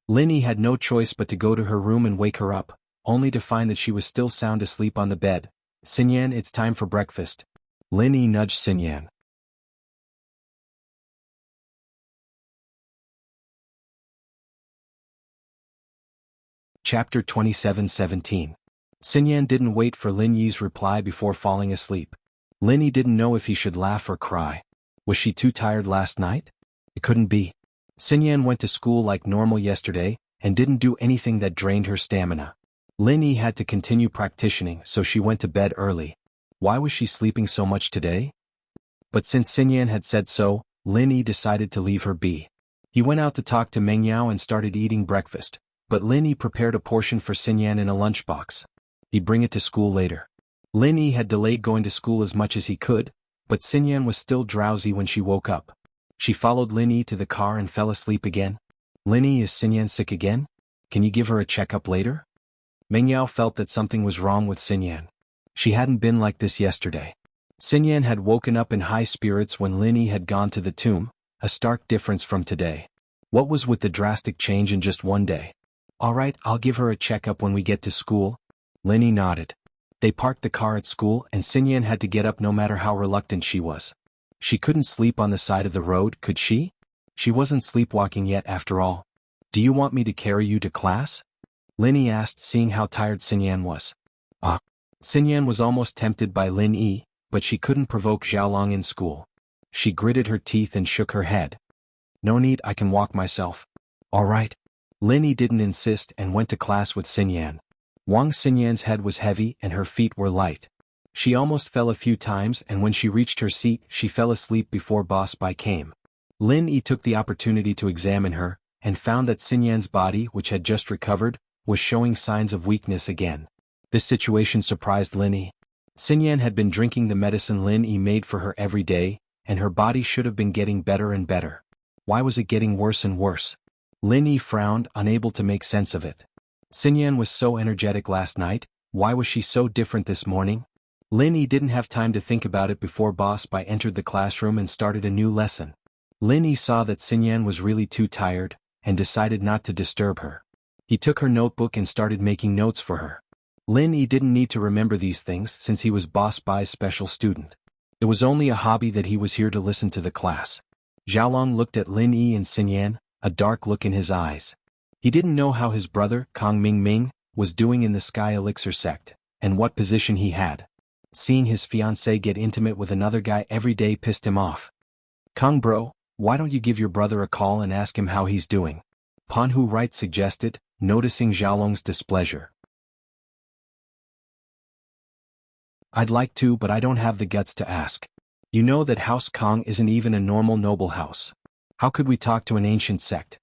Lin Yi had no choice but to go to her room and wake her up, only to find that she was still sound asleep on the bed. Xinyan, it's time for breakfast. Lin Yi nudged Xinyan. Chapter 27:17. Xinyan didn't wait for Lin Yi's reply before falling asleep. Lin Yi didn't know if he should laugh or cry. Was she too tired last night? It couldn't be. Xinyan went to school like normal yesterday, and didn't do anything that drained her stamina. Lin Yi had to continue practicing, so she went to bed early. Why was she sleeping so much today? But since Xinyan had said so, Lin Yi decided to leave her be. He went out to talk to Meng Yao and started eating breakfast, but Lin Yi prepared a portion for Xinyan in a lunchbox. He'd bring it to school later. Lin Yi had delayed going to school as much as he could, but Xinyan was still drowsy when she woke up. She followed Lin Yi to the car and fell asleep again. Lin Yi, is Xinyan sick again? Can you give her a checkup later? Meng Yao felt that something was wrong with Xinyan. She hadn't been like this yesterday. Xinyan had woken up in high spirits when Lin Yi had gone to the tomb, a stark difference from today. What was with the drastic change in just one day? All right, I'll give her a checkup when we get to school. Lin Yi nodded. They parked the car at school and Xinyan had to get up no matter how reluctant she was. She couldn't sleep on the side of the road, could she? She wasn't sleepwalking yet after all. Do you want me to carry you to class? Lin Yi asked, seeing how tired Xinyan was. Xinyan was almost tempted by Lin Yi, but she couldn't provoke Xiaolong in school. She gritted her teeth and shook her head. No need, I can walk myself. All right. Lin Yi didn't insist and went to class with Xinyan. Wang Xinyan's head was heavy and her feet were light. She almost fell a few times and when she reached her seat she fell asleep before Boss Bai came. Lin Yi took the opportunity to examine her, and found that Xinyan's body, which had just recovered, was showing signs of weakness again. This situation surprised Lin Yi. Xinyan had been drinking the medicine Lin Yi made for her every day, and her body should have been getting better and better. Why was it getting worse and worse? Lin Yi frowned, unable to make sense of it. Xinyan was so energetic last night, why was she so different this morning? Lin Yi didn't have time to think about it before Boss Bai entered the classroom and started a new lesson. Lin Yi saw that Xinyan was really too tired, and decided not to disturb her. He took her notebook and started making notes for her. Lin Yi didn't need to remember these things since he was Boss Bai's special student. It was only a hobby that he was here to listen to the class. Xiaolong looked at Lin Yi and Xinyan, a dark look in his eyes. He didn't know how his brother, Kong Mingming, was doing in the Sky Elixir sect, and what position he had. Seeing his fiancée get intimate with another guy every day pissed him off. Kong bro, why don't you give your brother a call and ask him how he's doing? Pan Hu Right suggested, noticing Xiaolong's displeasure. I'd like to, but I don't have the guts to ask. You know that House Kong isn't even a normal noble house. How could we talk to an ancient sect?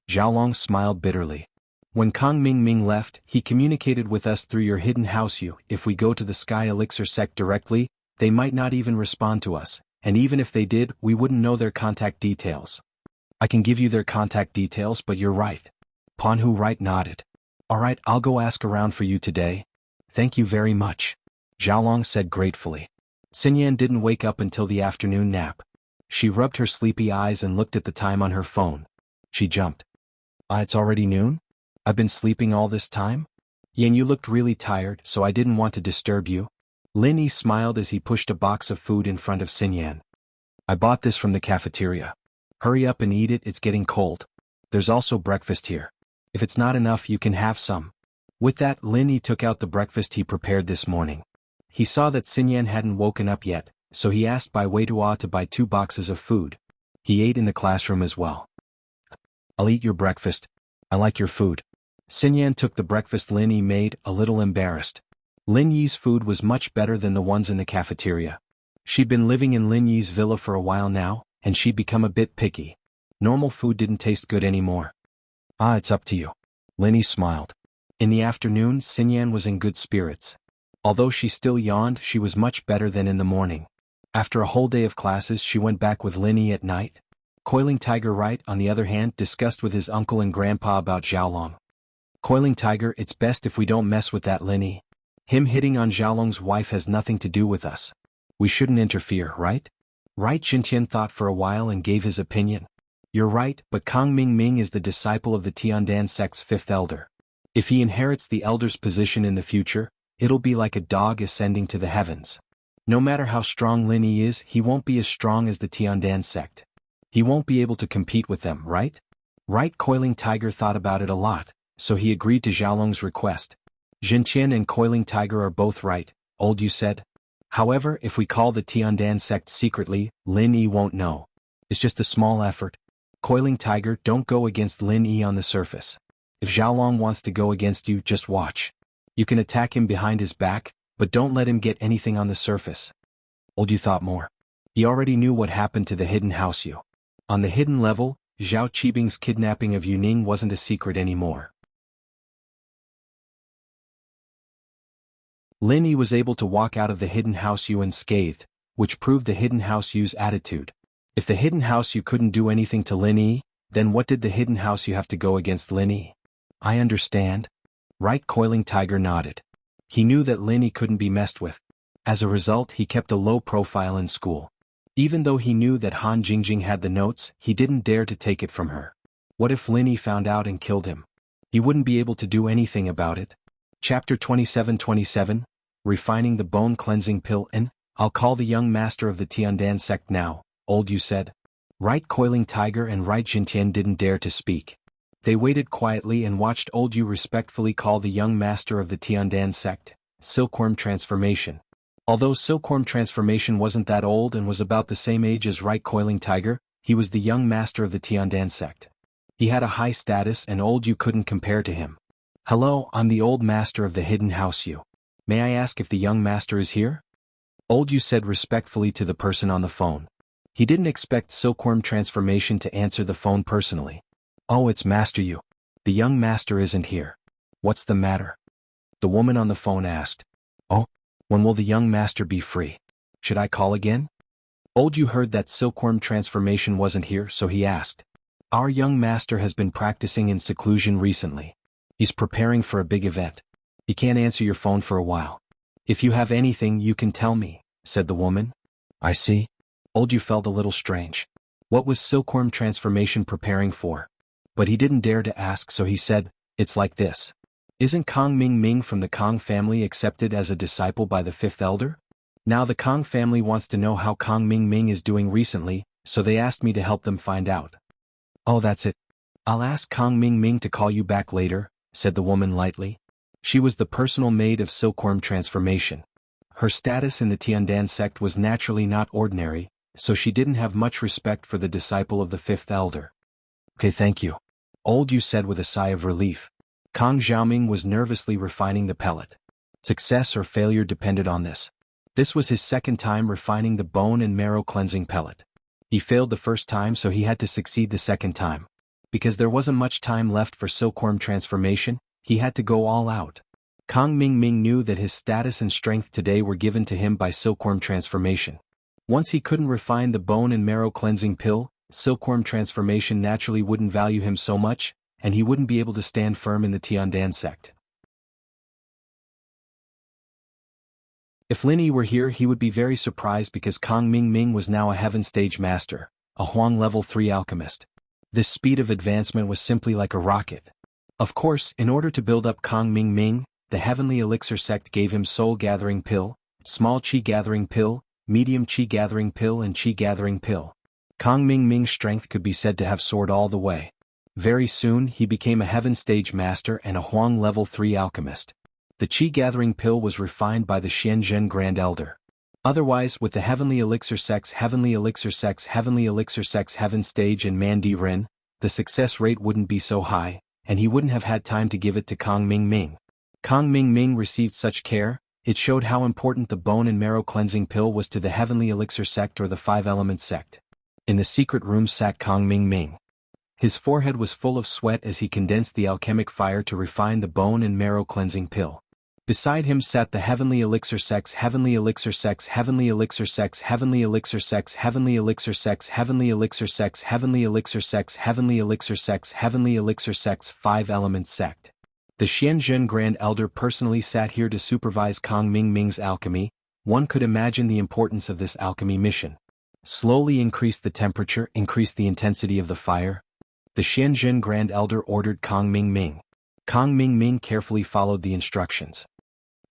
Xiaolong smiled bitterly. When Kong Mingming left, he communicated with us through your hidden house. If we go to the Sky Elixir sect directly, they might not even respond to us, and even if they did, we wouldn't know their contact details. I can give you their contact details, but you're right. Pan Hu Right nodded. Alright, I'll go ask around for you today. Thank you very much. Xiaolong said gratefully. Xinyan didn't wake up until the afternoon nap. She rubbed her sleepy eyes and looked at the time on her phone. She jumped. It's already noon? I've been sleeping all this time? Yan, you looked really tired, so I didn't want to disturb you. Lin Yi smiled as he pushed a box of food in front of Xinyan. I bought this from the cafeteria. Hurry up and eat it, it's getting cold. There's also breakfast here. If it's not enough, you can have some. With that, Lin Yi took out the breakfast he prepared this morning. He saw that Xinyan hadn't woken up yet, so he asked Bai Weidua to buy 2 boxes of food. He ate in the classroom as well. I'll eat your breakfast. I like your food. Xinyan took the breakfast Lin Yi made, a little embarrassed. Lin Yi's food was much better than the ones in the cafeteria. She'd been living in Lin Yi's villa for a while now, and she'd become a bit picky. Normal food didn't taste good anymore. Ah, it's up to you. Lin Yi smiled. In the afternoon, Xinyan was in good spirits. Although she still yawned, she was much better than in the morning. After a whole day of classes, she went back with Lin Yi at night. Coiling Tiger Right, on the other hand, discussed with his uncle and grandpa about Xiaolong. Coiling Tiger, it's best if we don't mess with that Lin Yi. Him hitting on Xiaolong's wife has nothing to do with us. We shouldn't interfere, right? Right? Xintian thought for a while and gave his opinion. You're right, but Kang Ming is the disciple of the Tiandan sect's 5th elder. If he inherits the elder's position in the future, it'll be like a dog ascending to the heavens. No matter how strong Lin Yi is, he won't be as strong as the Tiandan sect. He won't be able to compete with them, right? Right? Coiling Tiger thought about it a lot, so he agreed to Xiaolong's request. Xintian and Coiling Tiger are both right, old Yu said. However, if we call the Tiandan sect secretly, Lin Yi won't know. It's just a small effort. Coiling Tiger, don't go against Lin Yi on the surface. If Xiaolong wants to go against you, just watch. You can attack him behind his back, but don't let him get anything on the surface. Old Yu thought more. He already knew what happened to the hidden house Yu. On the hidden level, Zhao Qibing's kidnapping of Yuning wasn't a secret anymore. Lin Yi was able to walk out of the hidden house Yu unscathed, which proved the hidden house Yu's attitude. If the hidden house Yu couldn't do anything to Lin Yi, then what did the hidden house Yu have to go against Lin Yi? I understand. Right? Coiling Tiger nodded. He knew that Lin Yi couldn't be messed with. As a result, he kept a low profile in school. Even though he knew that Han Jingjing had the notes, he didn't dare to take it from her. What if Lin Yi found out and killed him? He wouldn't be able to do anything about it. Chapter 27:27, Refining the Bone Cleansing Pill. I'll call the young master of the Tiandan sect now, old Yu said. Right? Coiling Tiger and Right Xintian didn't dare to speak. They waited quietly and watched old Yu respectfully call the young master of the Tiandan sect, Silkworm Transformation. Although Silkworm Transformation wasn't that old and was about the same age as Right Coiling Tiger, he was the young master of the Tiandan sect. He had a high status and old Yu couldn't compare to him. Hello, I'm the old master of the hidden house Yu. May I ask if the young master is here? Old Yu said respectfully to the person on the phone. He didn't expect Silkworm Transformation to answer the phone personally. Oh, it's Master Yu. The young master isn't here. What's the matter? The woman on the phone asked. Oh, when will the young master be free? Should I call again? Old Yu heard that Silkworm Transformation wasn't here, so he asked. Our young master has been practicing in seclusion recently. He's preparing for a big event. He can't answer your phone for a while. If you have anything, you can tell me, said the woman. I see. Old Yu felt a little strange. What was Silkworm Transformation preparing for? But he didn't dare to ask, so he said, it's like this. Isn't Kang Ming from the Kang family accepted as a disciple by the 5th elder? Now the Kang family wants to know how Kang Ming is doing recently, so they asked me to help them find out. Oh, that's it. I'll ask Kang Ming to call you back later, said the woman lightly. She was the personal maid of Silkworm Transformation. Her status in the Tiandan sect was naturally not ordinary, so she didn't have much respect for the disciple of the 5th elder. Okay, thank you. Old Yu said with a sigh of relief. Kang Xiaoming was nervously refining the pellet. Success or failure depended on this. This was his second time refining the bone and marrow cleansing pellet. He failed the first time, so he had to succeed the second time. Because there wasn't much time left for Silkworm Transformation, he had to go all out. Kang Ming knew that his status and strength today were given to him by Silkworm Transformation. Once he couldn't refine the bone and marrow cleansing pill, Silkworm Transformation naturally wouldn't value him so much, and he wouldn't be able to stand firm in the Tiandan sect. If Lin Yi were here, he would be very surprised because Kang Ming was now a Heaven Stage Master, a Huang Level 3 alchemist. This speed of advancement was simply like a rocket. Of course, in order to build up Kang Ming, the Heavenly Elixir sect gave him Soul Gathering Pill, Small Qi Gathering Pill, Medium Qi Gathering Pill and Qi Gathering Pill. Kang Ming's strength could be said to have soared all the way. Very soon he became a Heaven Stage Master and a Huang Level 3 alchemist. The qi-gathering pill was refined by the Xianzhen Grand Elder. Otherwise, with the Heavenly Elixir Sex, Heavenly Elixir Sex, Heavenly Elixir Sex, Heaven Stage and Mandi Rin, the success rate wouldn't be so high, and he wouldn't have had time to give it to Kong Ming Ming. Kong Ming Ming received such care, it showed how important the bone and marrow cleansing pill was to the Heavenly Elixir sect or the Five Elements sect. In the secret room sat Kong Ming Ming. His forehead was full of sweat as he condensed the alchemic fire to refine the bone and marrow cleansing pill. Beside him sat the Heavenly Elixir Sex, Heavenly Elixir Sex, Heavenly Elixir Sex, Heavenly Elixir Sex, Heavenly Elixir Sex, Heavenly Elixir Sex, Heavenly Elixir Sex, Heavenly Elixir Sex, Heavenly Elixir Sex, Five Elements sect. The Xianzhen Grand Elder personally sat here to supervise Kong Ming Ming's alchemy. One could imagine the importance of this alchemy mission. Slowly increase the temperature, increase the intensity of the fire. The Xianzhen Grand Elder ordered Kong Ming Ming. Kong Ming Ming carefully followed the instructions.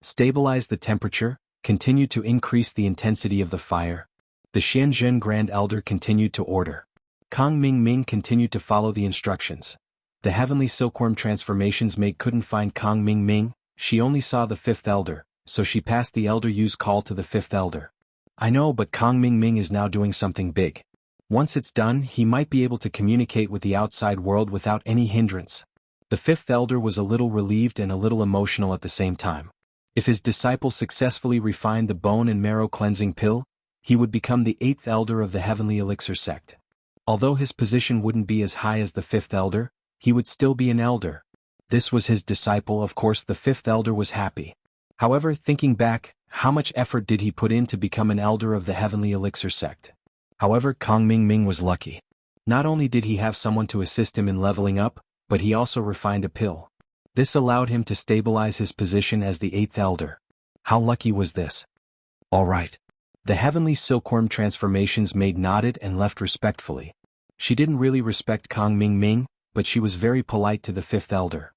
Stabilize the temperature, continue to increase the intensity of the fire. The Xianzhen Grand Elder continued to order. Kong Ming Ming continued to follow the instructions. The heavenly silkworm transformations maid couldn't find Kong Ming Ming, she only saw the fifth elder, so she passed the Elder Yu's call to the fifth elder. I know, but Kong Ming Ming is now doing something big. Once it's done, he might be able to communicate with the outside world without any hindrance. The fifth elder was a little relieved and a little emotional at the same time. If his disciple successfully refined the bone and marrow cleansing pill, he would become the eighth elder of the Heavenly Elixir sect. Although his position wouldn't be as high as the fifth elder, he would still be an elder. This was his disciple, of course the fifth elder was happy. However, thinking back, how much effort did he put in to become an elder of the Heavenly Elixir sect? However, Kong Ming Ming was lucky. Not only did he have someone to assist him in leveling up, but he also refined a pill. This allowed him to stabilize his position as the eighth elder. How lucky was this? All right. The heavenly silkworm transformations maid nodded and left respectfully. She didn't really respect Kong Ming Ming, but she was very polite to the fifth elder.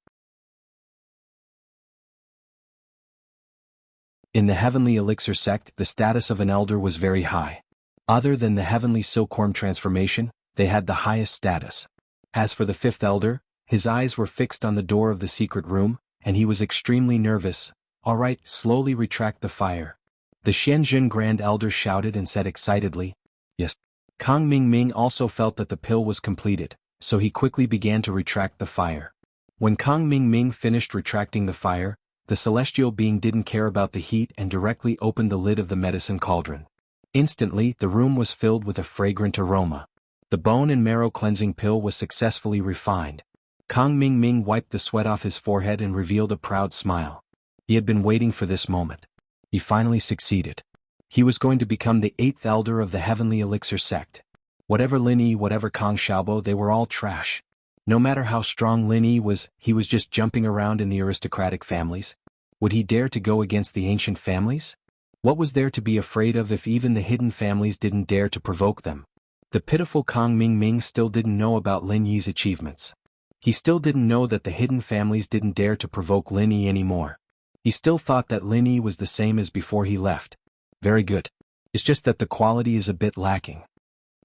In the Heavenly Elixir sect, the status of an elder was very high. Other than the heavenly silkworm transformation, they had the highest status. As for the fifth elder, his eyes were fixed on the door of the secret room, and he was extremely nervous. All right, slowly retract the fire. The Xianzhen Grand Elder shouted and said excitedly, yes. Kong Ming Ming also felt that the pill was completed, so he quickly began to retract the fire. When Kong Ming Ming finished retracting the fire, the celestial being didn't care about the heat and directly opened the lid of the medicine cauldron. Instantly, the room was filled with a fragrant aroma. The bone and marrow cleansing pill was successfully refined. Kong Ming Ming wiped the sweat off his forehead and revealed a proud smile. He had been waiting for this moment. He finally succeeded. He was going to become the eighth elder of the Heavenly Elixir sect. Whatever Lin Yi, whatever Kong Xiaobo, they were all trash. No matter how strong Lin Yi was, he was just jumping around in the aristocratic families. Would he dare to go against the ancient families? What was there to be afraid of if even the hidden families didn't dare to provoke them? The pitiful Kong Ming Ming still didn't know about Lin Yi's achievements. He still didn't know that the hidden families didn't dare to provoke Lin Yi anymore. He still thought that Lin Yi was the same as before he left. Very good. It's just that the quality is a bit lacking.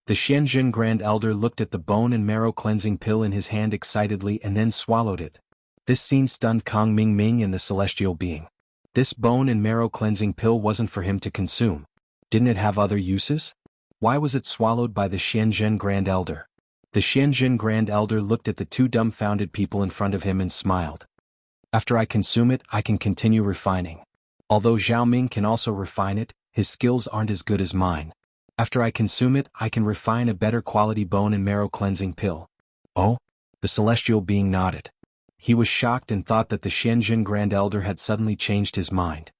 The Xianzhen Grand Elder looked at the bone and marrow cleansing pill in his hand excitedly and then swallowed it. This scene stunned Kong Ming Ming and the celestial being. This bone and marrow cleansing pill wasn't for him to consume. Didn't it have other uses? Why was it swallowed by the Xianzhen Grand Elder? The Xianzhen Grand Elder looked at the two dumbfounded people in front of him and smiled. After I consume it, I can continue refining. Although Zhao Ming can also refine it, his skills aren't as good as mine. After I consume it, I can refine a better quality bone and marrow cleansing pill. Oh? The celestial being nodded. He was shocked and thought that the Xianzhen Grand Elder had suddenly changed his mind.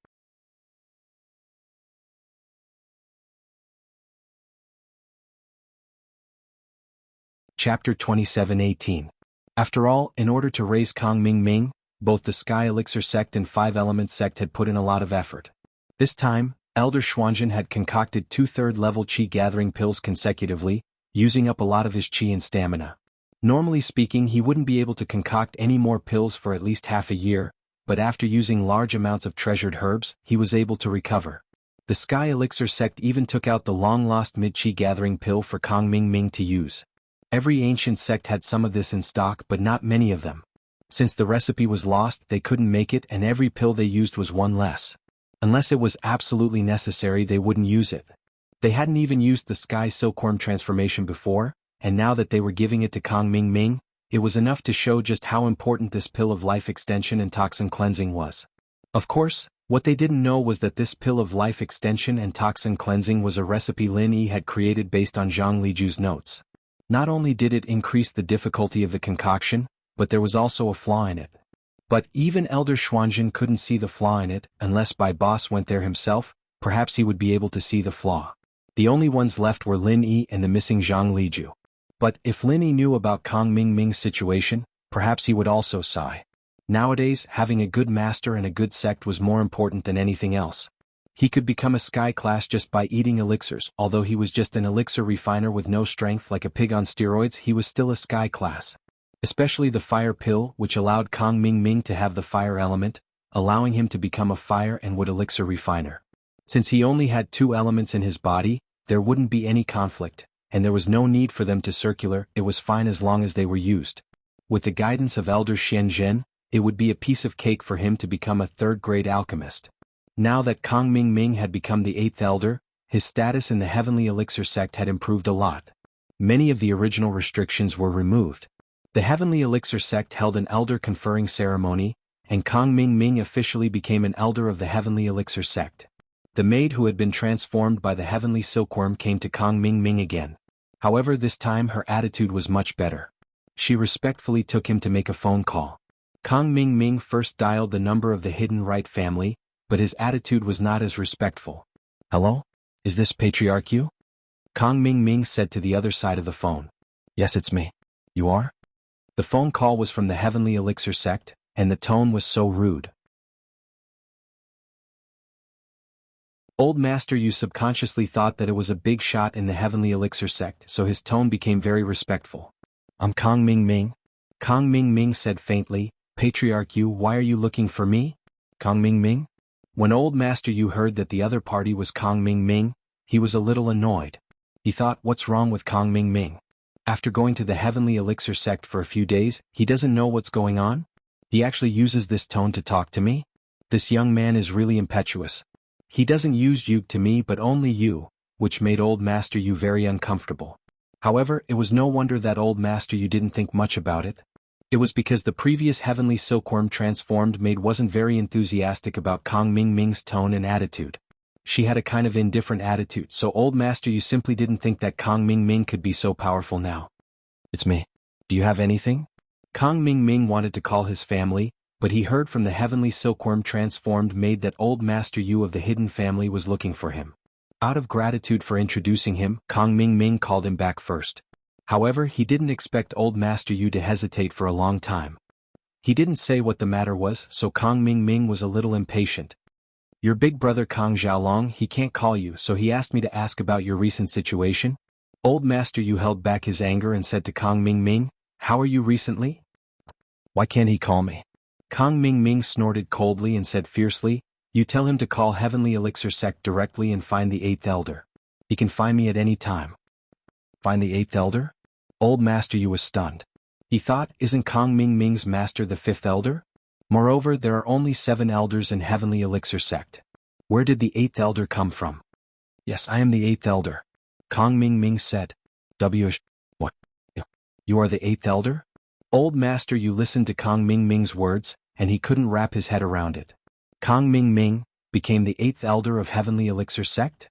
Chapter 27:18. After all, in order to raise Kong Ming Ming, both the Sky Elixir sect and Five Elements sect had put in a lot of effort. This time, Elder Xuanzhen had concocted 2 third-level qi gathering pills consecutively, using up a lot of his qi and stamina. Normally speaking, he wouldn't be able to concoct any more pills for at least half a year, but after using large amounts of treasured herbs, he was able to recover. The Sky Elixir sect even took out the long-lost mid-qi gathering pill for Kong Ming Ming to use. Every ancient sect had some of this in stock, but not many of them. Since the recipe was lost, they couldn't make it, and every pill they used was one less. Unless it was absolutely necessary, they wouldn't use it. They hadn't even used the Sky Silkworm transformation before, and now that they were giving it to Kong Ming Ming, it was enough to show just how important this pill of life extension and toxin cleansing was. Of course, what they didn't know was that this pill of life extension and toxin cleansing was a recipe Lin Yi had created based on Zhang Liju's notes. Not only did it increase the difficulty of the concoction, but there was also a flaw in it. But even Elder Xuanzhen couldn't see the flaw in it, unless Bai Boss went there himself. Perhaps he would be able to see the flaw. The only ones left were Lin Yi and the missing Zhang Liju. But if Lin Yi knew about Kong Ming Ming's situation, perhaps he would also sigh. Nowadays, having a good master and a good sect was more important than anything else. He could become a sky class just by eating elixirs. Although he was just an elixir refiner with no strength like a pig on steroids, he was still a sky class. Especially the fire pill, which allowed Kong Ming Ming to have the fire element, allowing him to become a fire and wood elixir refiner. Since he only had 2 elements in his body, there wouldn't be any conflict, and there was no need for them to circular. It was fine as long as they were used. With the guidance of Elder Xianzhen, it would be a piece of cake for him to become a 3rd-grade alchemist. Now that Kong Ming Ming had become the 8th elder, his status in the Heavenly Elixir sect had improved a lot. Many of the original restrictions were removed. The Heavenly Elixir sect held an elder conferring ceremony, and Kong Ming Ming officially became an elder of the Heavenly Elixir sect. The maid who had been transformed by the Heavenly Silkworm came to Kong Ming Ming again. However, this time her attitude was much better. She respectfully took him to make a phone call. Kong Ming Ming first dialed the number of the Hidden Right family, but his attitude was not as respectful. "Hello? Is this Patriarch Yu?" Kong Ming Ming said to the other side of the phone. "Yes, it's me. You are?" The phone call was from the Heavenly Elixir sect, and the tone was so rude. Old Master Yu subconsciously thought that it was a big shot in the Heavenly Elixir sect, so his tone became very respectful. "I'm Kong Ming Ming." Kong Ming Ming said faintly, "Patriarch Yu, why are you looking for me?" "Kong Ming Ming?" When Old Master Yu heard that the other party was Kong Ming Ming, he was a little annoyed. He thought, what's wrong with Kong Ming Ming? After going to the Heavenly Elixir sect for a few days, he doesn't know what's going on? He actually uses this tone to talk to me? This young man is really impetuous. He doesn't use you to me but only you, which made Old Master Yu very uncomfortable. However, it was no wonder that Old Master Yu didn't think much about it. It was because the previous Heavenly Silkworm transformed maid wasn't very enthusiastic about Kong Ming Ming's tone and attitude. She had a kind of indifferent attitude, so Old Master Yu simply didn't think that Kong Ming Ming could be so powerful now. "It's me. Do you have anything?" Kong Ming Ming wanted to call his family, but he heard from the Heavenly Silkworm transformed maid that Old Master Yu of the Hidden Family was looking for him. Out of gratitude for introducing him, Kong Ming Ming called him back first. However, he didn't expect Old Master Yu to hesitate for a long time. He didn't say what the matter was, so Kong Ming Ming was a little impatient. "Your big brother Kong Xiaolong, he can't call you, so he asked me to ask about your recent situation." Old Master Yu held back his anger and said to Kong Ming Ming, "How are you recently?" "Why can't he call me?" Kong Ming Ming snorted coldly and said fiercely, "You tell him to call Heavenly Elixir sect directly and find the 8th elder. He can find me at any time." "Find the 8th elder?" Old Master Yu was stunned. He thought, isn't Kong Ming Ming's master the 5th elder? Moreover, there are only 7 elders in Heavenly Elixir sect. Where did the 8th elder come from? "Yes, I am the 8th elder," Kong Ming Ming said. What? You are the 8th elder?" Old Master Yu listened to Kong Ming Ming's words, and he couldn't wrap his head around it. Kong Ming Ming became the 8th elder of Heavenly Elixir sect?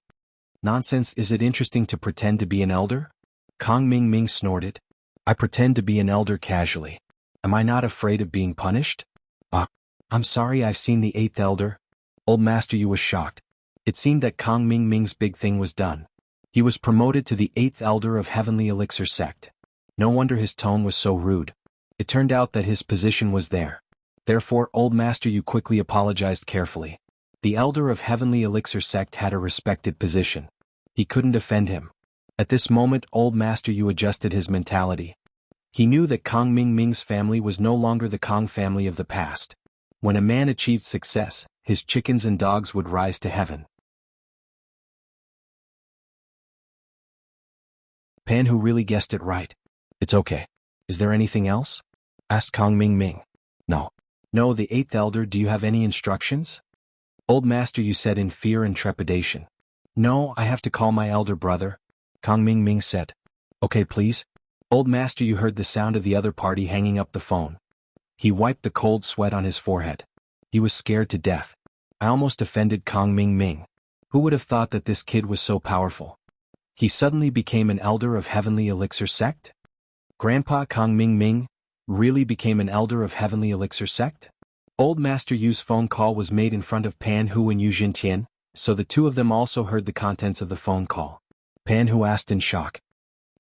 Nonsense. Is it interesting to pretend to be an elder? Kong Ming Ming snorted. "I pretend to be an elder casually. Am I not afraid of being punished?" I'm sorry, I've seen the 8th elder." Old Master Yu was shocked. It seemed that Kong Ming Ming's big thing was done. He was promoted to the 8th elder of Heavenly Elixir sect. No wonder his tone was so rude. It turned out that his position was there. Therefore, Old Master Yu quickly apologized carefully. The elder of Heavenly Elixir sect had a respected position. He couldn't offend him. At this moment, Old Master Yu adjusted his mentality. He knew that Kong Ming Ming's family was no longer the Kong family of the past. When a man achieved success, his chickens and dogs would rise to heaven. Pan Hu really guessed it right. "It's okay. Is there anything else?" asked Kong Ming Ming. No. No, the eighth elder, do you have any instructions? Old master, you said in fear and trepidation. No, I have to call my elder brother, Kang Ming Ming said. Okay, please. Old master, you heard the sound of the other party hanging up the phone. He wiped the cold sweat on his forehead. He was scared to death. I almost offended Kang Ming Ming. Who would have thought that this kid was so powerful? He suddenly became an elder of Heavenly Elixir sect? Grandpa Kang Ming Ming really became an elder of Heavenly Elixir sect? Old Master Yu's phone call was made in front of Pan Hu and Yu Jintian, so the two of them also heard the contents of the phone call. Pan Hu asked in shock.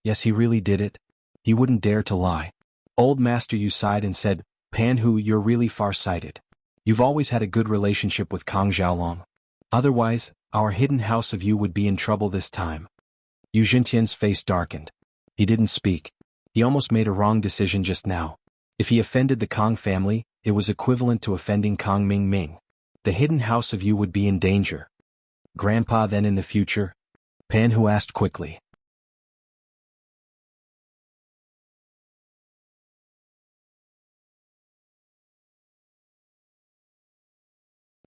Yes, he really did it. He wouldn't dare to lie. Old Master Yu sighed and said, Pan Hu, you're really far-sighted. You've always had a good relationship with Kang Xiaolong. Otherwise, our hidden house of Yu would be in trouble this time. Yu Jintian's face darkened. He didn't speak. He almost made a wrong decision just now. If he offended the Kang family, it was equivalent to offending Kang Ming Ming. The hidden house of Yu would be in danger. Grandpa, then in the future? Pan Hu asked quickly.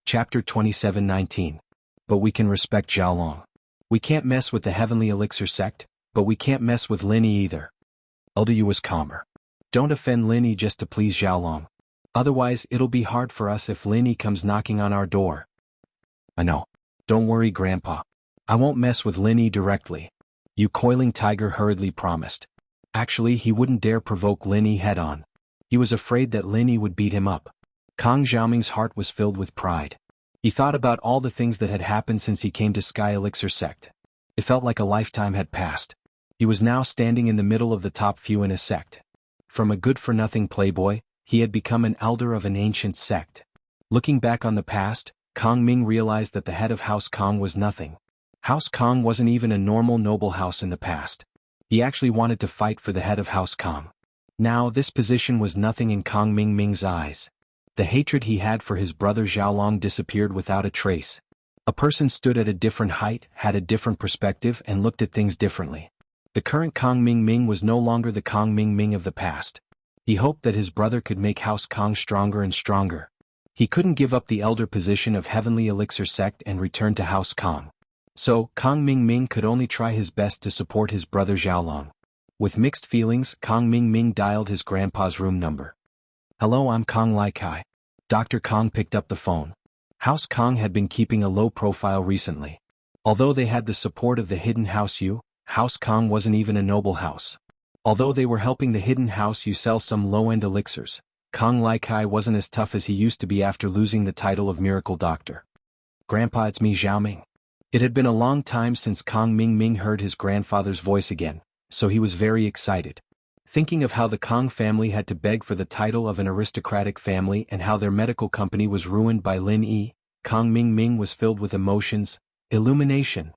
Chapter 27:19. But we can respect Xiaolong. We can't mess with the Heavenly Elixir sect, but we can't mess with Lin Yi either. Elder Yu was calmer. Don't offend Lin Yi just to please Xiaolong. Otherwise, it'll be hard for us if Lin Yi comes knocking on our door. I know. Don't worry, Grandpa. I won't mess with Lin Yi directly. Yu Coiling Tiger hurriedly promised. Actually, he wouldn't dare provoke Lin Yi head-on. He was afraid that Lin Yi would beat him up. Kang Xiaoming's heart was filled with pride. He thought about all the things that had happened since he came to Sky Elixir sect. It felt like a lifetime had passed. He was now standing in the middle of the top few in his sect. From a good-for-nothing playboy, he had become an elder of an ancient sect. Looking back on the past, Kang Ming realized that the head of House Kang was nothing. House Kang wasn't even a normal noble house in the past. He actually wanted to fight for the head of House Kang. Now this position was nothing in Kang Ming Ming's eyes. The hatred he had for his brother Xiaolong disappeared without a trace. A person stood at a different height, had a different perspective, and looked at things differently. The current Kang Ming Ming was no longer the Kang Ming Ming of the past. He hoped that his brother could make House Kang stronger and stronger. He couldn't give up the elder position of Heavenly Elixir sect and return to House Kang. So, Kang Ming Ming could only try his best to support his brother Xiaolong. With mixed feelings, Kang Ming Ming dialed his grandpa's room number. Hello, I'm Kang Lai Kai. Dr. Kang picked up the phone. House Kang had been keeping a low profile recently. Although they had the support of the hidden House Yu, House Kang wasn't even a noble house. Although they were helping the hidden House Yu sell some low-end elixirs, Kang Lai Kai wasn't as tough as he used to be after losing the title of Miracle Doctor. Grandpa, it's me, Xiaoming. It had been a long time since Kang Ming Ming heard his grandfather's voice again, so he was very excited. Thinking of how the Kang family had to beg for the title of an aristocratic family and how their medical company was ruined by Lin Yi, Kang Ming Ming was filled with emotions, illumination.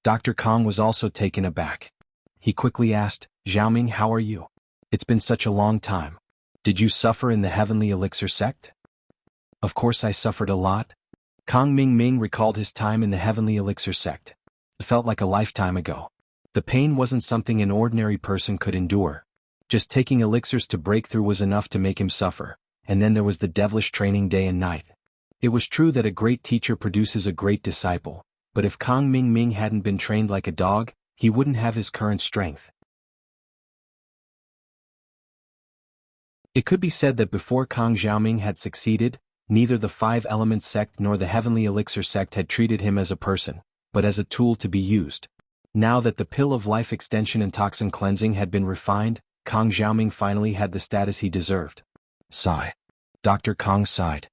Dr. Kang was also taken aback. He quickly asked, Xiaoming, how are you? It's been such a long time. Did you suffer in the Heavenly Elixir sect? Of course I suffered a lot. Kang Ming Ming recalled his time in the Heavenly Elixir sect. It felt like a lifetime ago. The pain wasn't something an ordinary person could endure. Just taking elixirs to break through was enough to make him suffer, and then there was the devilish training day and night. It was true that a great teacher produces a great disciple, but if Kang Ming Ming hadn't been trained like a dog, he wouldn't have his current strength. It could be said that before Kang Xiaoming had succeeded, neither the Five Elements sect nor the Heavenly Elixir sect had treated him as a person, but as a tool to be used. Now that the pill of life extension and toxin cleansing had been refined, Kang Xiaoming finally had the status he deserved. Sigh. Dr. Kang sighed.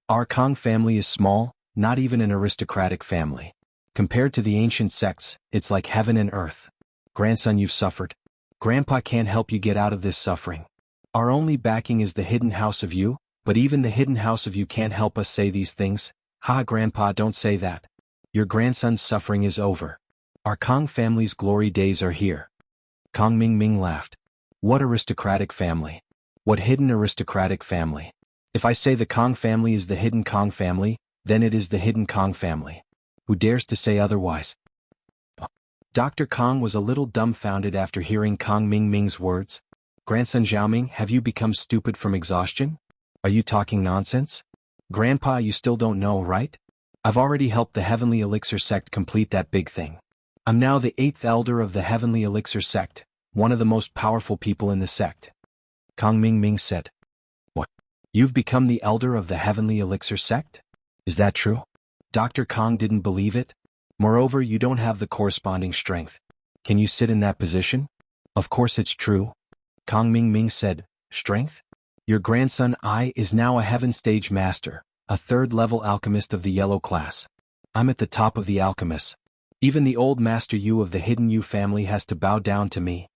Our Kang family is small, not even an aristocratic family. Compared to the ancient sects, it's like heaven and earth. Grandson, you've suffered. Grandpa can't help you get out of this suffering. Our only backing is the hidden house of Yu, but even the hidden house of Yu can't help us say these things. Ha, Grandpa, don't say that. Your grandson's suffering is over. Our Kang family's glory days are here. Kang Ming Ming laughed. What aristocratic family? What hidden aristocratic family? If I say the Kang family is the hidden Kang family, then it is the hidden Kang family. Who dares to say otherwise? Dr. Kang was a little dumbfounded after hearing Kang Ming Ming's words. Grandson Xiaoming, have you become stupid from exhaustion? Are you talking nonsense? Grandpa, you still don't know, right? I've already helped the Heavenly Elixir sect complete that big thing. I'm now the 8th elder of the Heavenly Elixir sect, one of the most powerful people in the sect. Kang Ming Ming said. What? You've become the elder of the Heavenly Elixir sect? Is that true? Dr. Kong didn't believe it. Moreover, you don't have the corresponding strength. Can you sit in that position? Of course it's true. Kang Ming Ming said, strength? Your grandson I is now a heaven stage master, a 3rd level alchemist of the yellow class. I'm at the top of the alchemists. Even the old Master Yu of the Hidden Yu family has to bow down to me.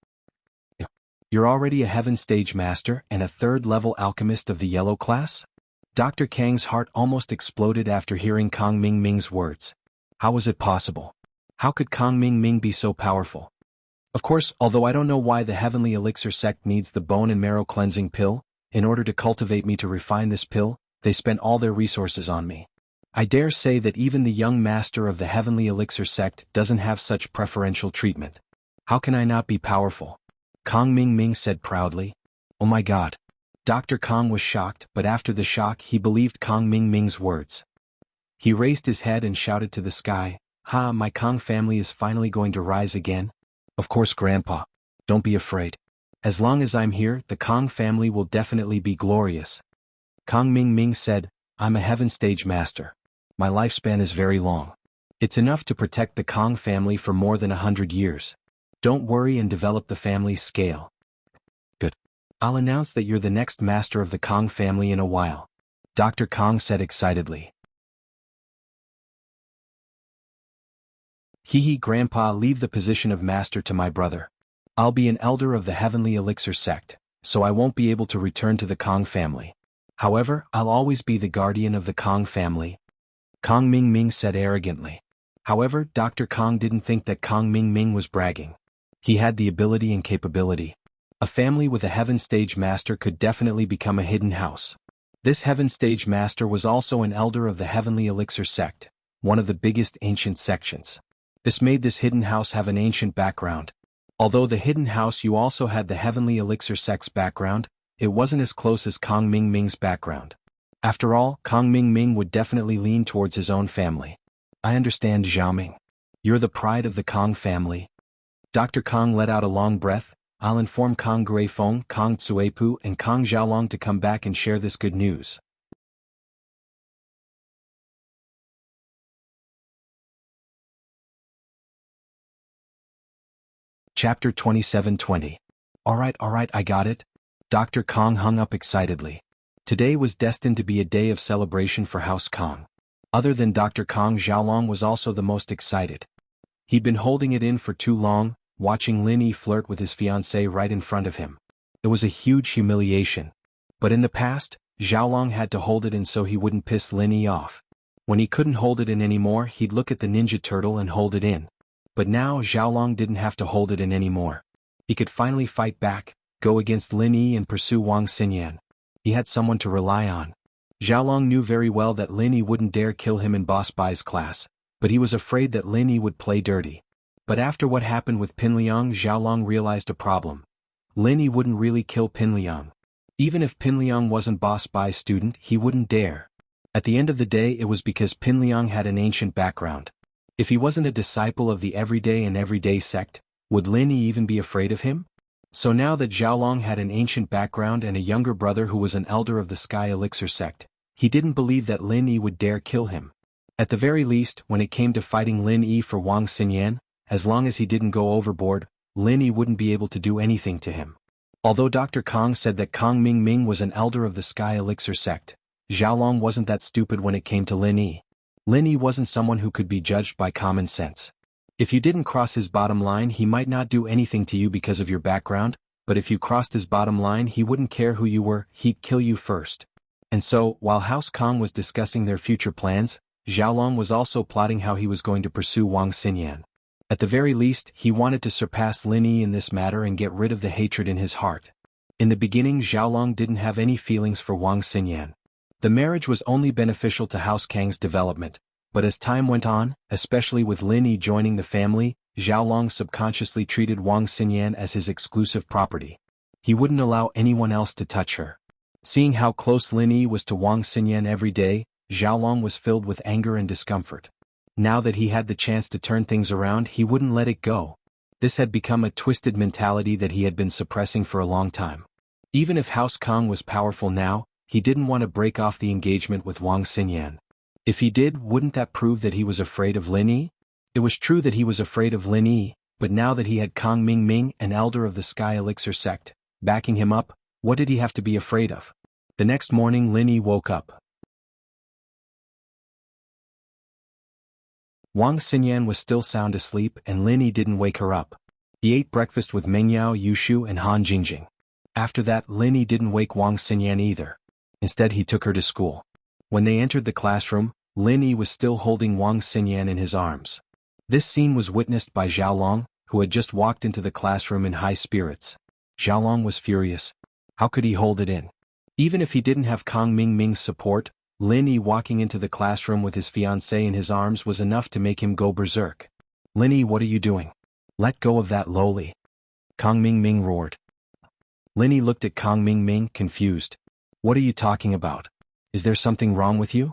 You're already a heaven stage master and a 3rd level alchemist of the yellow class? Dr. Kang's heart almost exploded after hearing Kang Ming Ming's words. How was it possible? How could Kang Ming Ming be so powerful? Of course, although I don't know why the Heavenly Elixir sect needs the bone and marrow cleansing pill, in order to cultivate me to refine this pill, they spent all their resources on me. I dare say that even the young master of the Heavenly Elixir sect doesn't have such preferential treatment. How can I not be powerful? Kang Ming Ming said proudly. Oh my God. Dr. Kong was shocked, but after the shock he believed Kang Ming Ming's words. He raised his head and shouted to the sky, "Ha, my Kong family is finally going to rise again? Of course, Grandpa. Don't be afraid. As long as I'm here, the Kong family will definitely be glorious." Kang Ming Ming said, I'm a heaven stage master. My lifespan is very long. It's enough to protect the Kong family for more than 100 years. Don't worry and develop the family's scale. Good. I'll announce that you're the next master of the Kong family in a while. Dr. Kong said excitedly. Hee, Grandpa, leave the position of master to my brother. I'll be an elder of the Heavenly Elixir sect, so I won't be able to return to the Kong family. However, I'll always be the guardian of the Kong family. Kang Ming Ming said arrogantly. However, Dr. Kong didn't think that Kang Ming Ming was bragging. He had the ability and capability. A family with a heaven stage master could definitely become a hidden house. This heaven stage master was also an elder of the Heavenly Elixir sect, one of the biggest ancient sections. This made this hidden house have an ancient background. Although the hidden house you also had the Heavenly Elixir sect's background, it wasn't as close as Kang Ming Ming's background. After all, Kang Ming Ming would definitely lean towards his own family. I understand, Xiaoming. You're the pride of the Kong family. Dr. Kong let out a long breath. I'll inform Kong Guifeng, Kong Tsuepu, and Kong Xiaolong to come back and share this good news. Chapter 27:20. Alright, I got it. Dr. Kong hung up excitedly. Today was destined to be a day of celebration for House Kong. Other than Dr. Kong, Xiaolong was also the most excited. He'd been holding it in for too long, watching Lin Yi flirt with his fiancée right in front of him. It was a huge humiliation. But in the past, Xiaolong had to hold it in so he wouldn't piss Lin Yi off. When he couldn't hold it in anymore, he'd look at the Ninja Turtle and hold it in. But now Xiaolong didn't have to hold it in anymore. He could finally fight back, go against Lin Yi and pursue Wang Xinyan. He had someone to rely on. Xiaolong knew very well that Lin Yi wouldn't dare kill him in Boss Bai's class, but he was afraid that Lin Yi would play dirty. But after what happened with Pinliang, Xiaolong realized a problem. Lin Yi wouldn't really kill Pinliang. Even if Pinliang wasn't Boss Bai's student, he wouldn't dare. At the end of the day, it was because Pinliang had an ancient background. If he wasn't a disciple of the Everyday and Everyday sect, would Lin Yi even be afraid of him? So now that Xiaolong had an ancient background and a younger brother who was an elder of the Sky Elixir sect, he didn't believe that Lin Yi would dare kill him. At the very least, when it came to fighting Lin Yi for Wang Xinyan, as long as he didn't go overboard, Lin Yi wouldn't be able to do anything to him. Although Dr. Kong said that Kang Ming Ming was an elder of the Sky Elixir sect, Xiaolong wasn't that stupid when it came to Lin Yi. Lin Yi wasn't someone who could be judged by common sense. If you didn't cross his bottom line, he might not do anything to you because of your background, but if you crossed his bottom line, he wouldn't care who you were, he'd kill you first. And so, while House Kong was discussing their future plans, Xiaolong was also plotting how he was going to pursue Wang Xinyan. At the very least, he wanted to surpass Lin Yi in this matter and get rid of the hatred in his heart. In the beginning, Xiaolong didn't have any feelings for Wang Xinyan. The marriage was only beneficial to House Kang's development, but as time went on, especially with Lin Yi joining the family, Xiaolong subconsciously treated Wang Xinyan as his exclusive property. He wouldn't allow anyone else to touch her. Seeing how close Lin Yi was to Wang Xinyan every day, Xiaolong was filled with anger and discomfort. Now that he had the chance to turn things around, he wouldn't let it go. This had become a twisted mentality that he had been suppressing for a long time. Even if House Kong was powerful now, he didn't want to break off the engagement with Wang Xinyan. If he did, wouldn't that prove that he was afraid of Lin Yi? It was true that he was afraid of Lin Yi, but now that he had Kong Mingming, an elder of the Sky Elixir sect, backing him up, what did he have to be afraid of? The next morning Lin Yi woke up. Wang Xinyan was still sound asleep and Lin Yi didn't wake her up. He ate breakfast with Mengyao, Yushu and Han Jingjing. After that, Lin Yi didn't wake Wang Xinyan either. Instead he took her to school. When they entered the classroom, Lin Yi was still holding Wang Xinyan in his arms. This scene was witnessed by Xiaolong, who had just walked into the classroom in high spirits. Xiaolong was furious. How could he hold it in? Even if he didn't have Kong Mingming's support, Lin Yi walking into the classroom with his fiancée in his arms was enough to make him go berserk. Lin Yi, what are you doing? Let go of that lowly. Kong Mingming roared. Lin Yi looked at Kong Mingming, confused. What are you talking about? Is there something wrong with you?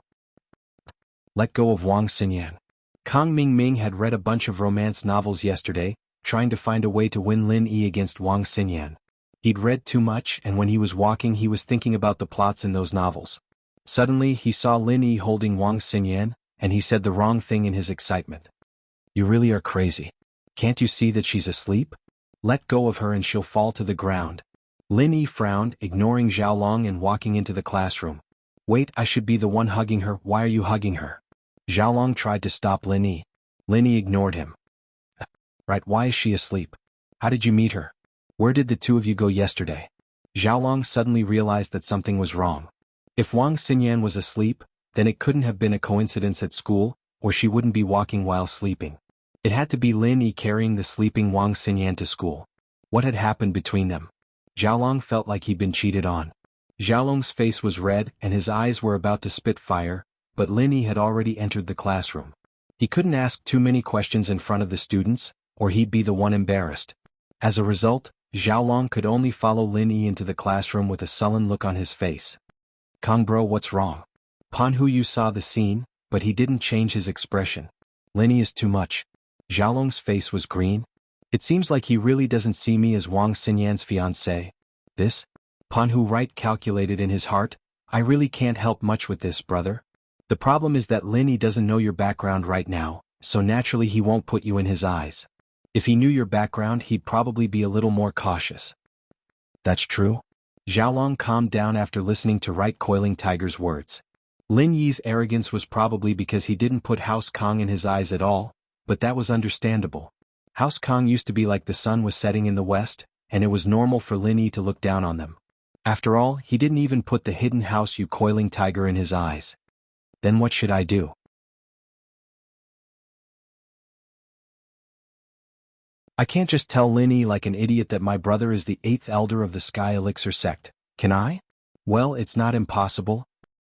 Let go of Wang Xinyan. Kong Mingming had read a bunch of romance novels yesterday, trying to find a way to win Lin Yi against Wang Xinyan. He'd read too much, and when he was walking he was thinking about the plots in those novels. Suddenly he saw Lin Yi holding Wang Xinyan, and he said the wrong thing in his excitement. You really are crazy. Can't you see that she's asleep? Let go of her and she'll fall to the ground. Lin Yi frowned, ignoring Xiaolong and walking into the classroom. Wait, I should be the one hugging her. Why are you hugging her? Xiaolong tried to stop Lin Yi. Lin Yi ignored him. Right, why is she asleep? How did you meet her? Where did the two of you go yesterday? Xiaolong suddenly realized that something was wrong. If Wang Xinyan was asleep, then it couldn't have been a coincidence at school, or she wouldn't be walking while sleeping. It had to be Lin Yi carrying the sleeping Wang Xinyan to school. What had happened between them? Xiaolong felt like he'd been cheated on. Xiaolong's face was red and his eyes were about to spit fire, but Lin Yi had already entered the classroom. He couldn't ask too many questions in front of the students, or he'd be the one embarrassed. As a result, Xiaolong could only follow Lin Yi into the classroom with a sullen look on his face. Kong bro, what's wrong? Pan Hu Yu saw the scene, but he didn't change his expression. Lin Yi is too much. Xiaolong's face was green. It seems like he really doesn't see me as Wang Xinyan's fiancée. This? Pan Hu right calculated in his heart, I really can't help much with this, brother. The problem is that Lin Yi doesn't know your background right now, so naturally he won't put you in his eyes. If he knew your background he'd probably be a little more cautious. That's true? Xiaolong calmed down after listening to Right Coiling Tiger's words. Lin Yi's arrogance was probably because he didn't put House Kong in his eyes at all, but that was understandable. House Kong used to be like the sun was setting in the west, and it was normal for Lin Yi to look down on them. After all, he didn't even put the hidden House Yu Coiling Tiger in his eyes. Then what should I do? I can't just tell Lin Yi like an idiot that my brother is the 8th elder of the Sky Elixir sect, can I? Well, it's not impossible.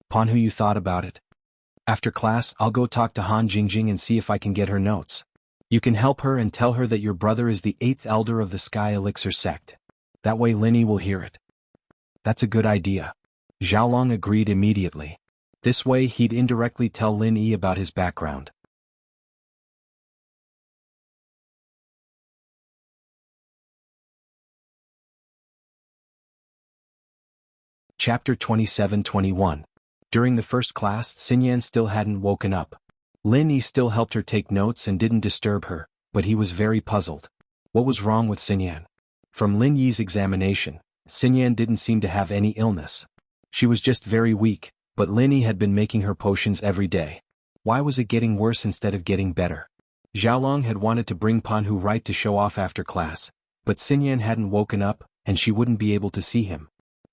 Pan Hu Yu thought about it. After class, I'll go talk to Han Jingjing and see if I can get her notes. You can help her and tell her that your brother is the 8th elder of the Sky Elixir sect. That way Lin Yi will hear it. That's a good idea. Xiaolong agreed immediately. This way he'd indirectly tell Lin Yi about his background. Chapter 27-21. During the first class, Xinyan still hadn't woken up. Lin Yi still helped her take notes and didn't disturb her, but he was very puzzled. What was wrong with Xinyan? From Lin Yi's examination, Xinyan didn't seem to have any illness. She was just very weak, but Lin Yi had been making her potions every day. Why was it getting worse instead of getting better? Xiaolong had wanted to bring Pan Hu right to show off after class, but Xinyan hadn't woken up, and she wouldn't be able to see him.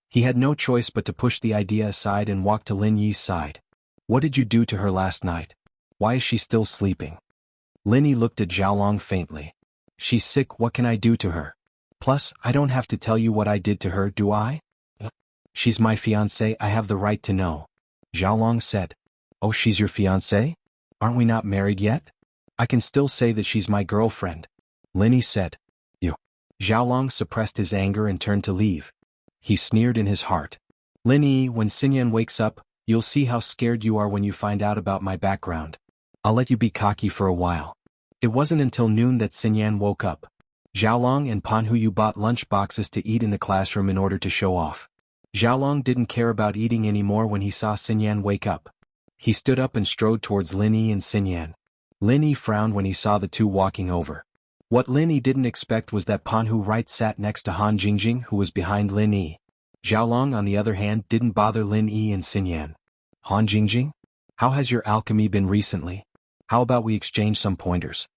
He had no choice but to push the idea aside and walk to Lin Yi's side. What did you do to her last night? Why is she still sleeping? Lin Yi looked at Xiaolong faintly. She's sick, what can I do to her? Plus, I don't have to tell you what I did to her, do I? She's my fiancée, I have the right to know. Xiaolong said. Oh, she's your fiancée? Aren't we not married yet? I can still say that she's my girlfriend. Lin Yi said. You. Xiaolong suppressed his anger and turned to leave. He sneered in his heart. Lin Yi, when Xinyan wakes up, you'll see how scared you are when you find out about my background. I'll let you be cocky for a while. It wasn't until noon that Xinyan woke up. Xiaolong and Pan Huyu bought lunch boxes to eat in the classroom in order to show off. Xiaolong didn't care about eating anymore when he saw Xinyan wake up. He stood up and strode towards Lin Yi and Xinyan. Lin Yi frowned when he saw the two walking over. What Lin Yi didn't expect was that Pan Hu right sat next to Han Jingjing, who was behind Lin Yi. Xiaolong, on the other hand, didn't bother Lin Yi and Xinyan. Han Jingjing? How has your alchemy been recently? How about we exchange some pointers?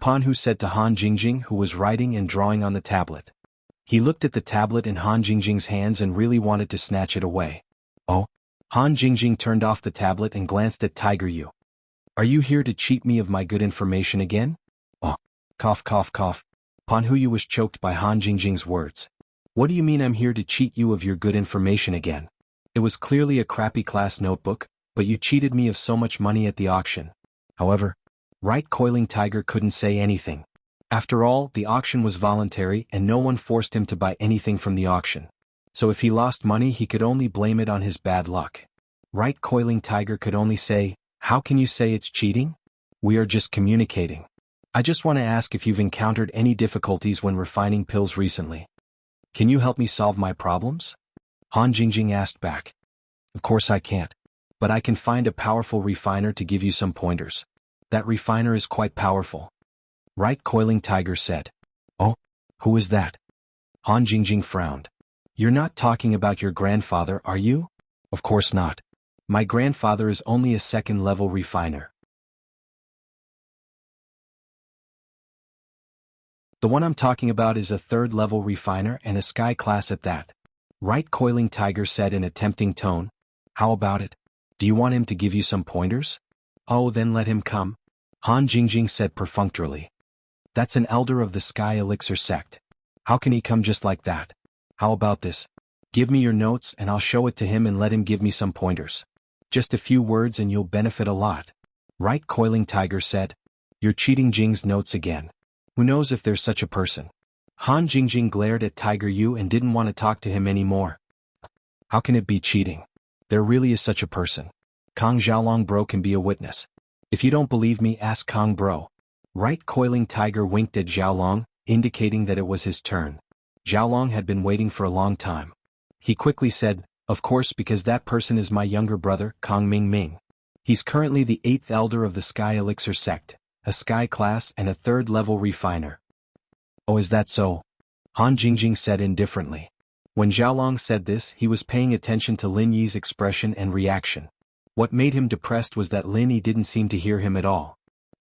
Pan Hu said to Han Jingjing, who was writing and drawing on the tablet. He looked at the tablet in Han Jingjing's hands and really wanted to snatch it away. Oh? Han Jingjing turned off the tablet and glanced at Tiger Yu. Are you here to cheat me of my good information again? Oh. Cough cough cough. Pan Huyu was choked by Han Jingjing's words. What do you mean I'm here to cheat you of your good information again? It was clearly a crappy class notebook, but you cheated me of so much money at the auction. However, Right Coiling Tiger couldn't say anything. After all, the auction was voluntary and no one forced him to buy anything from the auction. So if he lost money, he could only blame it on his bad luck. Right Coiling Tiger could only say, how can you say it's cheating? We are just communicating. I just want to ask if you've encountered any difficulties when refining pills recently. Can you help me solve my problems? Han Jingjing asked back. Of course I can't. But I can find a powerful refiner to give you some pointers. That refiner is quite powerful. Right Coiling Tiger said. Oh? Who is that? Han Jingjing frowned. You're not talking about your grandfather, are you? Of course not. My grandfather is only a second-level refiner. The one I'm talking about is a third-level refiner and a sky class at that. Right Coiling Tiger said in a tempting tone. How about it? Do you want him to give you some pointers? Oh, then let him come. Han Jingjing said perfunctorily. That's an elder of the Sky Elixir sect. How can he come just like that? How about this? Give me your notes and I'll show it to him and let him give me some pointers. Just a few words and you'll benefit a lot. Right Coiling Tiger said. You're cheating Jing's notes again. Who knows if there's such a person? Han Jingjing glared at Tiger Yu and didn't want to talk to him anymore. How can it be cheating? There really is such a person. Kong Xiaolong Bro can be a witness. If you don't believe me, ask Kong Bro. Right Coiling Tiger winked at Xiaolong, indicating that it was his turn. Xiaolong had been waiting for a long time. He quickly said, of course, because that person is my younger brother, Kong Ming Ming. He's currently the 8th elder of the Sky Elixir sect, a sky class and a third-level refiner. Oh, is that so? Han Jingjing said indifferently. When Xiaolong said this, he was paying attention to Lin Yi's expression and reaction. What made him depressed was that Lin Yi didn't seem to hear him at all.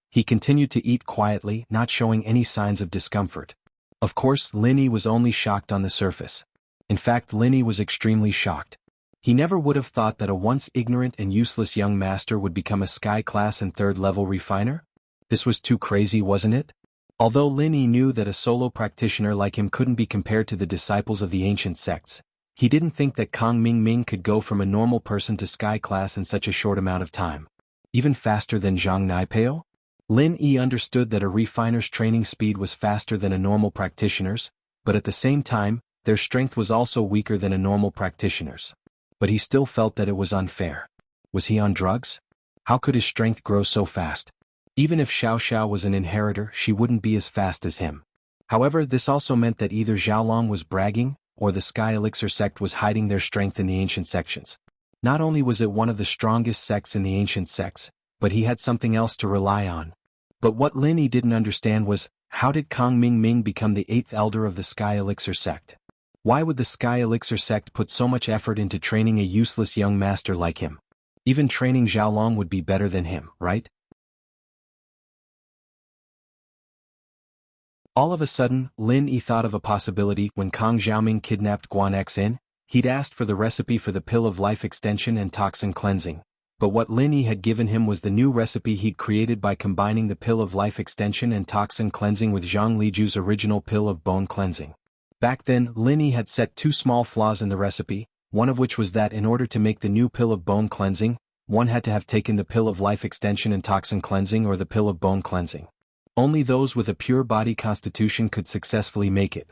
He continued to eat quietly, not showing any signs of discomfort. Of course, Lin Yi was only shocked on the surface. In fact, Lin Yi was extremely shocked. He never would have thought that a once ignorant and useless young master would become a sky class and third-level refiner. This was too crazy, wasn't it? Although Lin Yi knew that a solo practitioner like him couldn't be compared to the disciples of the ancient sects, he didn't think that Kong Ming Ming could go from a normal person to sky class in such a short amount of time. Even faster than Zhang Naipeo? Lin Yi understood that a refiner's training speed was faster than a normal practitioner's, but at the same time, their strength was also weaker than a normal practitioner's. But he still felt that it was unfair. Was he on drugs? How could his strength grow so fast? Even if Xiao Xiao was an inheritor, she wouldn't be as fast as him. However, this also meant that either Xiaolong was bragging, or the Sky Elixir sect was hiding their strength in the ancient sections. Not only was it one of the strongest sects in the ancient sects, but he had something else to rely on. But what Lin Yi didn't understand was, how did Kong Ming Ming become the 8th elder of the Sky Elixir sect? Why would the Sky Elixir sect put so much effort into training a useless young master like him? Even training Xiaolong would be better than him, right? All of a sudden, Lin Yi thought of a possibility. When Kong Xiaoming kidnapped Guan Xin, he'd asked for the recipe for the pill of life extension and toxin cleansing. But what Lin Yi had given him was the new recipe he'd created by combining the pill of life extension and toxin cleansing with Zhang Liju's original pill of bone cleansing. Back then, Lin Yi had set two small flaws in the recipe, one of which was that in order to make the new pill of bone cleansing, one had to have taken the pill of life extension and toxin cleansing or the pill of bone cleansing. Only those with a pure body constitution could successfully make it.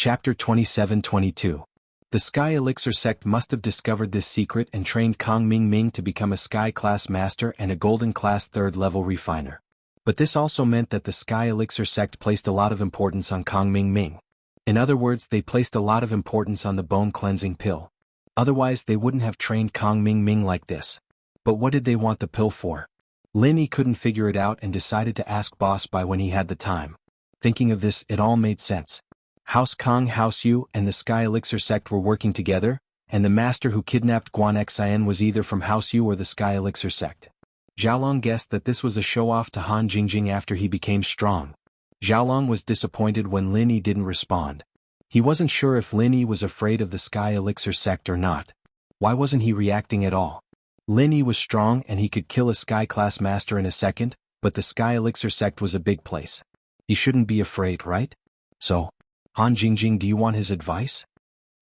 Chapter 27-22. The Sky Elixir sect must have discovered this secret and trained Kong Ming Ming to become a Sky Class Master and a Golden Class 3rd level refiner. But this also meant that the Sky Elixir sect placed a lot of importance on Kong Ming Ming. In other words, they placed a lot of importance on the bone cleansing pill. Otherwise they wouldn't have trained Kong Ming Ming like this. But what did they want the pill for? Lin Yi couldn't figure it out and decided to ask Boss Bai when he had the time. Thinking of this, it all made sense. House Kong, House Yu, and the Sky Elixir sect were working together, and the master who kidnapped Guan Xian was either from House Yu or the Sky Elixir sect. Xiaolong guessed that this was a show-off to Han Jingjing after he became strong. Xiaolong was disappointed when Lin Yi didn't respond. He wasn't sure if Lin Yi was afraid of the Sky Elixir sect or not. Why wasn't he reacting at all? Lin Yi was strong and he could kill a Sky Class Master in a second, but the Sky Elixir sect was a big place. He shouldn't be afraid, right? So, Han Jingjing, do you want his advice?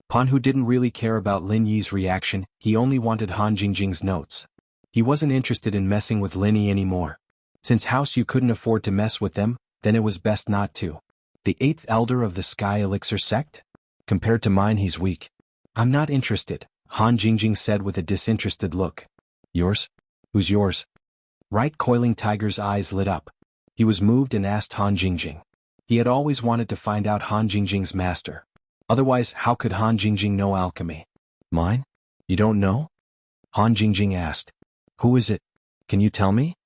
Pan Hu didn't really care about Lin Yi's reaction, he only wanted Han Jingjing's notes. He wasn't interested in messing with Lin Yi anymore. Since House Yu couldn't afford to mess with them, then it was best not to. The 8th elder of the Sky Elixir sect? Compared to mine, he's weak. I'm not interested, Han Jingjing said with a disinterested look. Yours? Who's yours? Right Coiling Tiger's eyes lit up. He was moved and asked Han Jingjing. He had always wanted to find out Han Jingjing's master. Otherwise, how could Han Jingjing know alchemy? Mine? You don't know? Han Jingjing asked. Who is it? Can you tell me?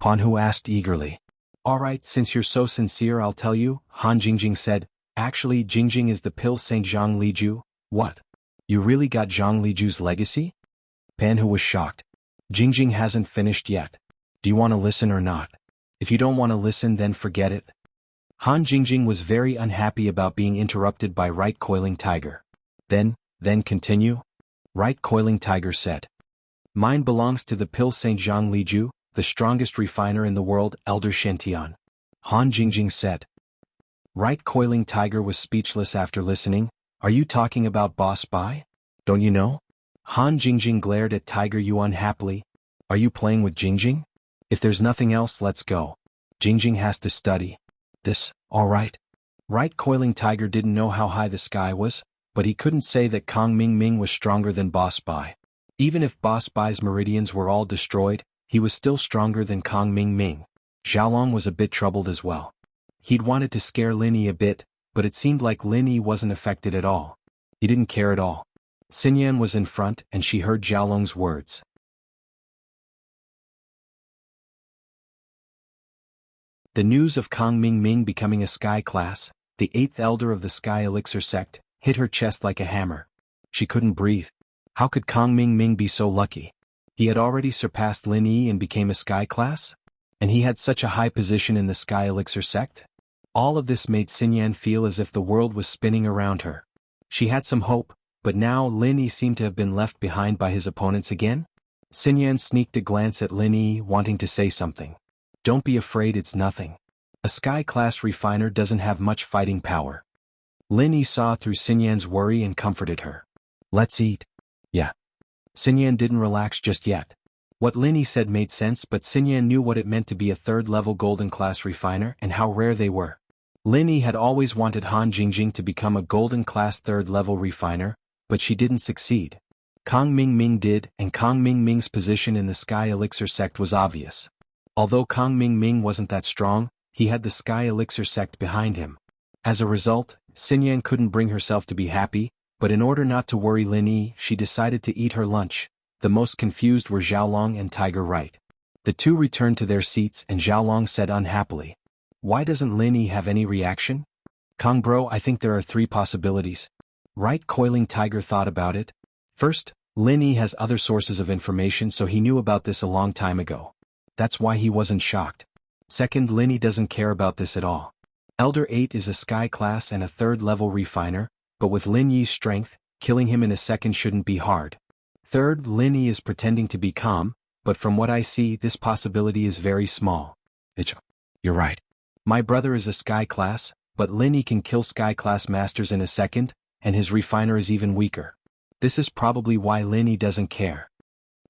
Pan Hu asked eagerly. Alright, since you're so sincere, I'll tell you, Han Jingjing said. Actually, Jingjing is the pill Saint Zhang Liju. What? You really got Zhang Liju's legacy? Pan Hu was shocked. Jingjing hasn't finished yet. Do you want to listen or not? If you don't want to listen, then forget it. Han Jingjing was very unhappy about being interrupted by Right Coiling Tiger. Then continue? Right Coiling Tiger said. Mine belongs to the pill Saint Zhang Liju, the strongest refiner in the world, Elder Shen. Han Jingjing said. Right Coiling Tiger was speechless after listening. Are you talking about Boss Bai? Don't you know? Han Jingjing glared at Tiger Yu unhappily. Are you playing with Jingjing? If there's nothing else, let's go. Jingjing has to study. This, alright. Right Coiling Tiger didn't know how high the sky was, but he couldn't say that Kong Ming Ming was stronger than Boss Bai. Even if Boss Bai's meridians were all destroyed, he was still stronger than Kong Ming Ming. Xiaolong was a bit troubled as well. He'd wanted to scare Lin Yi a bit, but it seemed like Lin Yi wasn't affected at all. He didn't care at all. Xinyan was in front and she heard Xiaolong's words. The news of Kong Ming Ming becoming a Sky Class, the 8th elder of the Sky Elixir sect, hit her chest like a hammer. She couldn't breathe. How could Kong Ming Ming be so lucky? He had already surpassed Lin Yi and became a Sky Class? And he had such a high position in the Sky Elixir sect? All of this made Xinyan feel as if the world was spinning around her. She had some hope, but now Lin Yi seemed to have been left behind by his opponents again? Xinyan sneaked a glance at Lin Yi, wanting to say something. Don't be afraid, it's nothing. A Sky Class refiner doesn't have much fighting power. Lin Yi saw through Xinyan's worry and comforted her. Let's eat. Yeah. Xinyan didn't relax just yet. What Lin Yi said made sense, but Xinyan knew what it meant to be a 3rd level Golden Class refiner and how rare they were. Lin Yi had always wanted Han Jingjing to become a Golden Class 3rd level refiner, but she didn't succeed. Kong Ming Ming did, and Kong Ming Ming's position in the Sky Elixir sect was obvious. Although Kong Ming Ming wasn't that strong, he had the Sky Elixir sect behind him. As a result, Xinyan couldn't bring herself to be happy, but in order not to worry Lin Yi, she decided to eat her lunch. The most confused were Xiaolong and Tiger Right. The two returned to their seats and Xiaolong said unhappily. Why doesn't Lin Yi have any reaction? Kong bro, I think there are 3 possibilities. Right Coiling Tiger thought about it. First, Lin Yi has other sources of information, so he knew about this a long time ago. That's why he wasn't shocked. Second, Lin Yi doesn't care about this at all. Elder 8 is a Sky Class and a 3rd level refiner, but with Lin Yi's strength, killing him in a second shouldn't be hard. Third, Lin Yi is pretending to be calm, but from what I see, this possibility is very small. You're right. My brother is a Sky Class, but Lin Yi can kill Sky Class Masters in a second, and his refiner is even weaker. This is probably why Lin Yi doesn't care.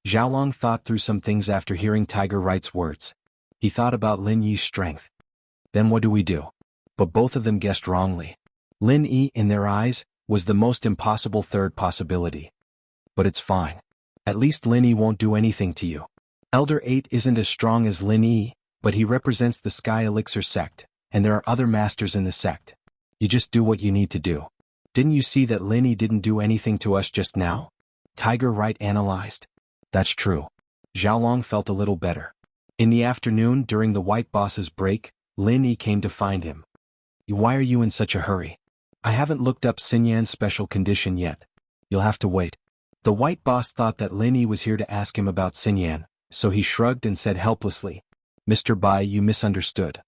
Xiaolong thought through some things after hearing Tiger Right's words. He thought about Lin Yi's strength. Then what do we do? But both of them guessed wrongly. Lin Yi, in their eyes, was the most impossible third possibility. But it's fine. At least Lin Yi won't do anything to you. Elder 8 isn't as strong as Lin Yi, but he represents the Sky Elixir sect, and there are other masters in the sect. You just do what you need to do. Didn't you see that Lin Yi didn't do anything to us just now? Tiger Right analyzed. That's true. Xiaolong felt a little better. In the afternoon during the White Boss's break, Lin Yi came to find him. Why are you in such a hurry? I haven't looked up Xinyan's special condition yet. You'll have to wait. The White Boss thought that Lin Yi was here to ask him about Xinyan, so he shrugged and said helplessly, Mr. Bai, you misunderstood.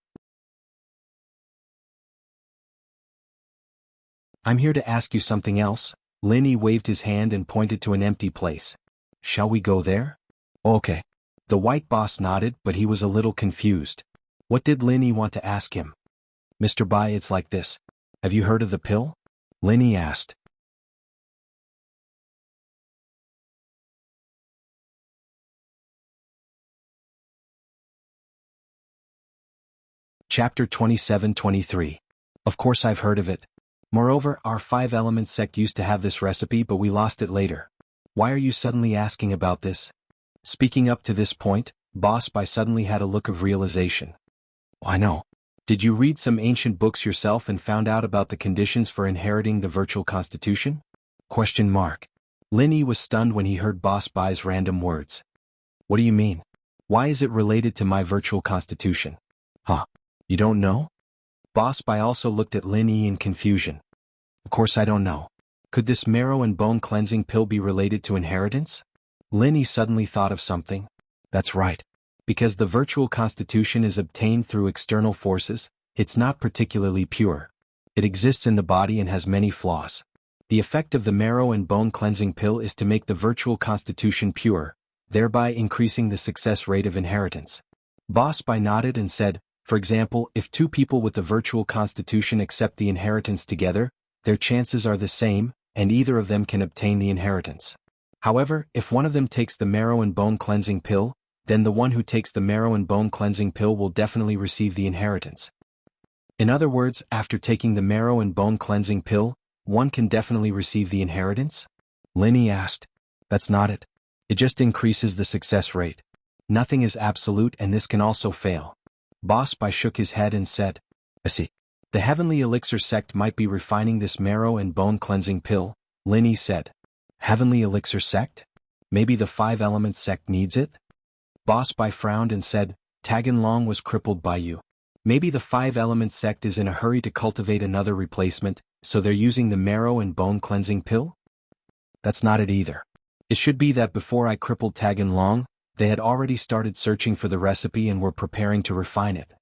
I'm here to ask you something else. Lin Yi waved his hand and pointed to an empty place. Shall we go there? Okay. The White Boss nodded, but he was a little confused. What did Lin Yi want to ask him? Mr. Bai, it's like this. Have you heard of the pill? Lin Yi asked. Chapter 27-23. Of course I've heard of it. Moreover, our 5 Elements sect used to have this recipe, but we lost it later. Why are you suddenly asking about this? Speaking up to this point, Boss Bai suddenly had a look of realization. I know. Did you read some ancient books yourself and found out about the conditions for inheriting the virtual constitution? Lin Yi was stunned when he heard Boss Bai's random words. What do you mean? Why is it related to my virtual constitution? Huh? You don't know? Boss Bai also looked at Lin Yi in confusion. Of course I don't know. Could this marrow and bone cleansing pill be related to inheritance? Lin Yi suddenly thought of something. That's right. Because the virtual constitution is obtained through external forces, it's not particularly pure. It exists in the body and has many flaws. The effect of the marrow and bone cleansing pill is to make the virtual constitution pure, thereby increasing the success rate of inheritance. Boss Bai nodded and said, for example, if 2 people with the virtual constitution accept the inheritance together, their chances are the same, and either of them can obtain the inheritance. However, if one of them takes the marrow and bone cleansing pill, then the one who takes the marrow and bone cleansing pill will definitely receive the inheritance. In other words, after taking the marrow and bone cleansing pill, one can definitely receive the inheritance? Lin Yi asked. That's not it. It just increases the success rate. Nothing is absolute and this can also fail. Boss Bai shook his head and said, I see. The Heavenly Elixir sect might be refining this marrow and bone cleansing pill, Lin Yi said. Heavenly Elixir sect? Maybe the 5 Elements sect needs it? Boss Bai frowned and said, Tagan Long was crippled by you. Maybe the 5 Elements sect is in a hurry to cultivate another replacement, so they're using the marrow and bone cleansing pill? That's not it either. It should be that before I crippled Tagan Long, they had already started searching for the recipe and were preparing to refine it.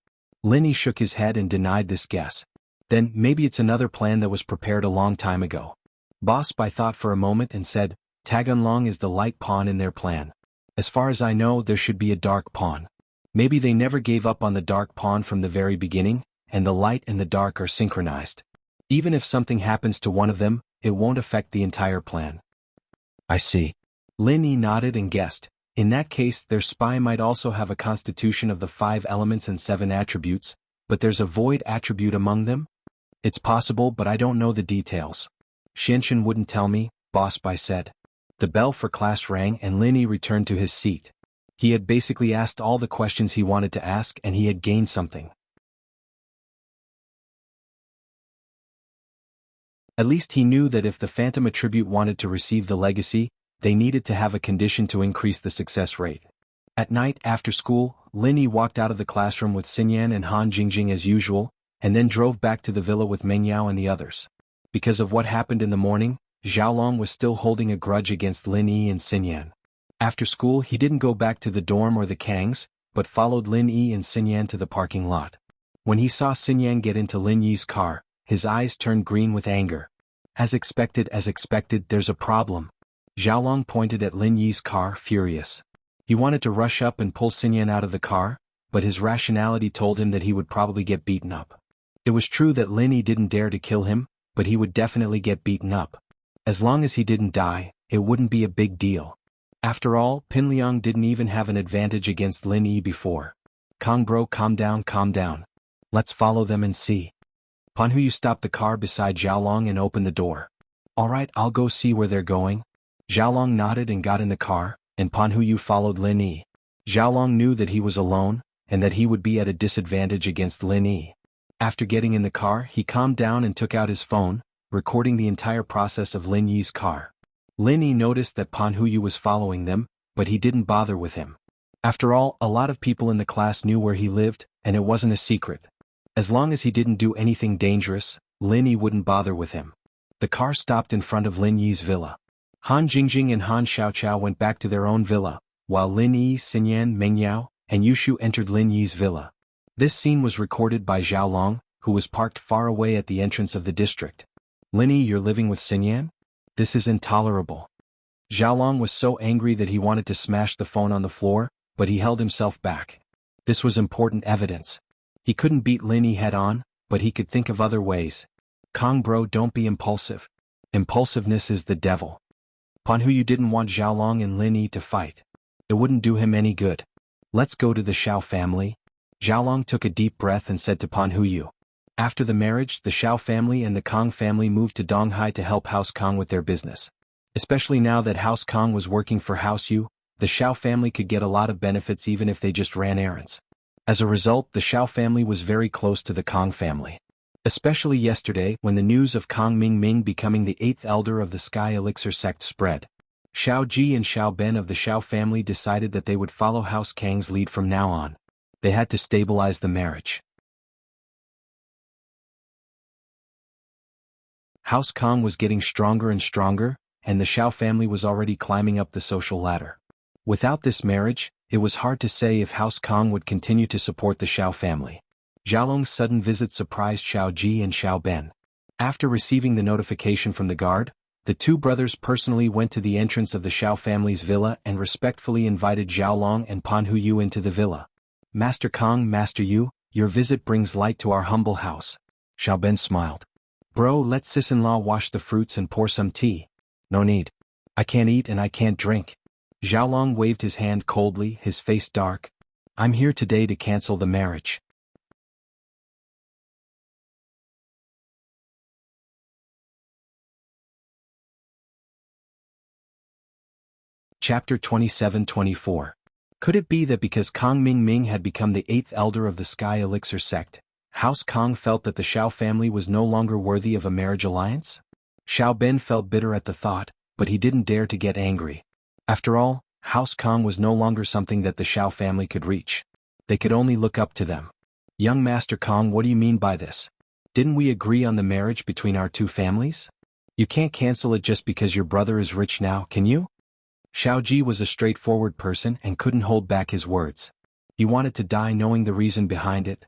Lin Yi shook his head and denied this guess. Then, maybe it's another plan that was prepared a long time ago. Boss Bai thought for a moment and said, Tagan Long is the light pawn in their plan. As far as I know, there should be a dark pawn. Maybe they never gave up on the dark pawn from the very beginning, and the light and the dark are synchronized. Even if something happens to one of them, it won't affect the entire plan. I see. Lin Yi nodded and guessed. In that case, their spy might also have a constitution of the 5 elements and 7 attributes, but there's a void attribute among them? It's possible, but I don't know the details. Xianxin wouldn't tell me, Boss Bai said. The bell for class rang and Lin Yi returned to his seat. He had basically asked all the questions he wanted to ask and he had gained something. At least he knew that if the Phantom Attribute wanted to receive the legacy, they needed to have a condition to increase the success rate. At night, after school, Lin Yi walked out of the classroom with Xinyan and Han Jingjing as usual, and then drove back to the villa with Meng Yao and the others. Because of what happened in the morning, Xiaolong was still holding a grudge against Lin Yi and Xinyan. After school he didn't go back to the dorm or the Kangs, but followed Lin Yi and Xinyan to the parking lot. When he saw Xinyan get into Lin Yi's car, his eyes turned green with anger. As expected, there's a problem. Xiaolong pointed at Lin Yi's car, furious. He wanted to rush up and pull Xinyan out of the car, but his rationality told him that he would probably get beaten up. It was true that Lin Yi didn't dare to kill him, but he would definitely get beaten up. As long as he didn't die, it wouldn't be a big deal. After all, Pinliang didn't even have an advantage against Lin Yi before. Kong bro, calm down. Let's follow them and see. Pan Huyu stopped the car beside Xiaolong and opened the door. All right, I'll go see where they're going. Xiaolong nodded and got in the car, and Pan Huyu followed Lin Yi. Xiaolong knew that he was alone, and that he would be at a disadvantage against Lin Yi. After getting in the car, he calmed down and took out his phone, recording the entire process of Lin Yi's car. Lin Yi noticed that Pan Huyu was following them, but he didn't bother with him. After all, a lot of people in the class knew where he lived, and it wasn't a secret. As long as he didn't do anything dangerous, Lin Yi wouldn't bother with him. The car stopped in front of Lin Yi's villa. Han Jingjing and Han Xiaoqiao went back to their own villa, while Lin Yi, Xinyan, Mengyao, and Yushu entered Lin Yi's villa. This scene was recorded by Xiaolong, who was parked far away at the entrance of the district. Lin Yi, you're living with Xinyan? This is intolerable. Xiaolong was so angry that he wanted to smash the phone on the floor, but he held himself back. This was important evidence. He couldn't beat Lin Yi head-on, but he could think of other ways. Kong bro, don't be impulsive. Impulsiveness is the devil. Pan Huyu didn't want Xiaolong and Lin Yi to fight. It wouldn't do him any good. Let's go to the Xiao family. Xiaolong took a deep breath and said to Pan Huyu. After the marriage, the Xiao family and the Kong family moved to Donghai to help House Kong with their business. Especially now that House Kong was working for House Yu, the Xiao family could get a lot of benefits even if they just ran errands. As a result, the Xiao family was very close to the Kong family. Especially yesterday, when the news of Kong Mingming becoming the 8th elder of the Sky Elixir sect spread. Xiao Ji and Xiao Ben of the Xiao family decided that they would follow House Kang's lead from now on. They had to stabilize the marriage. House Kong was getting stronger and stronger, and the Xiao family was already climbing up the social ladder. Without this marriage, it was hard to say if House Kong would continue to support the Xiao family. Xiaolong's sudden visit surprised Xiao Ji and Xiao Ben. After receiving the notification from the guard, the two brothers personally went to the entrance of the Xiao family's villa and respectfully invited Xiaolong and Pan Huyu into the villa. Master Kong, Master Yu, your visit brings light to our humble house. Xiao Ben smiled. Bro, let sis-in-law wash the fruits and pour some tea. No need. I can't eat and I can't drink. Xiaolong waved his hand coldly, his face dark. I'm here today to cancel the marriage. Chapter 27-24. Could it be that because Kong Mingming had become the 8th elder of the Sky Elixir sect, House Kong felt that the Xiao family was no longer worthy of a marriage alliance? Xiao Ben felt bitter at the thought, but he didn't dare to get angry. After all, House Kong was no longer something that the Xiao family could reach. They could only look up to them. Young Master Kong, what do you mean by this? Didn't we agree on the marriage between our two families? You can't cancel it just because your brother is rich now, can you? Xiao Ji was a straightforward person and couldn't hold back his words. He wanted to die knowing the reason behind it.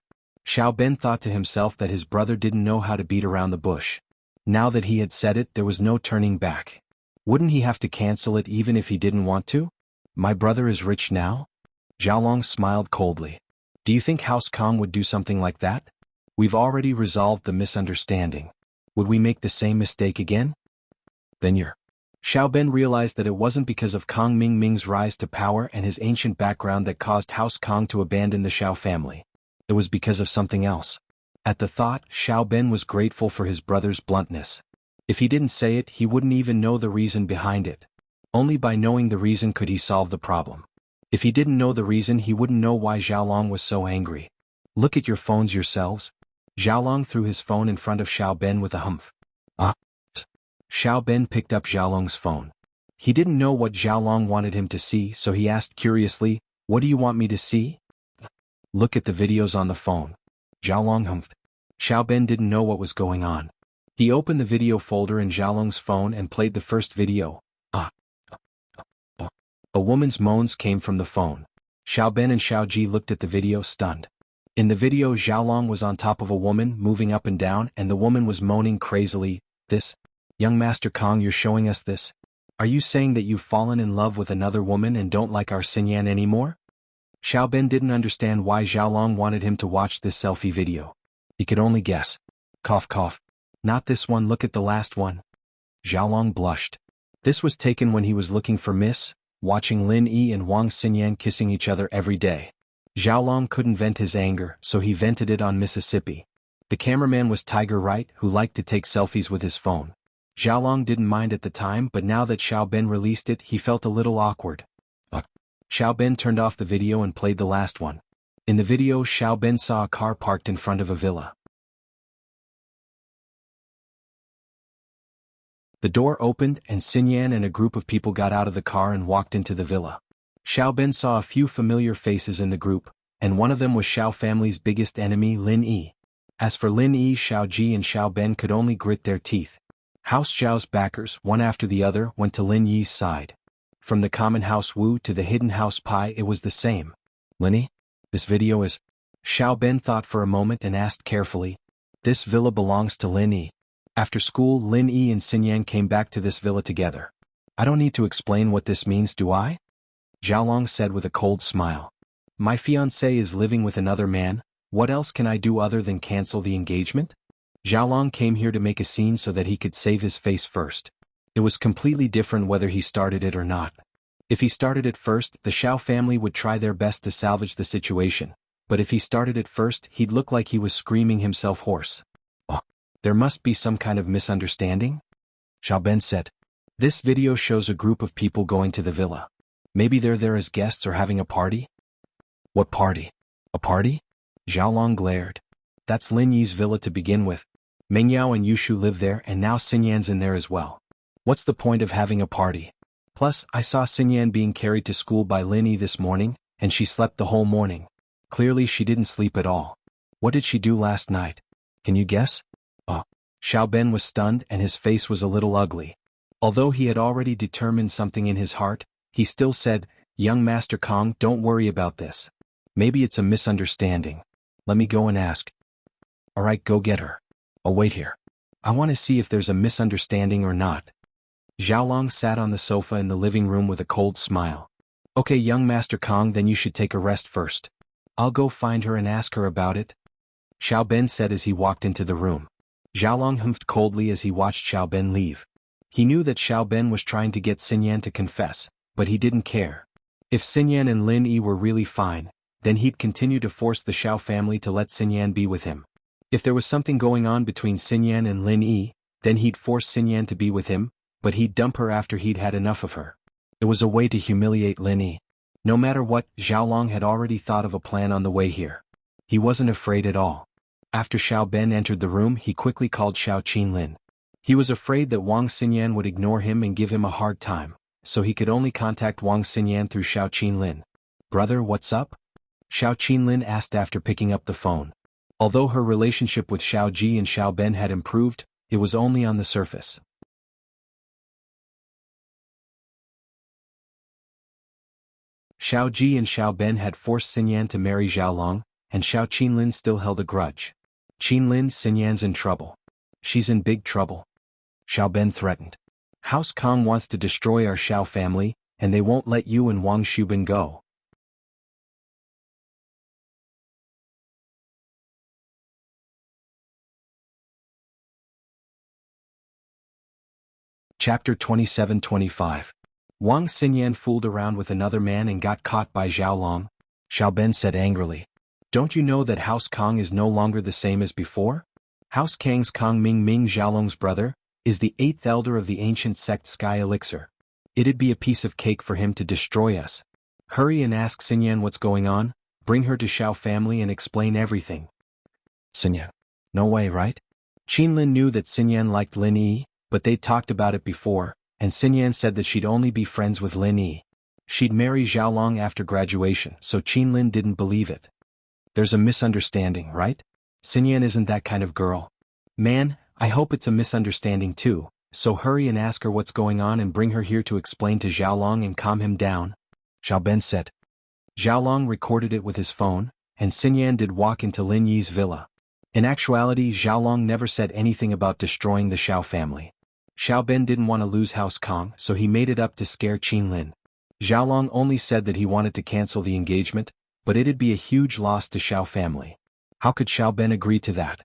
Xiao Ben thought to himself that his brother didn't know how to beat around the bush. Now that he had said it, there was no turning back. Wouldn't he have to cancel it even if he didn't want to? My brother is rich now? Xiaolong smiled coldly. Do you think House Kong would do something like that? We've already resolved the misunderstanding. Would we make the same mistake again? Then you're... Xiao Ben realized that it wasn't because of Kong Mingming's rise to power and his ancient background that caused House Kong to abandon the Xiao family. It was because of something else. At the thought, Xiao Ben was grateful for his brother's bluntness. If he didn't say it, he wouldn't even know the reason behind it. Only by knowing the reason could he solve the problem. If he didn't know the reason, he wouldn't know why Xiaolong was so angry. Look at your phones yourselves. Xiaolong threw his phone in front of Xiao Ben with a humph. Ah. Xiao Ben picked up Xiaolong's phone. He didn't know what Xiaolong wanted him to see, so he asked curiously, "What do you want me to see?" "Look at the videos on the phone." Xiaolong humphed. Xiao Ben didn't know what was going on. He opened the video folder in Xiaolong's phone and played the first video. Ah. A woman's moans came from the phone. Xiao Ben and Xiao Ji looked at the video stunned. In the video, Xiaolong was on top of a woman, moving up and down, and the woman was moaning crazily. This? Young Master Kong, you're showing us this? Are you saying that you've fallen in love with another woman and don't like our Xinyan anymore? Xiao Ben didn't understand why Xiaolong wanted him to watch this selfie video. He could only guess. Cough cough. Not this one, look at the last one. Xiaolong blushed. This was taken when he was looking for Miss, watching Lin Yi and Wang Xinyan kissing each other every day. Xiaolong couldn't vent his anger, so he vented it on Mississippi. The cameraman was Tiger Wright, who liked to take selfies with his phone. Xiaolong didn't mind at the time, but now that Xiao Ben released it, he felt a little awkward. Xiao Ben turned off the video and played the last one. In the video, Xiao Ben saw a car parked in front of a villa. The door opened and Xinyan and a group of people got out of the car and walked into the villa. Xiao Ben saw a few familiar faces in the group, and one of them was Xiao family's biggest enemy, Lin Yi. As for Lin Yi, Xiao Ji and Xiao Ben could only grit their teeth. House Xiao's backers, one after the other, went to Lin Yi's side. From the common house Wu to the hidden house Pai, it was the same. Lin Yi? This video is... Xiao Ben thought for a moment and asked carefully. This villa belongs to Lin Yi. After school, Lin Yi and Xinyan came back to this villa together. I don't need to explain what this means, do I? Xiaolong said with a cold smile. My fiancé is living with another man, what else can I do other than cancel the engagement? Xiaolong came here to make a scene so that he could save his face first. It was completely different whether he started it or not. If he started it first, the Xiao family would try their best to salvage the situation, but if he started it first, he'd look like he was screaming himself hoarse. Oh, there must be some kind of misunderstanding? Xiao Ben said. This video shows a group of people going to the villa. Maybe they're there as guests or having a party? What party? A party? Xiaolong glared. That's Lin Yi's villa to begin with. Mengyao and Yushu live there and now Xinyan's in there as well. What's the point of having a party? Plus, I saw Xinyan being carried to school by Lin Yi this morning, and she slept the whole morning. Clearly she didn't sleep at all. What did she do last night? Can you guess? Oh. Xiao Ben was stunned and his face was a little ugly. Although he had already determined something in his heart, he still said, Young Master Kong, don't worry about this. Maybe it's a misunderstanding. Let me go and ask. Alright, go get her. I'll wait here. I want to see if there's a misunderstanding or not. Xiaolong sat on the sofa in the living room with a cold smile. Okay, young Master Kong, then you should take a rest first. I'll go find her and ask her about it. Xiao Ben said as he walked into the room. Xiaolong humphed coldly as he watched Xiao Ben leave. He knew that Xiao Ben was trying to get Xinyan to confess, but he didn't care. If Xinyan and Lin Yi were really fine, then he'd continue to force the Xiao family to let Xinyan be with him. If there was something going on between Xinyan and Lin Yi, then he'd force Xinyan to be with him, but he'd dump her after he'd had enough of her. It was a way to humiliate Lin Yi. No matter what, Xiaolong had already thought of a plan on the way here. He wasn't afraid at all. After Xiao Ben entered the room, he quickly called Xiao Qinlin. He was afraid that Wang Xinyan would ignore him and give him a hard time, so he could only contact Wang Xinyan through Xiao Qinlin. Brother, what's up? Xiao Qinlin asked after picking up the phone. Although her relationship with Xiao Ji and Xiao Ben had improved, it was only on the surface. Xiao Ji and Xiao Ben had forced Xinyan to marry Xiaolong, and Xiao Qinlin still held a grudge. Qinlin, Xinyan's in trouble. She's in big trouble. Xiao Ben threatened. House Kong wants to destroy our Xiao family, and they won't let you and Wang Shubin go. Chapter 27-25. Wang Xinyan fooled around with another man and got caught by Xiaolong. Xiao Ben said angrily. Don't you know that House Kong is no longer the same as before? House Kang's Kong Ming Ming, Xiaolong's brother, is the 8th elder of the ancient sect Sky Elixir. It'd be a piece of cake for him to destroy us. Hurry and ask Xinyan what's going on, bring her to Xiao family and explain everything. Xinyan. No way, right? Qinlin knew that Xinyan liked Lin Yi, but they'd talked about it before, and Xinyan said that she'd only be friends with Lin Yi. She'd marry Xiaolong after graduation, so Qinlin didn't believe it. There's a misunderstanding, right? Xinyan isn't that kind of girl. Man, I hope it's a misunderstanding too, so hurry and ask her what's going on and bring her here to explain to Xiaolong and calm him down. Xiao Ben said. Xiaolong recorded it with his phone, and Xinyan did walk into Lin Yi's villa. In actuality, Xiaolong never said anything about destroying the Xiao family. Xiao Ben didn't want to lose House Kong, so he made it up to scare Qinlin. Xiaolong only said that he wanted to cancel the engagement, but it'd be a huge loss to Xiao family. How could Xiao Ben agree to that?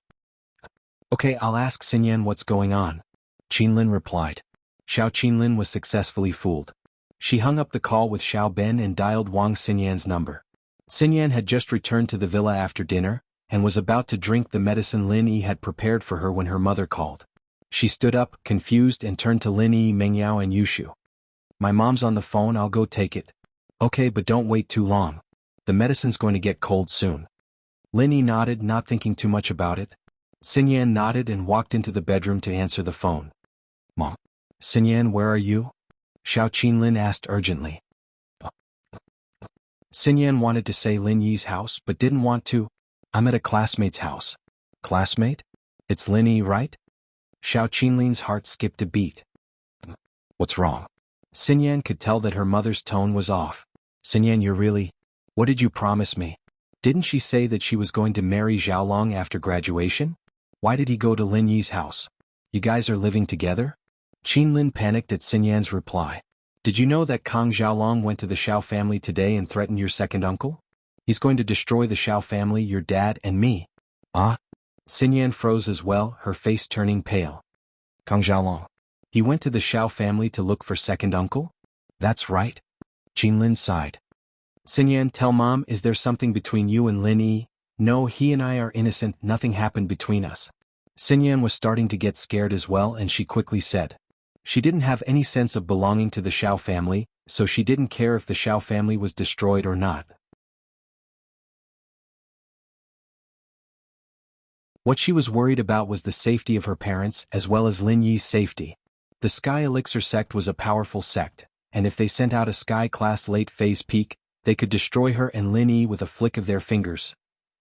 Okay, I'll ask Xinyan what's going on. Qinlin replied. Xiao Qinlin was successfully fooled. She hung up the call with Xiao Ben and dialed Wang Xinyan's number. Xinyan had just returned to the villa after dinner, and was about to drink the medicine Lin Yi had prepared for her when her mother called. She stood up, confused, and turned to Lin Yi, Mengyao and Yushu. My mom's on the phone, I'll go take it. Okay, but don't wait too long. The medicine's going to get cold soon. Lin Yi nodded, not thinking too much about it. Xinyan nodded and walked into the bedroom to answer the phone. Mom. Xinyan, where are you? Xiao Qinlin asked urgently. Xinyan wanted to say Lin Yi's house but didn't want to. I'm at a classmate's house. Classmate? It's Lin Yi, right? Xiao Qinlin's heart skipped a beat. What's wrong? Xinyan could tell that her mother's tone was off. Xinyan, you're really... What did you promise me? Didn't she say that she was going to marry Xiaolong after graduation? Why did he go to Lin Yi's house? You guys are living together? Qinlin panicked at Xinyan's reply. Did you know that Kang Xiaolong went to the Xiao family today and threatened your second uncle? He's going to destroy the Xiao family, your dad, and me. Ah? Xinyan froze as well, her face turning pale. Kang Xiaolong. He went to the Xiao family to look for second uncle? That's right. Qinlin sighed. Xinyan, tell Mom, is there something between you and Lin Yi? No, he and I are innocent, nothing happened between us. Xinyan was starting to get scared as well, and she quickly said. She didn't have any sense of belonging to the Xiao family, so she didn't care if the Xiao family was destroyed or not. What she was worried about was the safety of her parents as well as Lin Yi's safety. The Sky Elixir sect was a powerful sect, and if they sent out a Sky-class late-phase peak, they could destroy her and Lin Yi with a flick of their fingers.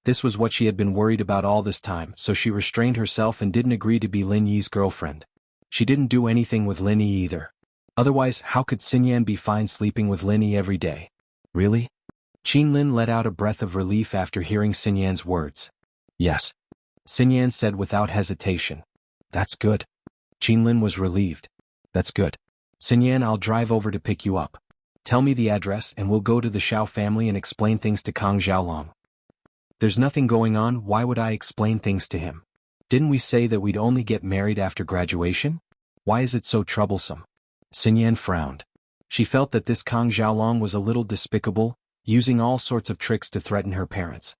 This was what she had been worried about all this time, so she restrained herself and didn't agree to be Lin Yi's girlfriend. She didn't do anything with Lin Yi either. Otherwise, how could Xinyan be fine sleeping with Lin Yi every day? Really? Qinlin let out a breath of relief after hearing Xinyan's words. Yes. Xinyan said without hesitation. That's good. Qinlin was relieved. That's good. Xinyan, I'll drive over to pick you up. Tell me the address and we'll go to the Xiao family and explain things to Kang Xiaolong. There's nothing going on, why would I explain things to him? Didn't we say that we'd only get married after graduation? Why is it so troublesome? Xinyan frowned. She felt that this Kang Xiaolong was a little despicable, using all sorts of tricks to threaten her parents.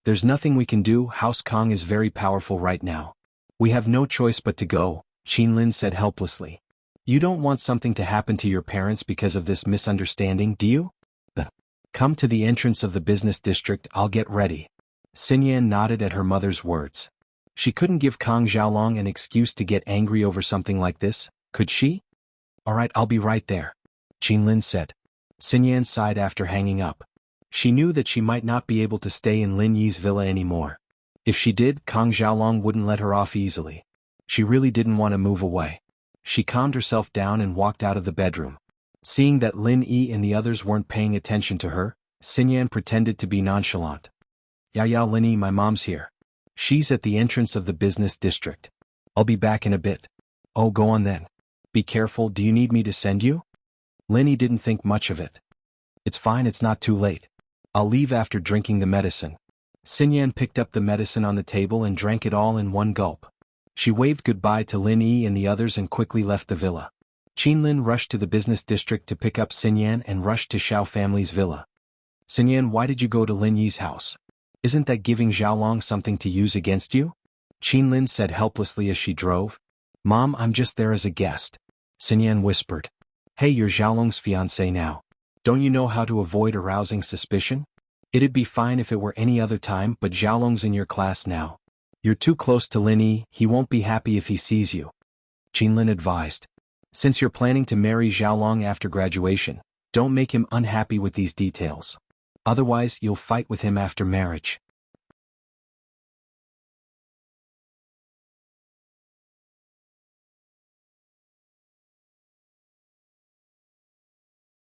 There's nothing we can do, House Kang is very powerful right now. We have no choice but to go, Qinlin said helplessly. You don't want something to happen to your parents because of this misunderstanding, do you? Come to the entrance of the business district, I'll get ready. Xinyan nodded at her mother's words. She couldn't give Kang Xiaolong an excuse to get angry over something like this, could she? Alright, I'll be right there, Qinlin said. Xinyan sighed after hanging up. She knew that she might not be able to stay in Lin Yi's villa anymore. If she did, Kang Xiaolong wouldn't let her off easily. She really didn't want to move away. She calmed herself down and walked out of the bedroom. Seeing that Lin Yi and the others weren't paying attention to her, Xinyan pretended to be nonchalant. Yao Lin Yi, my mom's here. She's at the entrance of the business district. I'll be back in a bit. Oh, go on then. Be careful, do you need me to send you? Lin Yi didn't think much of it. It's fine, it's not too late. I'll leave after drinking the medicine. Xinyan picked up the medicine on the table and drank it all in one gulp. She waved goodbye to Lin Yi and the others and quickly left the villa. Qinlin rushed to the business district to pick up Xinyan and rushed to Xiao family's villa. Xinyan, why did you go to Lin Yi's house? Isn't that giving Xiaolong something to use against you? Qinlin said helplessly as she drove. Mom, I'm just there as a guest. Xinyan whispered. Hey, you're Xiaolong's fiancé now. Don't you know how to avoid arousing suspicion? It'd be fine if it were any other time, but Xiaolong's in your class now. You're too close to Lin Yi, he won't be happy if he sees you. Qinlin advised. Since you're planning to marry Xiaolong after graduation, don't make him unhappy with these details. Otherwise, you'll fight with him after marriage.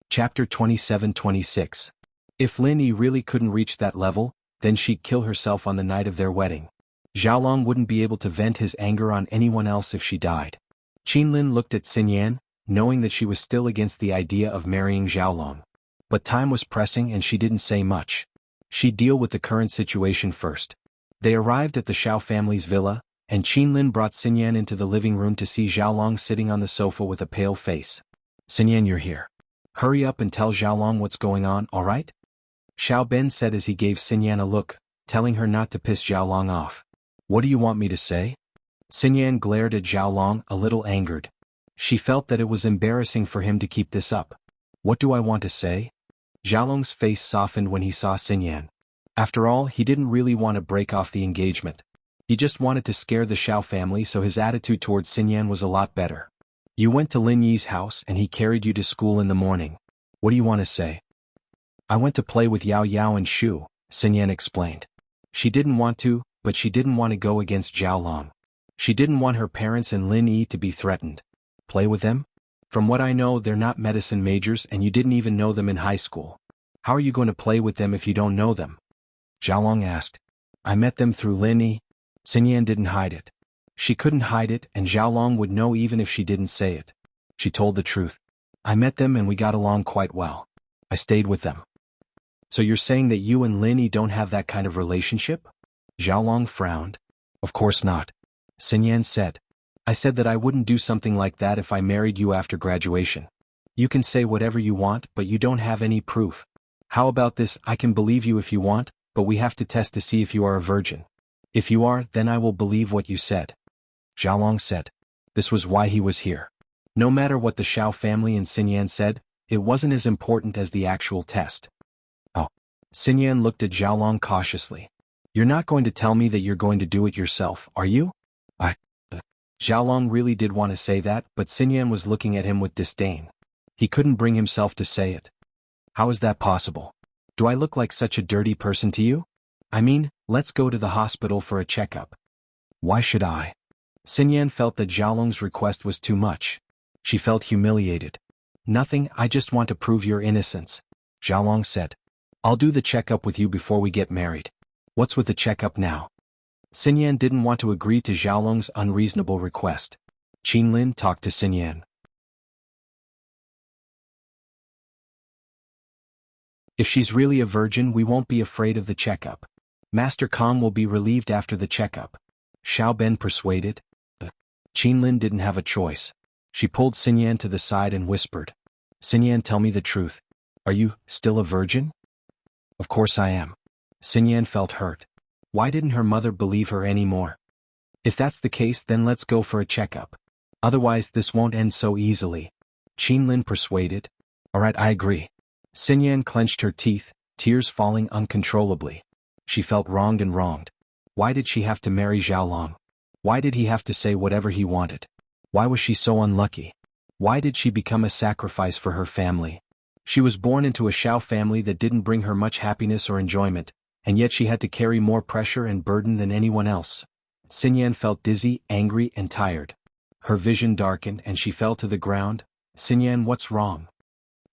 Chapter 27-26. If Lin Yi really couldn't reach that level, then she'd kill herself on the night of their wedding. Xiaolong wouldn't be able to vent his anger on anyone else if she died. Qinlin looked at Xinyan, knowing that she was still against the idea of marrying Xiaolong. But time was pressing and she didn't say much. She'd deal with the current situation first. They arrived at the Xiao family's villa, and Qinlin brought Xinyan into the living room to see Xiaolong sitting on the sofa with a pale face. Xinyan, you're here. Hurry up and tell Xiaolong what's going on, alright? Xiao Ben said as he gave Xinyan a look. telling her not to piss Xiaolong off. What do you want me to say? Xinyan glared at Xiaolong, a little angered. She felt that it was embarrassing for him to keep this up. What do I want to say? Xiaolong's face softened when he saw Xinyan. After all, he didn't really want to break off the engagement. He just wanted to scare the Xiao family, so his attitude towards Xinyan was a lot better. You went to Lin Yi's house and he carried you to school in the morning. What do you want to say? I went to play with Yao Yao and Shu, Xinyan explained. She didn't want to, but she didn't want to go against Xiaolong. She didn't want her parents and Lin Yi to be threatened. Play with them? From what I know, they're not medicine majors and you didn't even know them in high school. How are you going to play with them if you don't know them? Xiaolong asked. I met them through Lin Yi. Xinyan didn't hide it. She couldn't hide it, and Xiaolong would know even if she didn't say it. She told the truth. I met them and we got along quite well. I stayed with them. So you're saying that you and Lin Yi don't have that kind of relationship? Xiaolong frowned. Of course not. Xinyan said. I said that I wouldn't do something like that if I married you after graduation. You can say whatever you want, but you don't have any proof. How about this? I can believe you if you want, but we have to test to see if you are a virgin. If you are, then I will believe what you said. Xiaolong said. This was why he was here. No matter what the Xiao family and Xinyan said, it wasn't as important as the actual test. Oh. Xinyan looked at Xiaolong cautiously. You're not going to tell me that you're going to do it yourself, are you? Xiaolong really did want to say that, but Xinyan was looking at him with disdain. He couldn't bring himself to say it. How is that possible? Do I look like such a dirty person to you? I mean, let's go to the hospital for a checkup. Why should I? Xinyan felt that Xiaolong's request was too much. She felt humiliated. Nothing, I just want to prove your innocence, Xiaolong said. I'll do the checkup with you before we get married. What's with the checkup now? Xinyan didn't want to agree to Xiaolong's unreasonable request. Qinlin talked to Xinyan. If she's really a virgin, we won't be afraid of the checkup. Master Kong will be relieved after the checkup. Xiao Ben persuaded. Qinlin didn't have a choice. She pulled Xinyan to the side and whispered. Xinyan, tell me the truth. Are you still a virgin? Of course I am. Xinyan felt hurt. Why didn't her mother believe her anymore? If that's the case, then let's go for a checkup. Otherwise this won't end so easily. Qinlin persuaded. Alright, I agree. Xinyan clenched her teeth, tears falling uncontrollably. She felt wronged and wronged. Why did she have to marry Xiaolong? Why did he have to say whatever he wanted? Why was she so unlucky? Why did she become a sacrifice for her family? She was born into a Xiao family that didn't bring her much happiness or enjoyment, and yet she had to carry more pressure and burden than anyone else. Xinyan felt dizzy, angry, and tired. Her vision darkened and she fell to the ground. Xinyan, what's wrong?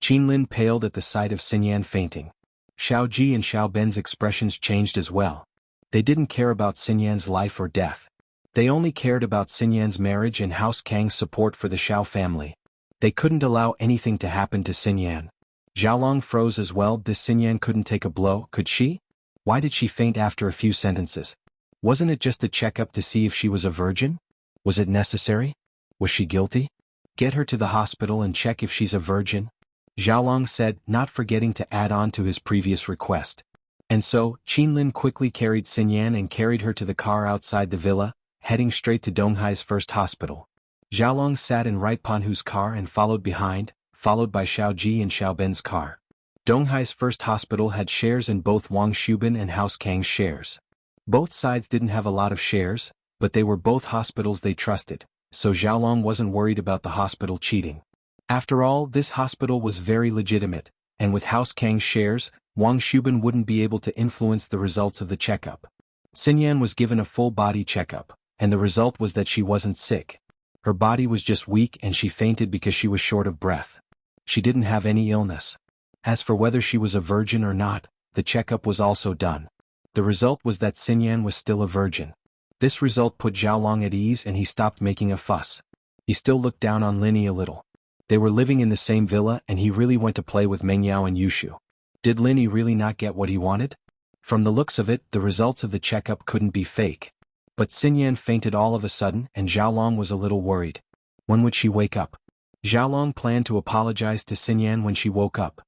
Qinlin paled at the sight of Xinyan fainting. Xiao Ji and Xiao Ben's expressions changed as well. They didn't care about Xinyan's life or death. They only cared about Xinyan's marriage and House Kang's support for the Xiao family. They couldn't allow anything to happen to Xinyan. Xiaolong froze as well. This Xinyan couldn't take a blow, could she? Why did she faint after a few sentences? Wasn't it just a checkup to see if she was a virgin? Was it necessary? Was she guilty? Get her to the hospital and check if she's a virgin, Xiaolong said, not forgetting to add on to his previous request. And so, Qinlin quickly carried Xinyan and carried her to the car outside the villa, heading straight to Donghai's first hospital. Xiaolong sat in Panhu's car and followed behind, followed by Xiao Ji and Xiao Ben's car. Donghai's first hospital had shares in both Wang Shubin and House Kang's shares. Both sides didn't have a lot of shares, but they were both hospitals they trusted, so Xiaolong wasn't worried about the hospital cheating. After all, this hospital was very legitimate, and with House Kang's shares, Wang Shubin wouldn't be able to influence the results of the checkup. Xinyan was given a full body checkup, and the result was that she wasn't sick. Her body was just weak and she fainted because she was short of breath. She didn't have any illness. As for whether she was a virgin or not, the checkup was also done. The result was that Xinyan was still a virgin. This result put Xiaolong at ease and he stopped making a fuss. He still looked down on Lin Yi a little. They were living in the same villa and he really went to play with Meng Yao and Yushu. Did Lin Yi really not get what he wanted? From the looks of it, the results of the checkup couldn't be fake. But Xinyan fainted all of a sudden and Xiaolong was a little worried. When would she wake up? Xiaolong planned to apologize to Xinyan when she woke up.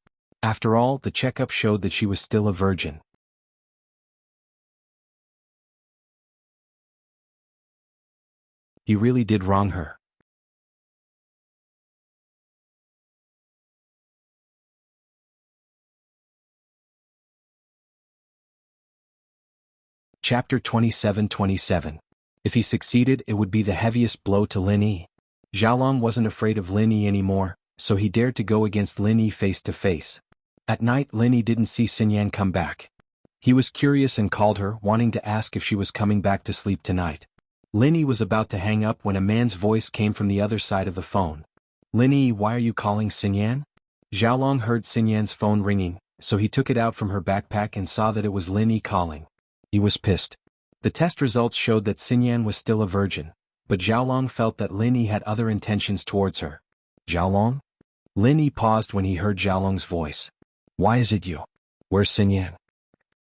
After all, the checkup showed that she was still a virgin. He really did wrong her. Chapter 27. If he succeeded, it would be the heaviest blow to Lin Yi. Xiaolong wasn't afraid of Lin Yi anymore, so he dared to go against Lin Yi face to face. At night, Lin Yi didn't see Xinyan come back. He was curious and called her, wanting to ask if she was coming back to sleep tonight. Lin Yi was about to hang up when a man's voice came from the other side of the phone. "Lin Yi, why are you calling Xinyan?" Xiaolong heard Xinyan's phone ringing, so he took it out from her backpack and saw that it was Lin Yi calling. He was pissed. The test results showed that Xinyan was still a virgin, but Xiaolong felt that Lin Yi had other intentions towards her. "Xiaolong?" Lin Yi paused when he heard Xiaolong's voice. "Why is it you? Where's Xinyan?"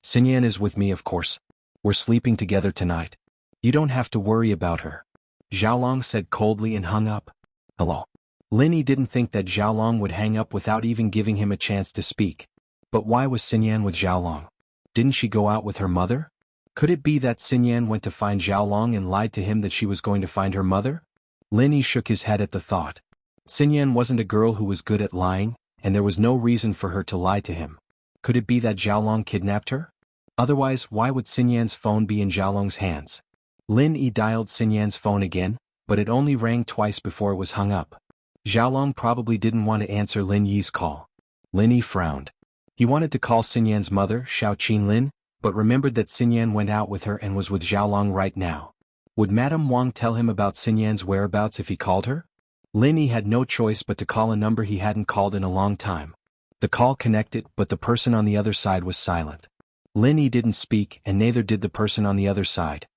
"Xinyan is with me, of course. We're sleeping together tonight. You don't have to worry about her," Xiaolong said coldly and hung up. "Hello." Lin Yi didn't think that Xiaolong would hang up without even giving him a chance to speak. But why was Xinyan with Xiaolong? Didn't she go out with her mother? Could it be that Xinyan went to find Xiaolong and lied to him that she was going to find her mother? Lin Yi shook his head at the thought. Xinyan wasn't a girl who was good at lying, and there was no reason for her to lie to him. Could it be that Xiaolong kidnapped her? Otherwise, why would Xinyan's phone be in Xiaolong's hands? Lin Yi dialed Xinyan's phone again, but it only rang twice before it was hung up. Xiaolong probably didn't want to answer Lin Yi's call. Lin Yi frowned. He wanted to call Xinyan's mother, Xiao Qinlin, but remembered that Xinyan went out with her and was with Xiaolong right now. Would Madame Wang tell him about Xinyan's whereabouts if he called her? Lin Yi had no choice but to call a number he hadn't called in a long time. The call connected, but the person on the other side was silent. Lin Yi didn't speak, and neither did the person on the other side.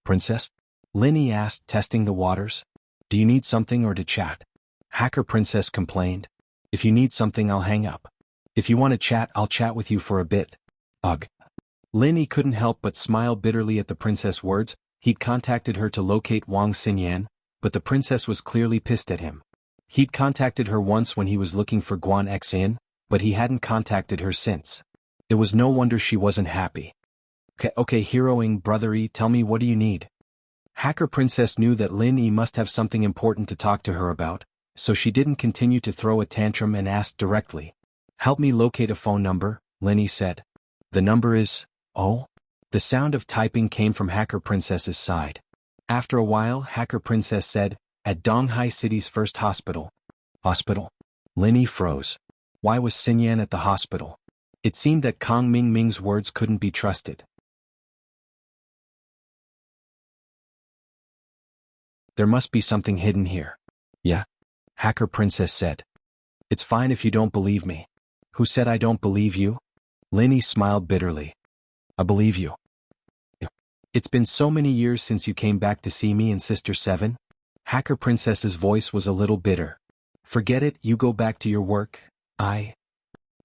"Princess?" Lin Yi asked, testing the waters. "Do you need something or to chat?" Hacker Princess complained. "If you need something, I'll hang up. If you want to chat, I'll chat with you for a bit." Ugh. Lin Yi couldn't help but smile bitterly at the princess' words. He'd contacted her to locate Wang Xinyan, but the princess was clearly pissed at him. He'd contacted her once when he was looking for Guan Xin, but he hadn't contacted her since. It was no wonder she wasn't happy. Okay, heroing brothery, tell me, what do you need?" Hacker Princess knew that Lin Yi must have something important to talk to her about, so she didn't continue to throw a tantrum and asked directly. "Help me locate a phone number," Lin Yi said. "The number is..." "Oh?" The sound of typing came from Hacker Princess's side. After a while, Hacker Princess said, "At Donghai City's first hospital." "Hospital?" Lin Yi froze. Why was Xinyan at the hospital? It seemed that Kang Ming's words couldn't be trusted. There must be something hidden here. "Yeah?" Hacker Princess said. "It's fine if you don't believe me." "Who said I don't believe you?" Lin Yi smiled bitterly. "I believe you. It's been so many years since you came back to see me and Sister Seven." Hacker Princess's voice was a little bitter. "Forget it, you go back to your work.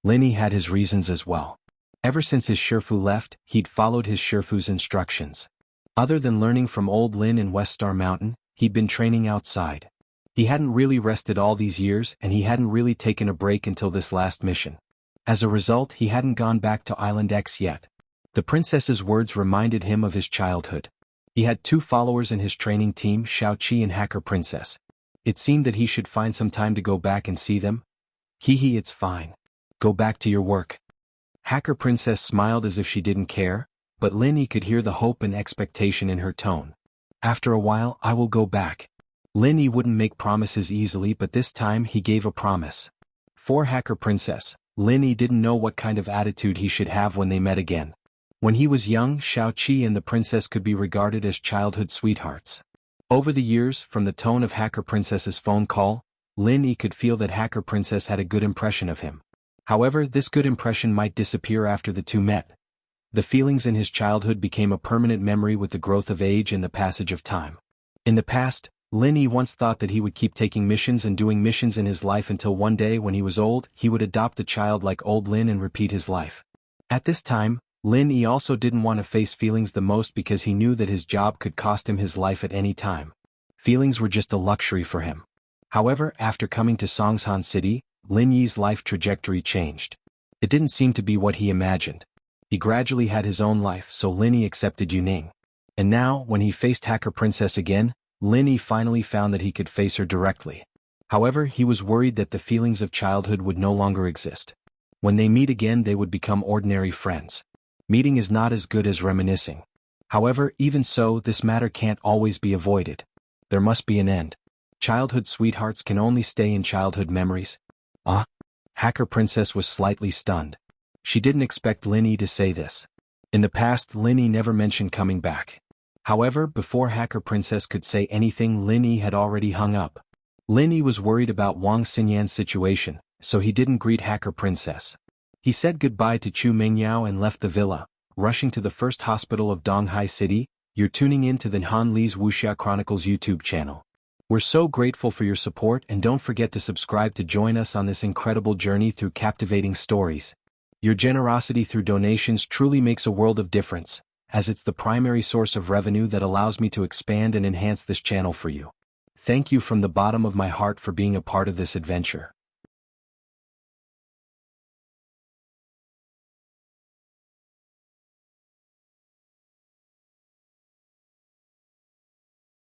Lin Yi had his reasons as well. Ever since his Shifu left, he'd followed his Shifu's instructions. Other than learning from old Lin in West Star Mountain, he'd been training outside. He hadn't really rested all these years, and he hadn't really taken a break until this last mission. As a result, he hadn't gone back to Island X yet. The princess's words reminded him of his childhood. He had two followers in his training team, Xiao Qi and Hacker Princess. It seemed that he should find some time to go back and see them. It's fine. Go back to your work." Hacker Princess smiled as if she didn't care, but Lin Yi could hear the hope and expectation in her tone. "After a while, I will go back." Lin Yi wouldn't make promises easily, but this time he gave a promise. For Hacker Princess, Lin Yi didn't know what kind of attitude he should have when they met again. When he was young, Xiao Qi and the princess could be regarded as childhood sweethearts. Over the years, from the tone of Hacker Princess's phone call, Lin Yi could feel that Hacker Princess had a good impression of him. However, this good impression might disappear after the two met. The feelings in his childhood became a permanent memory with the growth of age and the passage of time. In the past, Lin Yi once thought that he would keep taking missions and doing missions in his life until one day when he was old, he would adopt a child like old Lin and repeat his life. At this time, Lin Yi also didn't want to face feelings the most because he knew that his job could cost him his life at any time. Feelings were just a luxury for him. However, after coming to Songshan City, Lin Yi's life trajectory changed. It didn't seem to be what he imagined. He gradually had his own life, so Lin Yi accepted Yuning. And now, when he faced Hacker Princess again, Linny finally found that he could face her directly. However, he was worried that the feelings of childhood would no longer exist. When they meet again, they would become ordinary friends. Meeting is not as good as reminiscing. However, even so, this matter can't always be avoided. There must be an end. Childhood sweethearts can only stay in childhood memories. Hacker Princess was slightly stunned. She didn't expect Linny to say this. In the past, Linny never mentioned coming back. However, before Hacker Princess could say anything, Linny had already hung up. Linny was worried about Wang Xinyan's situation, so he didn't greet Hacker Princess. He said goodbye to Chu Mingyao and left the villa, rushing to the first hospital of Donghai City. You're tuning in to the Han Li's Wuxia Chronicles YouTube channel. We're so grateful for your support, and don't forget to subscribe to join us on this incredible journey through captivating stories. Your generosity through donations truly makes a world of difference, as it's the primary source of revenue that allows me to expand and enhance this channel for you. Thank you from the bottom of my heart for being a part of this adventure.